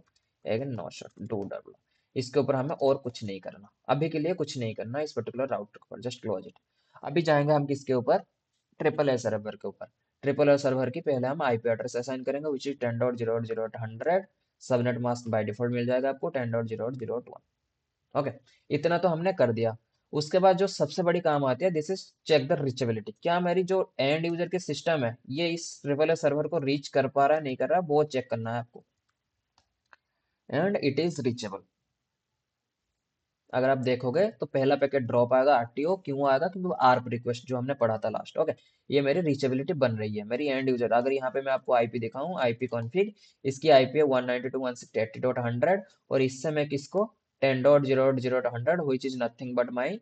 again no shut do double. इसके ऊपर हमें और कुछ नहीं करना, अभी के लिए कुछ नहीं करना इस पर्टिकुलर राउटर पर, जस्ट क्लोज इट। अभी जाएंगे हम किसके ऊपर, ट्रिपल ए सर्वर के ऊपर। ट्रिपल ए सर्वर की पहले हम आईपी एड्रेस असाइन करेंगे which is 10.0.0.100। Subnet mask by default मिल जाएगा आपको 10.0.0.1। ओके, इतना तो हमने कर दिया। उसके बाद जो सबसे बड़ी काम आती है, this is check the reachability. क्या मेरी जो एंड यूजर के सिस्टम है ये इस ट्रिपल ए सर्वर को रीच कर पा रहा है नहीं कर रहा है, वो चेक करना है आपको। And it is reachable. अगर आप देखोगे तो पहला पैकेट ड्रॉप आएगा, आरटीओ क्यों आएगा, क्योंकि आर्प रिक्वेस्ट जो हमने पढ़ा था लास्ट। ओके, ये मेरी रीचेबिलिटी बन रही है, मेरी एंड यूजर। अगर यहाँ पे मैं आपको आईपी दिखाऊं, आईपी कॉन्फ़िग, इसकी आईपी है 192.168.100 और इससे मैं किसको 10.0.0.100 which is nothing but my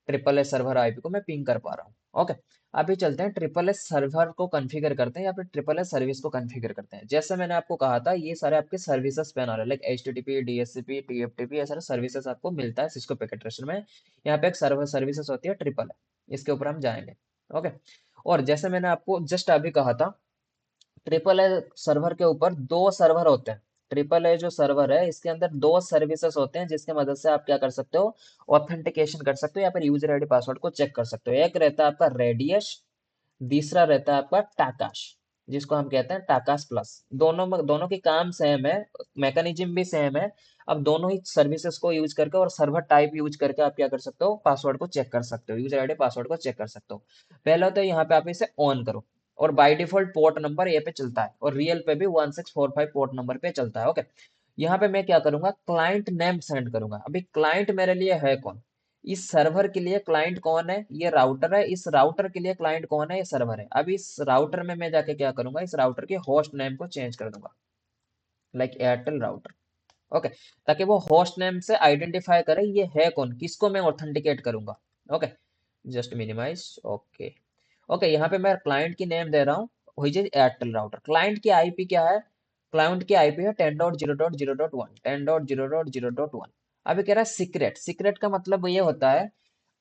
triple S server IP को मैं पिंग कर पा रहा हूँ। ओके, अभी चलते हैं ट्रिपल एस सर्वर को कॉन्फ़िगर करते हैं या फिर ट्रिपल एस सर्विस को कॉन्फ़िगर करते हैं। जैसे मैंने आपको कहा था ये सारे आपके सर्विसेज पैन आ रहे हैं, लाइक HTTP, DHCP, TFTP, ये सारे सर्विसेज आपको मिलता है सिस्को पैकेट ट्रेसर में। यहाँ पे एक सर्वर सर्विसेज होती है ट्रिपल है, इसके ऊपर हम जाएंगे। ओके, और जैसे मैंने आपको जस्ट अभी कहा था, ट्रिपल ए सर्वर के ऊपर दो सर्वर होते हैं। ट्रिपल ए जो सर्वर है इसके अंदर दो सर्विसेज होते हैं जिसके मदद से आप क्या कर सकते हो, ऑथेंटिकेशन कर सकते हो या फिर यूजर आईडी पासवर्ड को चेक कर सकते हो। एक रहता है आपका रेडियस, दूसरा रहता है आपका टाकाश, जिसको हम कहते हैं टाकाश प्लस। दोनों के काम सेम है, मैकेनिज्म भी सेम है। अब दोनों ही सर्विसेज को यूज करके और सर्वर टाइप यूज करके आप क्या कर सकते हो, पासवर्ड को चेक कर सकते हो, यूजर आईडी पासवर्ड को चेक कर सकते हो। पहले तो यहाँ पे आप इसे ऑन करो और by default port number A पे चलता है और रियल पे भी 1645 पोर्ट नंबर पे चलता है। ओके, यहाँ पे मैं क्या करूंगा, क्लाइंट नेम सेंड करूंगा। अभी क्लाइंट मेरे लिए है कौन, इस सर्वर के लिए क्लाइंट कौन है, ये राउटर है। इस राउटर के लिए क्लाइंट कौन है, ये सर्वर है। अब इस राउटर में मैं जाके क्या करूंगा, इस राउटर के होस्ट नेम को चेंज कर दूंगा, लाइक एयरटेल राउटर। ओके, ताकि वो होस्ट नेम से आइडेंटिफाई करे ये है कौन, किसको मैं ऑथेंटिकेट करूंगा। Okay, just minimize. Okay, okay, यहाँ पे मैं क्लाइंट की नेम दे रहा हूँ which is Airtel router. Client की आईपी क्या है, क्लाइंट की आईपी है 10.0.0.1 10.0.0.1। अभी कह रहा है सीक्रेट। सीक्रेट का मतलब ये होता है,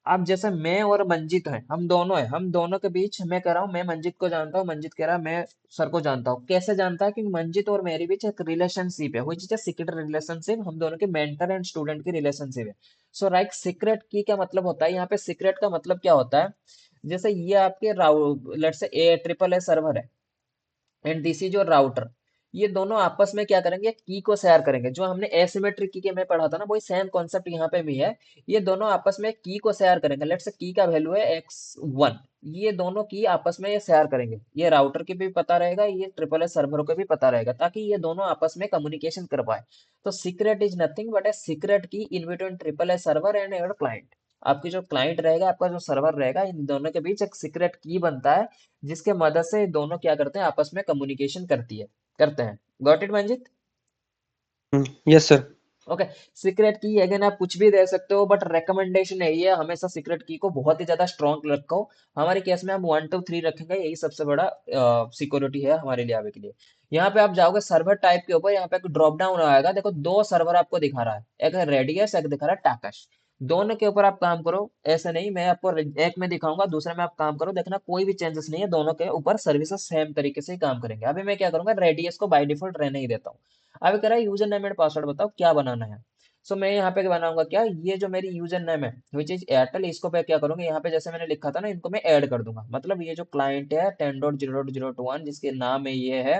अब जैसे मैं और मंजित हैं, हम दोनों हैं, हम दोनों के बीच मैं कह रहा हूँ मैं मंजित को जानता हूँ, मंजित कह रहा है मैं सर को जानता हूँ। कैसे जानता है, क्योंकि मंजित और मेरे बीच एक रिलेशनशिप है which is a secret relationship, हम दोनों के मेंटर एंड स्टूडेंट की रिलेशनशिप है। सो राइट, सीक्रेट की क्या मतलब होता है, यहाँ पे सीक्रेट का मतलब क्या होता है, जैसे ये आपके let's say a triple A server है and this is your router. ये दोनों आपस में क्या करेंगे, की को शेयर करेंगे। जो हमने एसिमेट्रिक की के में पढ़ा था ना, वही सेम कॉन्सेप्ट यहाँ पे भी है। ये दोनों आपस में की को शेयर करेंगे। लेट्स से की का वैल्यू है x1, ये दोनों की आपस में ये शेयर करेंगे। ये राउटर के भी पता रहेगा, ये ट्रिपल एस सर्वर को भी पता रहेगा, ताकि ये दोनों आपस में कम्युनिकेशन कर पाए। तो secret is nothing but a secret key in between triple S server and your client. आपकी जो क्लाइंट रहेगा, आपका जो सर्वर रहेगा, इन दोनों के बीच एक सीक्रेट की बनता है जिसके मदद से दोनों क्या करते हैं, आपस में कम्युनिकेशन करते हैं। Got it Manjit?
Yes sir.
Okay, secret की अगेन आप कुछ भी दे सकते हो, बट रिकमेंडेशन है ये हमेशा सीक्रेट की को बहुत ही ज्यादा स्ट्रॉन्ग रखो। हमारे केस में हम 1 2 3 रखेंगे, यही सबसे बड़ा सिक्योरिटी है हमारे लिए आगे के लिए। यहाँ पे आप जाओगे सर्वर टाइप के ऊपर, यहाँ पे एक ड्रॉप डाउन आएगा, देखो दो सर्वर आपको दिखा रहा है, एक है रेडियस, एक दिखा रहा है टाकश। दोनों के ऊपर आप काम करो, ऐसे नहीं मैं आपको एक में दिखाऊंगा दूसरे में आप काम करो, देखना कोई भी चेंजेस नहीं है, दोनों के ऊपर सर्विसेज सेम तरीके से ही काम करेंगे। अभी मैं क्या करूंगा, रेडियस को बाय डिफॉल्ट रहने ही देता हूँ। अभी कह रहा है यूजर नेम एंड पासवर्ड बताओ क्या बनाना है। सो मैं यहाँ पे बनाऊंगा क्या, ये जो मेरी यूजर नेम है विच इज एयरटेल, इसको मैं क्या करूंगा, यहाँ पे जैसे मैंने लिखा था ना, इनको मैं ऐड कर दूंगा। मतलब ये जो क्लाइंट है 10.0.0.1 जिसके नाम में ये है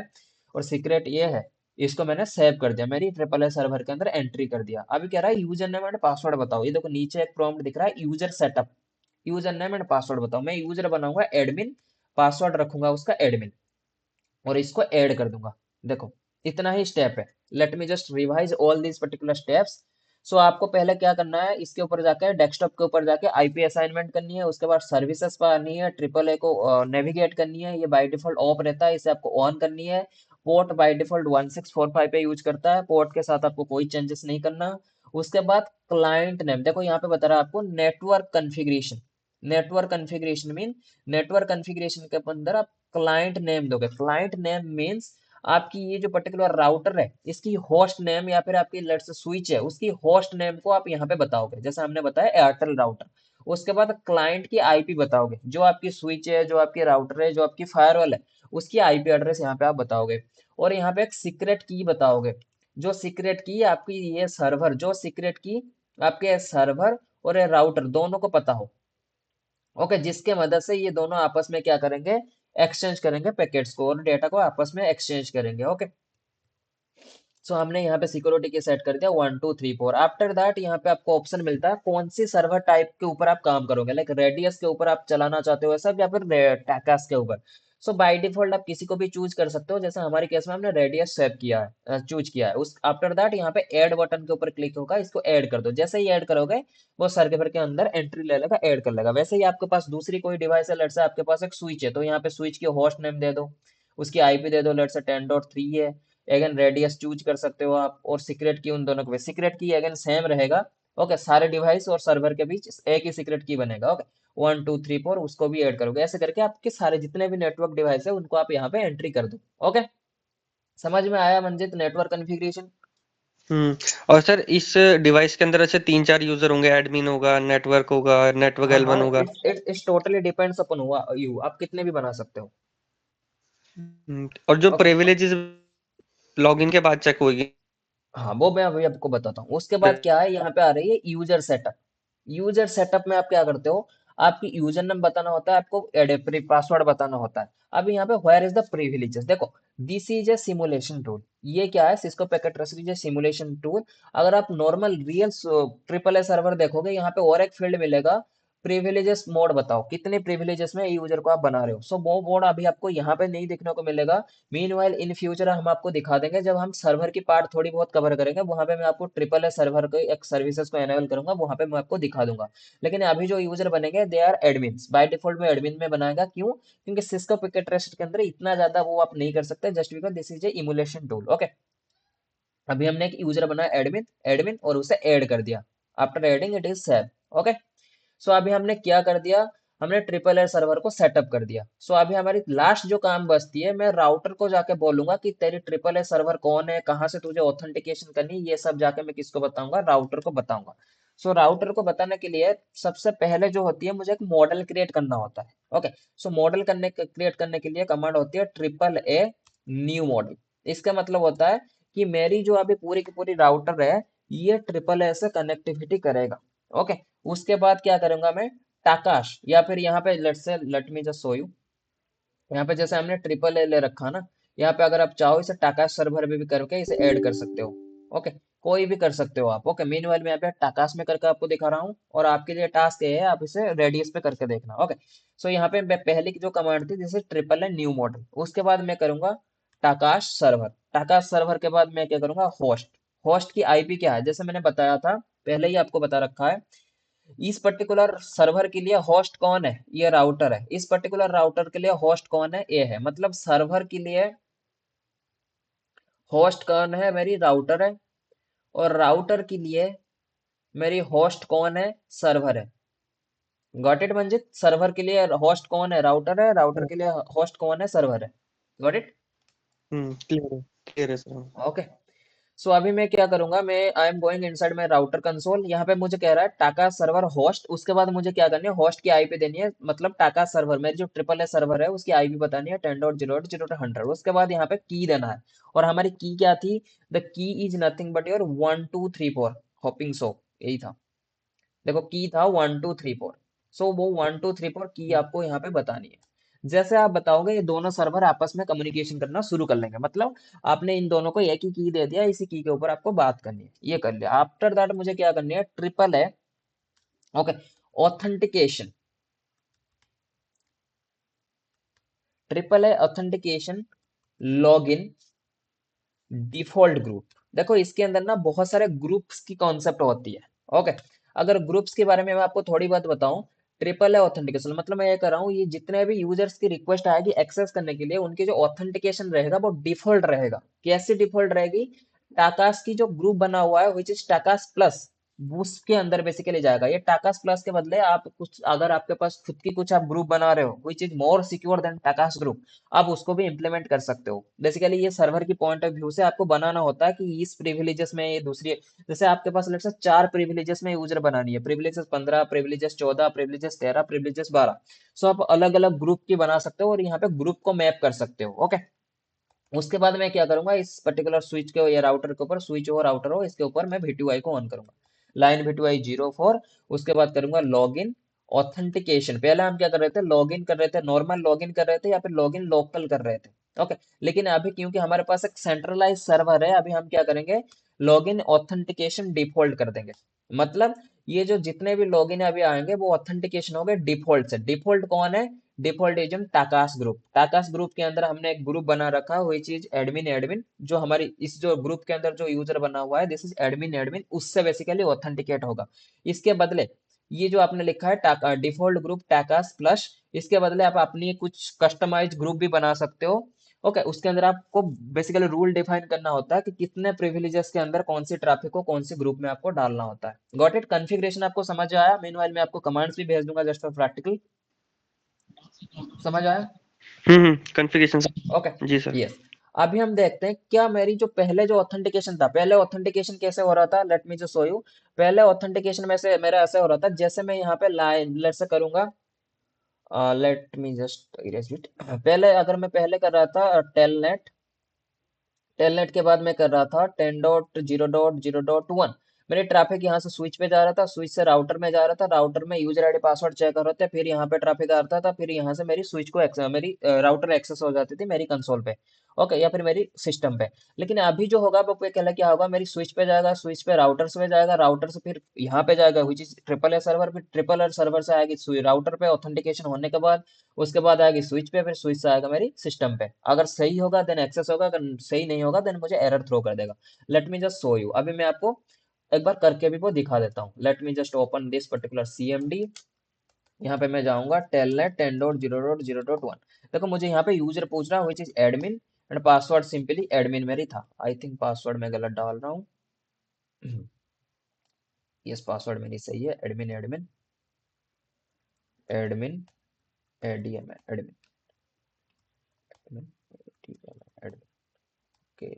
और सीक्रेट ये है, इसको मैंने सेव कर दिया, मेरी ट्रिपल ए सर्वर के अंदर एंट्री कर दिया। अभी कह रहा है यूजर नेम एंड पासवर्ड बताओ। ये देखो नीचे एक प्रॉम्प्ट दिख रहा है, user setup, user name and password बताओ। मैं यूजर बनाऊंगा एडमिन, पासवर्ड रखूंगा उसका एडमिन और इसको ऐड कर दूंगा। देखो इतना ही स्टेप है। Let me just revise all these particular steps. So आपको पहले क्या करना है, इसके ऊपर जाके डेस्कटॉप के ऊपर जाके आईपी असाइनमेंट करनी है, उसके बाद सर्विसेज पर आनी है, ट्रिपल ए को नेविगेट करनी है, ये बाय डिफॉल्ट ऑफ रहता है, इसे आपको ऑन करनी है। पोर्ट बाय डिफॉल्ट 1645 पे यूज करता है, पोर्ट के साथ आपको कोई चेंजेस नहीं करना। उसके बाद क्लाइंट नेम, देखो यहाँ पे बता रहा है आपको network configuration. Network configuration mean, network configuration के अंदर आप क्लाइंट नेम दोगे। क्लाइंट नेम मीन्स आपकी ये जो पर्टिकुलर राउटर है इसकी होस्ट नेम या फिर आपकी लेट्स स्विच है उसकी होस्ट नेम को आप यहाँ पे बताओगे। जैसे हमने बताया एयरटेल राउटर, उसके बाद क्लाइंट की आईपी बताओगे, जो आपकी स्विच है, जो आपकी राउटर है, जो आपकी फायरवॉल है, उसकी आईपी एड्रेस यहाँ पे आप बताओगे। और यहाँ पे एक सीक्रेट की बताओगे, जो सीक्रेट की आपकी ये सर्वर, जो सीक्रेट की आपके सर्वर और ये राउटर दोनों को पता हो। ओके, जिसके मदद से ये दोनों आपस में क्या करेंगे, एक्सचेंज करेंगे पैकेट्स को और डेटा को आपस में एक्सचेंज करेंगे। ओके, सो हमने यहाँ पे सिक्योरिटी की सेट कर दिया 1 2 3 4। आफ्टर दैट यहाँ पे आपको ऑप्शन मिलता है कौन सी सर्वर टाइप के ऊपर आप काम करोगे, लाइक रेडियस के ऊपर आप चलाना चाहते हो सब, या फिर टैकास के ऊपर। सो बाय डिफॉल्ट आप किसी को भी चूज कर सकते हो, जैसे हमारे केस में हमने रेडियस सेव किया है, चूज किया है। उस आफ्टर दैट यहाँ पे ऐड बटन के ऊपर क्लिक होगा, इसको ऐड कर दो। जैसे ही ऐड करोगे वो सर्वर के अंदर एंट्री ले लेगा, ऐड कर लेगा। वैसे ही आपके पास दूसरी कोई डिवाइस है, लेट से आपके पास एक स्विच है, तो यहाँ पे स्विच की होस्ट नेम दे दो, उसकी आईपी दे दो, लेट से 10.3 है। अगेन रेडियस चूज कर सकते हो आप, और सीक्रेट की उन दोनों के बीच, सीक्रेट की अगेन सेम रहेगा। ओके, सारे डिवाइस और सर्वर के बीच एक ही सीक्रेट की बनेगा। ओके, 1 2 3 4 उसको भी ऐड करोगे, ऐसे करके आपके सारे जितने भी नेटवर्क डिवाइस है उनको आप यहाँ पे एंट्री कर दो। ओके, समझ में आया मंजित नेटवर्क कॉन्फ़िगरेशन?
और सर इस डिवाइस के अंदर ऐसे 3-4 यूजर होंगे, एडमिन होगा, नेटवर्क
हाँ
L1
हाँ,
होगा।
इट्स टोटली डिपेंड्स अपन हुआ यू, आप कितने भी बना सकते हो।
और जो
ओके,
प्रिविलेजेस लॉगिन के बाद चेक होगी।
हाँ वो मैं अभी आपको बताता हूँ। उसके बाद क्या है, यहाँ पे आ रही है यूजर सेटअप। यूजर सेटअप में आप क्या करते हो, आपकी यूजर नेम बताना होता है, आपको एडेप्री पासवर्ड बताना होता है। अब यहाँ पे व्हेयर इज द प्रिविलेजेस, देखो this is a simulation tool. ये क्या है, Cisco packet trust is a simulation tool. अगर आप normal real triple A server देखोगे, यहाँ पे और एक फील्ड मिलेगा, प्रिविलेजेस मोड बताओ कितने प्रिविलेजेस में यूजर को आप बना रहे हो। सो वो मोड अभी आपको यहाँ पे नहीं देखने को मिलेगा। मीनवाइल इन फ्यूचर हम आपको दिखा देंगे, जब हम सर्वर की पार्ट थोड़ी बहुत कवर करेंगे, वहां पे मैं आपको ट्रिपल ए सर्वर के एक सर्विसेज को एनेबल करूंगा, वहां पे मैं आपको दिखा दूंगा। लेकिन अभी जो यूजर बनेंगे they are admins, by default में एडमिन में बनाएगा। क्यों? क्योंकि सिस्को पैकेट ट्रस्ट के अंदर इतना ज्यादा वो आप नहीं कर सकते, just because this is a emulation tool. Okay, अभी हमने एक यूजर बनाया एडमिन, एडमिन और उसे ऐड कर दिया। After adding it is save. Okay, so अभी हमने क्या कर दिया, हमने ट्रिपल ए सर्वर को सेटअप कर दिया। सो अभी हमारी लास्ट जो काम बचती है, मैं राउटर को जाके बोलूंगा कि तेरी ट्रिपल ए सर्वर कौन है, कहाँ से तुझे ऑथेंटिकेशन करनी है, ये सब जाके मैं किसको बताऊंगा, राउटर को बताऊंगा। सो राउटर को बताने के लिए सबसे पहले जो होती है, मुझे एक मॉडल क्रिएट करना होता है। ओके, सो मॉडल क्रिएट करने के लिए कमांड होती है ट्रिपल ए न्यू मॉडल। इसका मतलब होता है कि मेरी जो अभी पूरी की पूरी राउटर है, ये ट्रिपल ए से कनेक्टिविटी करेगा। ओके, उसके बाद क्या करूंगा मैं, टाकाश, या फिर यहाँ पे late me just show you. यहाँ पे जैसे हमने ट्रिपल ए ले रखा ना, यहाँ पे अगर आप चाहो इसे टाकाश सर्वर में भी करके इसे ऐड कर सकते हो। ओके, कोई भी कर सकते हो आप। ओके, मीनवाइल मैं यहाँ पे टाकाश में करके आपको दिखा रहा हूँ, और आपके लिए टास्क ये है, आप इसे रेडियस पे करके देखना। ओके, सो यहाँ पे मैं पहले की जो कमांड थी, जैसे ट्रिपल ए न्यू मॉडल, उसके बाद मैं करूंगा टाकाश सर्वर। टाकाश सर्वर के बाद मैं क्या करूंगा, होस्ट। होस्ट की आईपी क्या है, जैसे मैंने बताया था, पहले ही आपको बता रखा है। इस पर्टिकुलर सर्वर के लिए होस्ट कौन है, ये राउटर है। इस पर्टिकुलर राउटर के लिए होस्ट कौन है, ये है। मतलब सर्वर के लिए होस्ट कौन है, मेरी राउटर है। और राउटर के लिए मेरी होस्ट कौन है, सर्वर है। Got it Manjit? सर्वर के लिए होस्ट कौन है, राउटर है। राउटर के लिए होस्ट कौन है, सर्वर है। Got it?
क्लियर है सर।
ओके, सो अभी मैं क्या करूंगा, मैं I am going inside my router console. यहाँ पे मुझे कह रहा है टाका सर्वर होस्ट। उसके बाद मुझे क्या करनी है, होस्ट की आईपी देनी है, मतलब टाका सर्वर मेरी जो ट्रिपल ए सर्वर है उसकी आईपी बतानी है 10.0.0.100। उसके बाद यहाँ पे की देना है, और हमारी की क्या थी, the key is nothing but your 1 2 3 4 hopping सो, यही था। देखो की था 1 2 3 4। सो वो 1 2 3 4 की आपको यहाँ पे बतानी है। जैसे आप बताओगे, ये दोनों सर्वर आपस में कम्युनिकेशन करना शुरू कर लेंगे। मतलब आपने इन दोनों को एक ही की दे दिया, इसी की के ऊपर आपको बात करनी है, ये कर लिया। आफ्टर दैट मुझे क्या करनी है, ट्रिपल है। ओके, ऑथेंटिकेशन, ट्रिपल है ऑथेंटिकेशन लॉगिन डिफॉल्ट ग्रुप। देखो इसके अंदर ना बहुत सारे ग्रुप्स की कॉन्सेप्ट होती है। ओके, अगर ग्रुप्स के बारे में मैं आपको थोड़ी बात बताऊं, ट्रिपल है ऑथेंटिकेशन मतलब मैं ये कर रहा हूँ, ये जितने भी यूजर्स की रिक्वेस्ट आएगी एक्सेस करने के लिए, उनकी जो ऑथेंटिकेशन रहेगा वो डिफॉल्ट रहेगा। कैसे डिफॉल्ट रहेगी, टाकास की जो ग्रुप बना हुआ है विच इज टाकास प्लस, उसके अंदर बेसिकली जाएगा। ये टाकास प्लस के बदले आप कुछ, अगर आपके पास खुद की कुछ आप ग्रुप बना रहे हो which is more secure than TACACS group, आप उसको भी इम्प्लीमेंट कर सकते हो। बेसिकली ये सर्वर की पॉइंट ऑफ व्यू से आपको बनाना होता है कि इस प्रिविलेजेस में ये दूसरी, जैसे आपके पास लेट्स से 4 प्रिविलेजेस में यूजर बनानी है, प्रिविलेजेस 15, प्रिविलेजेस 14, प्रिविलेजेस 13, प्रिविलेजेस 12। सो आप अलग अलग ग्रुप की बना सकते हो और यहाँ पे ग्रुप को मैप कर सकते हो। ओके, उसके बाद मैं क्या करूंगा, इस पर्टिकुलर स्विच के या राउटर के ऊपर, स्विच हो राउटर हो, इसके ऊपर मैं V2I को ऑन करूंगा, लाइन V2I 04। उसके बाद करूंगा लॉगिन ऑथेंटिकेशन। पहले हम क्या कर रहे थे, लॉगिन कर रहे थे, नॉर्मल लॉगिन कर रहे थे या फिर लॉगिन लोकल कर रहे थे। ओके, लेकिन अभी क्योंकि हमारे पास एक सेंट्रलाइज सर्वर है, अभी हम क्या करेंगे, लॉगिन ऑथेंटिकेशन डिफॉल्ट कर देंगे। मतलब ये जो जितने भी लॉगिन अभी आएंगे वो ऑथेंटिकेशन हो गए डिफॉल्ट से। डिफॉल्ट कौन है, डिफॉल्ट एजेंट टाकास ग्रुप। टाकास ग्रुप के अंदर हमने एक ग्रुप बना रखा है विच इज एडमिन एडमिन, जो हमारी इस जो ग्रुप के अंदर जो यूजर बना हुआ है दिस इज एडमिन एडमिन, उससे बेसिकली ऑथेंटिकेट होगा। इसके बदले ये जो आपने लिखा है टाका डिफॉल्ट ग्रुप टाकास प्लस, इसके बदले आप अपनी कुछ कस्टमाइज ग्रुप भी बना सकते हो। ओके, उसके अंदर आपको बेसिकली रूल डिफाइन करना होता है कि कितने प्रिविलेजेस के अंदर कौन सी ट्रैफिक को कौन सी ग्रुप में आपको डालना होता है। गॉट इट, कॉन्फ़िगरेशन आपको समझ आया? मीनवाइल मैं आपको कमांड्स भी भेज दूंगा जस्ट फॉर प्रैक्टिकल। समझ आया?
कॉन्फ़िगरेशन।
ओके,
जी सर।
यस। अभी हम देखते हैं क्या मेरी जो पहले जो ऑथेंटिकेशन था, पहले ऑथेंटिकेशन कैसे हो रहा था, late me just show you. पहले ऑथेंटिकेशन में से मेरा ऐसे हो रहा था, जैसे मैं यहाँ पे लाइन लेट से करूंगा, late me just erase it. पहले अगर मैं पहले कर रहा था टेलनेट, टेलनेट के बाद मैं कर रहा था 10.0.0.1। मेरे ट्रैफिक यहाँ से स्विच पे जा रहा था, स्विच से राउटर में जा रहा था, राउटर में यूजर आईडी पासवर्ड चेक कर रहे थे, फिर यहाँ पे ट्रैफिक आ रहा था, फिर यहाँ से मेरी स्विच को मेरी राउटर एक्सेस हो जाती थी मेरी कंसोल पे। ओके, या फिर मेरी सिस्टम पे। लेकिन अभी जो होगा वो क्या क्या होगा, मेरी स्विच पे जाएगा, स्विच पे राउटर से जाएगा, राउटर से फिर यहाँ पे जाएगा which is triple A server, फिर ट्रिपल ए सर्वर से आएगी राउटर पे ऑथेंटिकेशन होने के बाद, उसके बाद आएगी स्विच पे, फिर स्विच से आएगा मेरी सिस्टम पे। अगर सही होगा देन एक्सेस होगा, अगर सही नहीं होगा देन मुझे एरर थ्रो कर देगा। Late me just show you, अभी मैं आपको एक बार करके भी वो दिखा देता हूँ। Late me just open this particular CMD। यहाँ पे मैं जाऊंगा टेलनेट 10.0.0.1। देखो मुझे यहाँ पे यूजर पूछ रहा है which is admin and password simply admin मेरी था। आई थिंक पासवर्ड मैं गलत डाल रहा हूँ। यस, पासवर्ड मेरी सही है, admin admin admin ADM admin admin admin. Okay,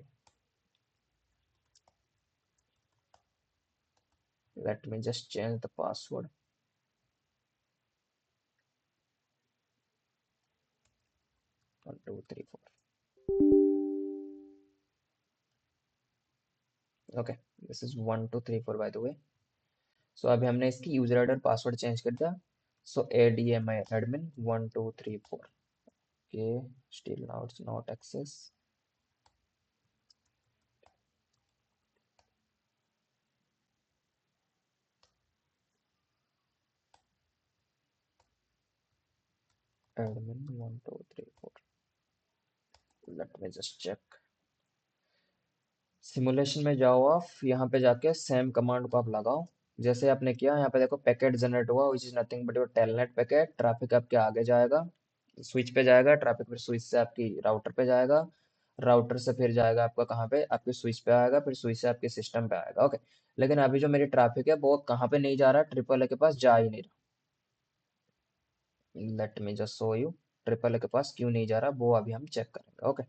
let me just change the password. 1 2 3 4. Okay, this is 1 2 3 4 by the way. So अभी हमने इसकी यूजर आईडी और पासवर्ड चेंज कर दिया। So ADMI admin 1 2 3 4. Okay, still now it's not access. Admin 1 2 3 4. Let me just check. Simulation में जाओ आप, यहाँ पे जाके सेम कमांड को आप लगाओ जैसे आपने किया। यहाँ पे देखो पैकेट जनरेट हुआ which is nothing but your telnet packet. Traffic आपके आगे जाएगा, स्विच पे जाएगा, ट्रैफिक फिर स्विच से आपकी राउटर पे जाएगा, राउटर से फिर जाएगा आपका कहाँ पे, आपके स्विच पे आएगा, फिर स्विच से आपके सिस्टम पे आएगा। ओके, लेकिन अभी जो मेरी ट्रैफिक है वो कहाँ पे नहीं जा रहा, ट्रिपल ए के पास जा ही नहीं रहा। Late me just show you triple A के पास क्यों नहीं जा रहा, वो अभी हम चेक करेंगे। Okay,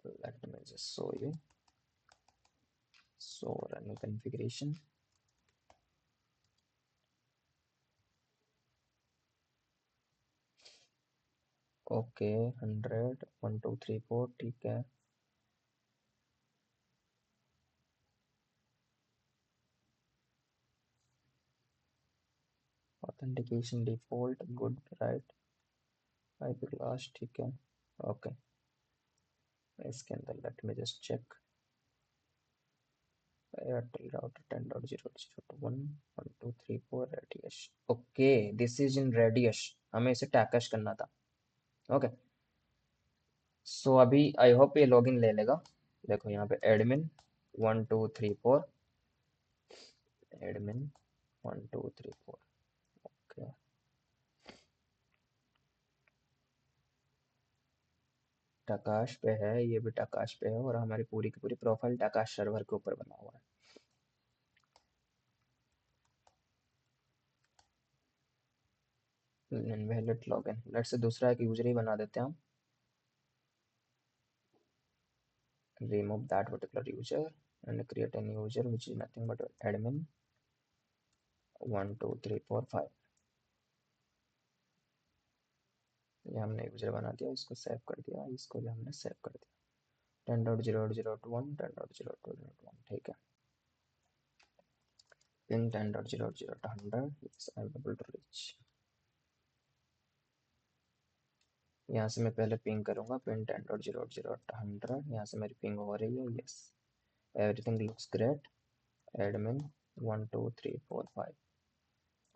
let me just show you. So run configuration. Okay, 100 1 2 3 4 ठीक है। Authentication default good right, IP class ठीक है। ओके, इसके अंदर let me just check Airtel router 10.0.0.1 1 2 3 4 radius. Okay, this is in radius, हमें इसे टैकश करना था। ओके, सो अभी आई होप ये लॉगिन ले लेगा। देखो यहाँ पे एडमिन 1 2 3 4, एडमिन 1 2 3 4। ओके, टकाश पे है, ये भी टकाश पे है, और हमारी पूरी की पूरी प्रोफाइल टकाश सर्वर के ऊपर बना हुआ है। इनवैलिड लॉगिन, लेट्स से दूसरा एक यूजर ही बना देते हैं हम। Remove that particular user and create a new user which is nothing but admin 1 2 3 4 5। ये हमने यूजर बना दिया, इसको सेव कर दिया, इसको भी हमने सेव कर दिया। 10.0.0.1 10.0.0.1 ठीक है। ping 10.0.0.100 yes I am able to reach। यहाँ से मैं पहले पिंग करूँगा ping 10.0.0.100, यहाँ से मेरी पिंग हो रही है, yes everything looks great, admin 1 2 3 4 5।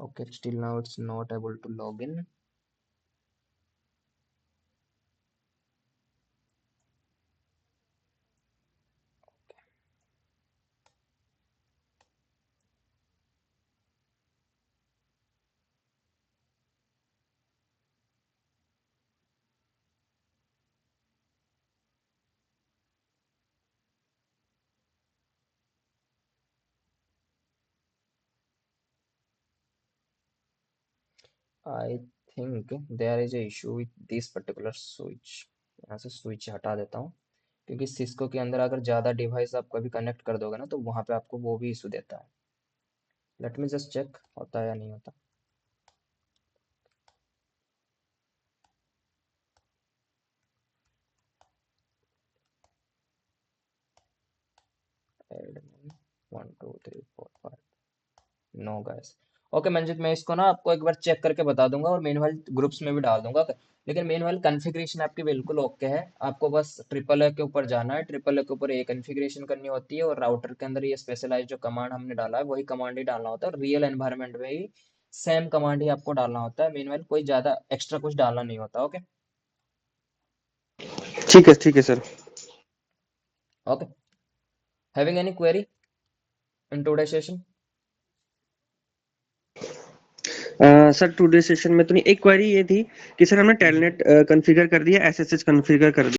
okay still now it's not able to log in। I think there is a issue with this particular switch। यहाँ से स्विच हटा देता हूँ, क्योंकि सिस्को के अंदर अगर ज़्यादा डिवाइस आप कभी कनेक्ट कर दोगे ना तो वहाँ पे आपको वो भी इशू देता है। लेट मी जस्ट चेक होता है या नहीं होता। admin 1 2 3 4 5 no guys. Okay Manjit, मैं इसको ना आपको एक बार चेक करके बता दूंगा और मेनवाइल ग्रुप्स में भी डाल दूंगा। लेकिन मेनवाइल कॉन्फ़िगरेशन आपकी बिल्कुल ओके है। आपको बस ट्रिपल ए के ऊपर जाना है, ट्रिपल ए के ऊपर ये कॉन्फ़िगरेशन करनी होती है, और राउटर के अंदर ये स्पेशलाइज जो कमांड हमने डाला है वही कमांड ही डालना होता है, और रियल एनवायरनमेंट में ही सेम कमांड ही आपको डालना होता है। मेनवाइल कोई ज़्यादा एक्स्ट्रा कुछ डालना नहीं होता। ओके
ठीक है sir.
Okay, having any query in today session?
Sir today session में तो नहीं, एक क्वेरी ये थी कि सर हमने टेलनेट कॉन्फ़िगर कर दिया, एसएसएच कॉन्फ़िगर कर दिया,